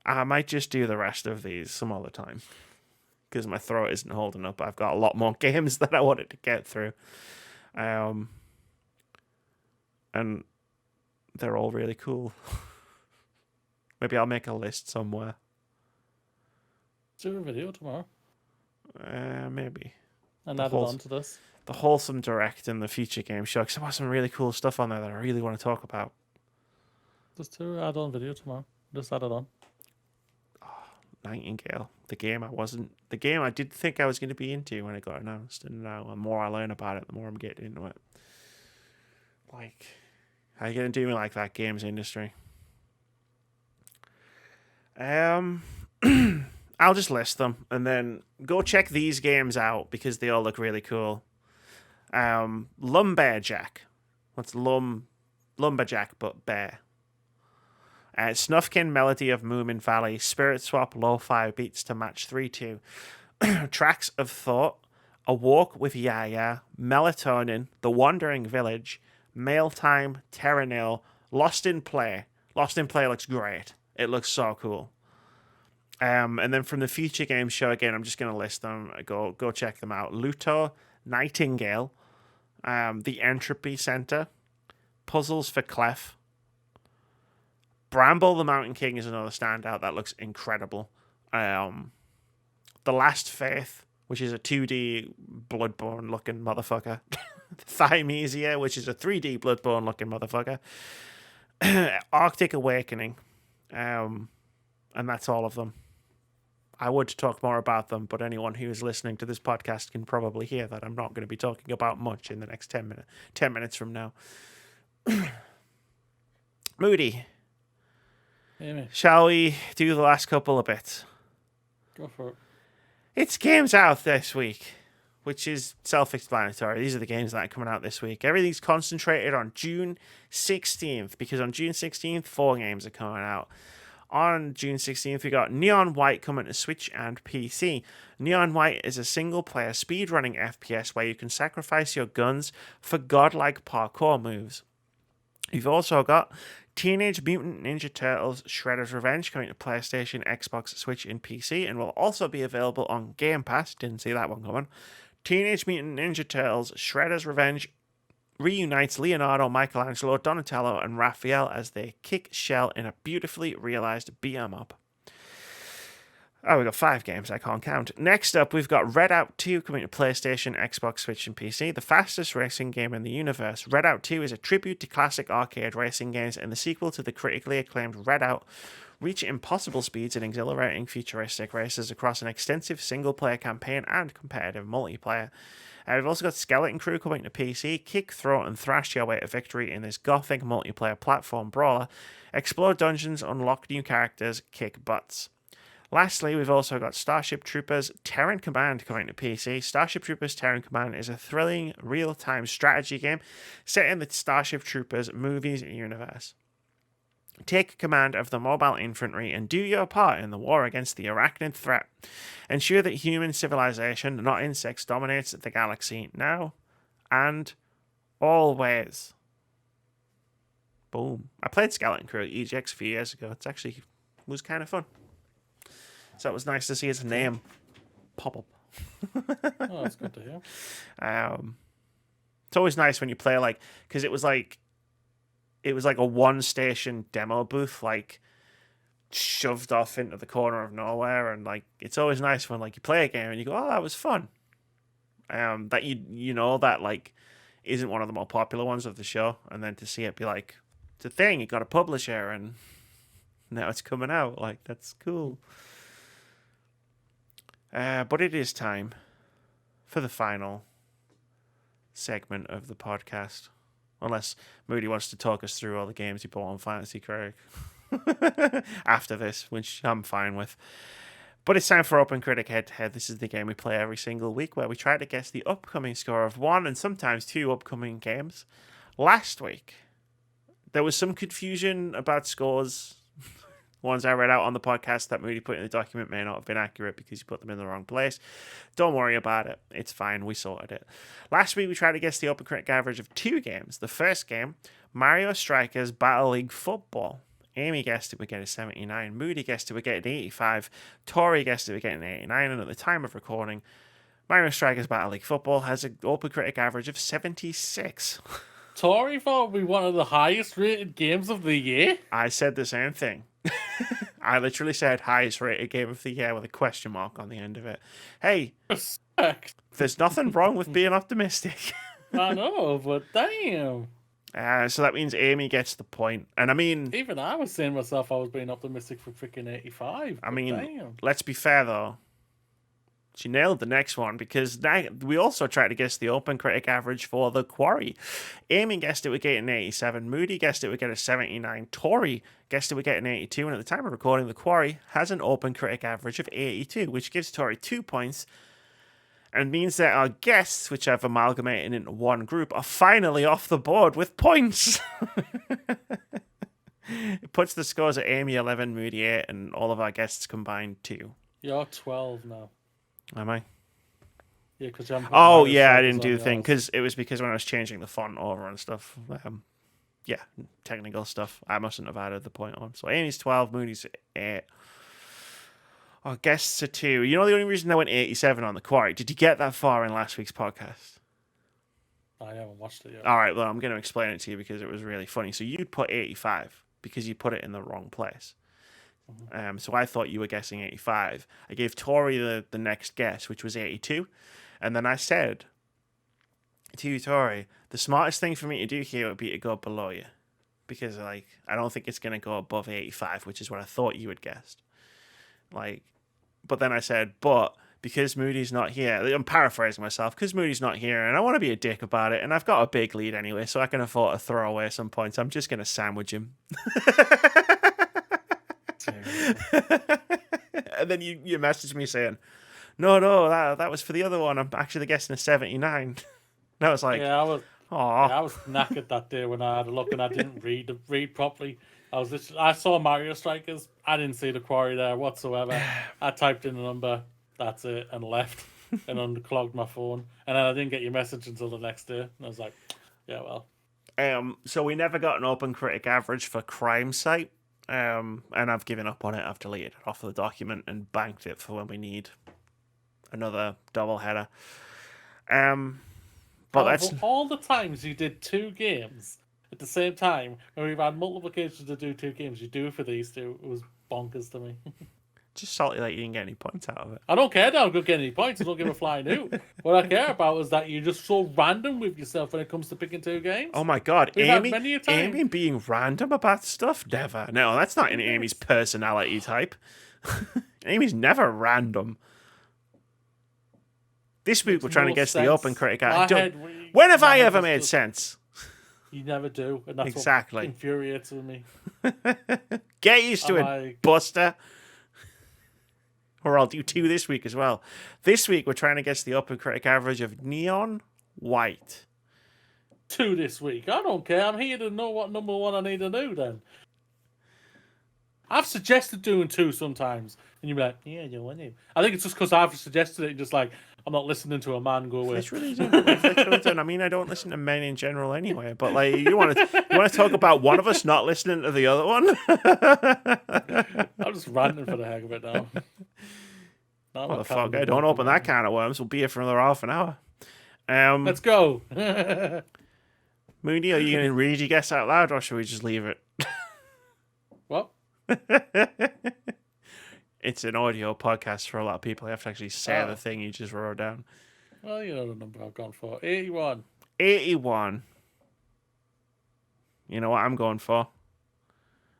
I might just do the rest of these some other time because my throat isn't holding up. I've got a lot more games that I wanted to get through. And they're all really cool. Maybe I'll make a list somewhere. Do a video tomorrow. Maybe. And add it on to this. The Wholesome Direct and the Future Game Show, because there was some really cool stuff on there that I really want to talk about. Just do an add-on video tomorrow. Just add it on. Nightingale, the game I did think I was going to be into when it got announced, and now the more I learn about it, the more I'm getting into it. Like, how are you going to do me like that, games industry? I'll just list them and then go check these games out because they all look really cool. Lumberjack. What's Lumberjack but bear? Snufkin Melody of Moomin Valley, Spirit Swap lo-fi beats to match 3-2. Tracks of Thought, A Walk with Yaya, Melatonin, The Wandering Village, Mail Time, Terra Nil, Lost in Play. Lost in Play looks great. It looks so cool. And then from the Future Game Show, again, I'm just going to list them. Go check them out. Luto, Nightingale, The Entropy Center, Puzzles for Clef, Bramble the Mountain King is another standout that looks incredible. The Last Faith, which is a 2D Bloodborne looking motherfucker. Thymesia, which is a 3D Bloodborne looking motherfucker. Arctic Awakening. And that's all of them. I would talk more about them, but anyone who is listening to this podcast can probably hear that I'm not going to be talking about much in the next 10 minutes from now. Moody, Amy, shall we do the last couple of bits? go for it. It's games out this week, which is self-explanatory. These are the games that are coming out this week. Everything's concentrated on June 16th, because on June 16th, 4 games are coming out. On June 16th, we got Neon White coming to Switch and PC. Neon White is a single-player speedrunning FPS where you can sacrifice your guns for godlike parkour moves. You've also got Teenage Mutant Ninja Turtles Shredder's Revenge coming to PlayStation, Xbox, Switch, and PC, and will also be available on Game Pass. Didn't see that one coming. Teenage Mutant Ninja Turtles Shredder's Revenge reunites Leonardo, Michelangelo, Donatello, and Raphael as they kick shell in a beautifully realized beat-em-up. Oh, we've got 5 games, I can't count. Next up, we've got Redout 2 coming to PlayStation, Xbox, Switch, and PC, the fastest racing game in the universe. Redout 2 is a tribute to classic arcade racing games and the sequel to the critically acclaimed Redout. Reach impossible speeds in exhilarating futuristic races across an extensive single-player campaign and competitive multiplayer. We've also got Skeleton Crew coming to PC. Kick, throw, and thrash your way to victory in this gothic multiplayer platform brawler. Explore dungeons, unlock new characters, kick butts. Lastly, we've also got Starship Troopers Terran Command coming to PC. Starship Troopers Terran Command is a thrilling, real-time strategy game set in the Starship Troopers movies universe. Take command of the mobile infantry and do your part in the war against the arachnid threat. Ensure that human civilization, not insects, dominates the galaxy now and always. Boom. I played Skeleton Crew at EGX a few years ago. It was kind of fun. So it was nice to see his name pop up. Oh, that's good to hear. It's always nice when you play because it was like a 1-station demo booth, shoved off into the corner of nowhere, and it's always nice when you play a game and you go, oh, that was fun. That that isn't one of the more popular ones of the show, and then to see it be it's a thing, it got a publisher and now it's coming out, that's cool. But it is time for the final segment of the podcast. Unless Moody wants to talk us through all the games he bought on Fantasy Critic after this, which I'm fine with. But it's time for OpenCritic Head-to-Head. This is the game we play every single week where we try to guess the upcoming score of 1 and sometimes 2 upcoming games. Last week, there was some confusion about scores. Ones I read out on the podcast that Moody put in the document may not have been accurate because you put them in the wrong place. Don't worry about it. It's fine. We sorted it. Last week, we tried to guess the OpenCritic average of 2 games. The first game, Mario Strikers Battle League Football. Amy guessed it would get a 79. Moody guessed it would get an 85. Tori guessed it would get an 89. And at the time of recording, Mario Strikers Battle League Football has an OpenCritic average of 76. Tori thought it would be one of the highest rated games of the year. I said the same thing. I literally said highest rated game of the year with a question mark on the end of it. Hey, Respect. there's nothing wrong with being optimistic. I know, but damn. So that means Amy gets the point. And I mean, Even I was saying myself I was being optimistic for freaking 85. I mean, damn. let's be fair though. She nailed the next one because we also tried to guess the OpenCritic average for The Quarry. Amy guessed it would get an 87. Moody guessed it would get a 79. Tori guessed it would get an 82. And at the time of recording, The Quarry has an OpenCritic average of 82, which gives Tori 2 points and means that our guests, which I've amalgamated into one group, are finally off the board with points. It puts the scores at Amy 11, Moody 8, and all of our guests combined 2. You're 12 now. Am I? Yeah, because I'm. Oh, yeah, I didn't do the thing because when I was changing the font over and stuff. Yeah, technical stuff. I mustn't have added the point on. So Amy's 12, Moody's 8. Our guests are 2. You know the only reason I went 87 on The Quarry? Did you get that far in last week's podcast? I haven't watched it yet. All right, well, I'm going to explain it to you because it was really funny. So you'd put 85 because you put it in the wrong place. So I thought you were guessing 85. I gave Tori the next guess, which was 82. And then I said to you, Tori, the smartest thing for me to do here would be to go below you. Because, I don't think it's going to go above 85, which is what I thought you had guessed. Like, but then I said, but because Moody's not here, I'm paraphrasing myself, because Moody's not here, and I want to be a dick about it, and I've got a big lead anyway, so I can afford to throw away some points. I'm just going to sandwich him. And then you messaged me saying, no, that was for the other one. I'm actually guessing a 79. And I was like, I was oh, knackered that day when I had a look and I didn't read properly. I saw Mario Strikers. I didn't see the quarry there whatsoever. I typed in the number, that's it, and left, and unclogged my phone. And then I didn't get your message until the next day. And I was like, yeah, well. So we never got an OpenCritic average for Crime Site. And I've given up on it. I've deleted it off of the document and banked it for when we need another double header. But that's all the times you did 2 games at the same time, when we've had multiple occasions to do 2 games, you do for these 2. It was bonkers to me. just salty that you didn't get any points out of it. I don't care that I'm going to get any points. I don't give a flying hoot. What I care about is that you're just so random with yourself when it comes to picking 2 games. Oh my god, We've had many a time. Amy being random about stuff? Never. No, that's not in Amy's personality type. Amy's never random. This week we're trying to guess the OpenCritic. When have I ever made sense? You never do, and that's exactly what infuriates with me. Get used to it, Buster. Or I'll do 2 this week as well. This week we're trying to guess the OpenCritic average of Neon White. 2 this week. I don't care. I'm here to know what number 1 I need to do then. I've suggested doing 2 sometimes, and you'll be like, yeah, you want to. I think it's just because I've suggested it, just like, I'm not listening to a man go away. It's really done. I mean, I don't listen to men in general anyway, but like, you want to talk about one of us not listening to the other one? I'm just ranting for the heck of it now. What the fuck? I don't open that can of worms. We'll be here for another half an hour. Let's go. Moody, are you going to read your guess out loud, or should we just leave it? What? It's an audio podcast for a lot of people. You have to actually say the thing you just wrote down. Well, you know the number I've gone for. 81. 81. You know what I'm going for?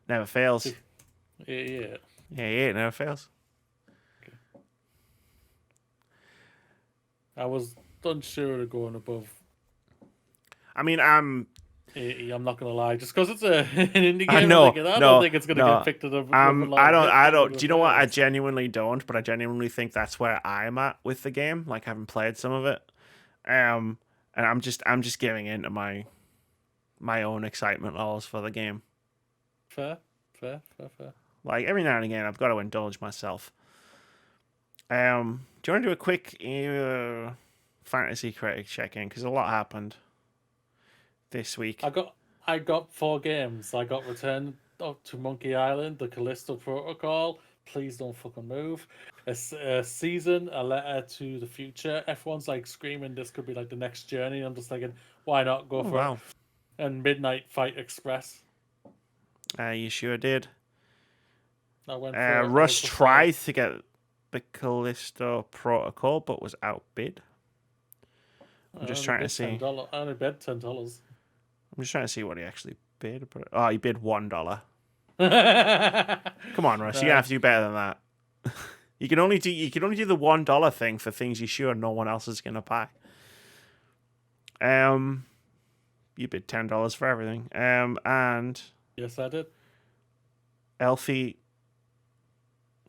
Never fails. 88. Yeah, it never fails. Okay. I was unsure of going above. I mean, I'm 80, I'm not gonna lie, just because it's an indie game. I don't think it's gonna get picked up. I don't. Do you know what? I genuinely don't, but I genuinely think that's where I'm at with the game. Like, having played some of it, and I'm just giving in to my own excitement levels for the game. Fair. Like, every now and again, I've got to indulge myself. Do you want to do a quick fantasy critic check-in, because a lot happened this week? I got 4 games. I got Return to Monkey Island, the Callisto Protocol, Please Don't Fucking Move, a Season, A Letter to the Future. Everyone's like screaming this could be like the next journey. I'm just thinking, why not go for it? And Midnight Fight Express. You sure did. I went for Rush tried to get the Callisto Protocol, but was outbid. I'm just trying to see. I only bid $10. I'm just trying to see what he actually bid. But he bid $1. Come on, Rush. You're gonna have to do better than that. You can only do the $1 thing for things you're sure no one else is gonna buy. You bid $10 for everything. And yes, I did. Elfie.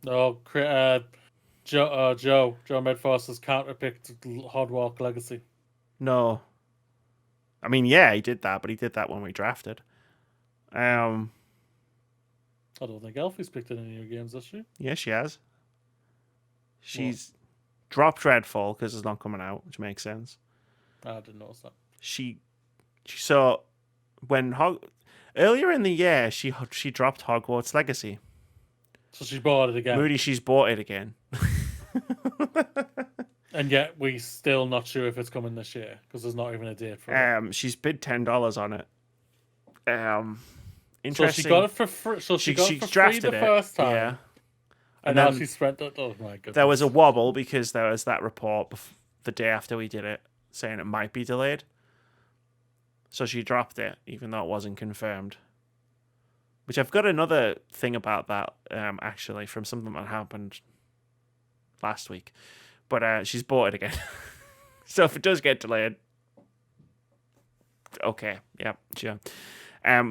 No, Joe Medforce's counterpicked Hardwalk Legacy. No. I mean, yeah, he did that, but he did that when we drafted. I don't think Elfie's picked any new games, has she? Yeah, she has. She's dropped Redfall because it's not coming out, which makes sense. I didn't notice that. She saw when earlier in the year she dropped Hogwarts Legacy. So she bought it again. Moody, she's bought it again. And yet we still not sure if it's coming this year because there's not even a date for it. She's bid $10 on it. Interesting. So she got it for free. So she got it for free the first time. Yeah. And now she spent it. Oh my goodness. There was a wobble because there was that report the day after we did it saying it might be delayed. So she dropped it, even though it wasn't confirmed. which I've got another thing about that, actually, from something that happened last week. But she's bought it again. So if it does get delayed, okay, yeah, sure.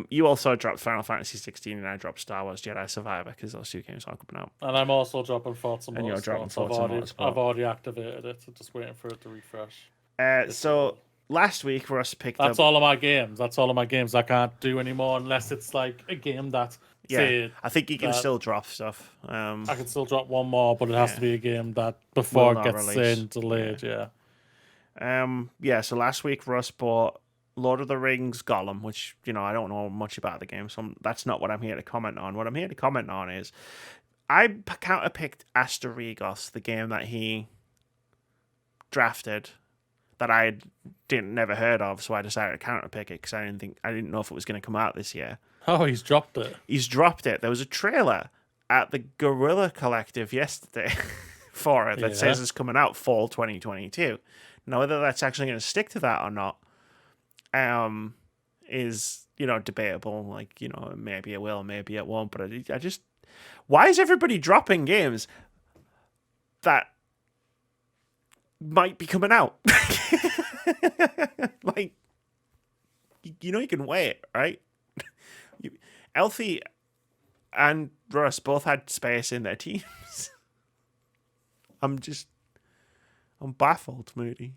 You also dropped Final Fantasy 16, and I dropped Star Wars Jedi Survivor because those two games aren't coming out. And I'm also dropping Forza Motorsport. And you're dropping Forza Motorsport. I've already activated it, so just waiting for it to refresh. So last week Russ picked up. That's all of my games. That's all of my games I can't do anymore unless it's like a game that. Yeah, I think you can still drop stuff. I can still drop one more, but it has to be a game that before it gets delayed. Yeah. So last week Russ bought Lord of the Rings Gollum, which, I don't know much about the game, so that's not what I'm here to comment on. What I'm here to comment on is I counterpicked Asterigos, the game that he drafted that I never heard of, so I decided to counterpick it because I didn't know if it was going to come out this year. Oh, he's dropped it. He's dropped it. There was a trailer at the Guerrilla Collective yesterday for it that says it's coming out fall 2022. Now, whether that's actually going to stick to that or not, is debatable. Like, maybe it will, maybe it won't. But I just, why is everybody dropping games that might be coming out? Like, you can wait, right? Elfie and Russ both had space in their teams. I'm baffled, Moody.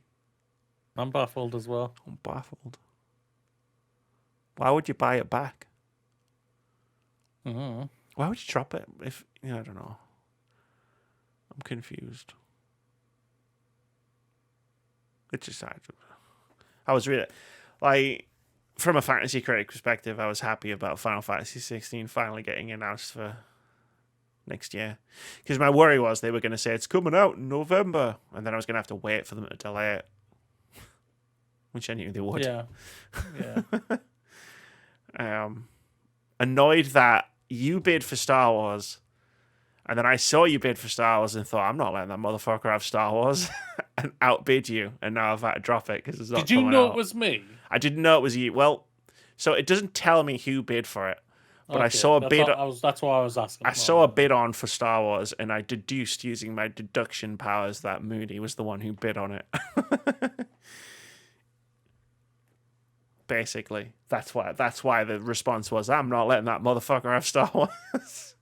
I'm baffled as well. I'm baffled. Why would you buy it back? Mm-hmm. Why would you drop it? I don't know. I'm confused. It's just I was really from a fantasy critic perspective, I was happy about Final Fantasy 16 finally getting announced for next year, because my worry was they were going to say it's coming out in November, and then I was going to have to wait for them to delay it, which I knew they would. Yeah. Annoyed that you bid for Star Wars, and then I saw you bid for Star Wars and thought, I'm not letting that motherfucker have Star Wars, and outbid you, and now I've had to drop it because it's not. Did you know it was me? I didn't know it was you. Well, so it doesn't tell me who bid for it, but I saw a bid. That's why I was asking. I saw a bid on for Star Wars, and I deduced using my deduction powers that Moody was the one who bid on it. Basically, that's why the response was, I'm not letting that motherfucker have Star Wars.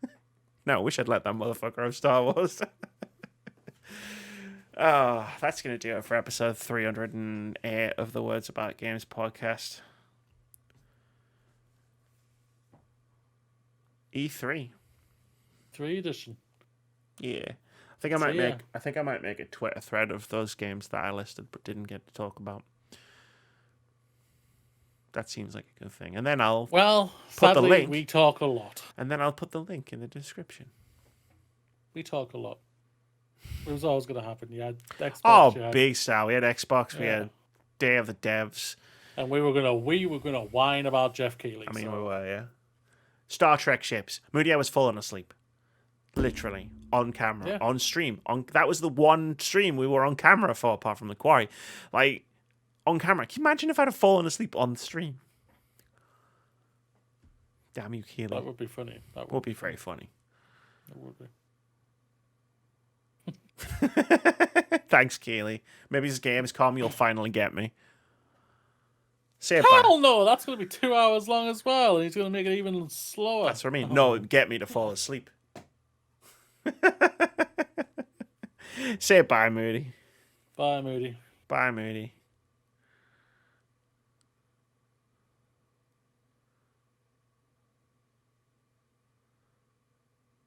No, I wish I'd let that motherfucker have Star Wars. Oh, that's going to do it for episode 308 of the Words About Games podcast. E3. 3 edition. Yeah. I think I might make a Twitter thread of those games that I listed but didn't get to talk about. That seems like a good thing. And then I'll put the link. We talk a lot. And then I'll put the link in the description. We talk a lot. It was always going to happen. You had Xbox. Oh, big style. We had Xbox. We had Day of the Devs. And we were gonna whine about Jeff Keighley. We were, yeah. Star Trek ships. Moody, I was falling asleep. Literally. On camera. On stream. That was the one stream we were on camera for, apart from the quarry. Like, on camera. Can you imagine if I'd have fallen asleep on the stream? Damn you, Keighley. That would be funny. That would be very funny. It would be. Thanks, Keighley. Maybe this Gamescom, you'll finally get me. Say it Hell no, that's going to be 2 hours long as well, and he's going to make it even slower. That's what I mean. No, get me to fall asleep. Say bye, Moody. Bye, Moody. Bye, Moody.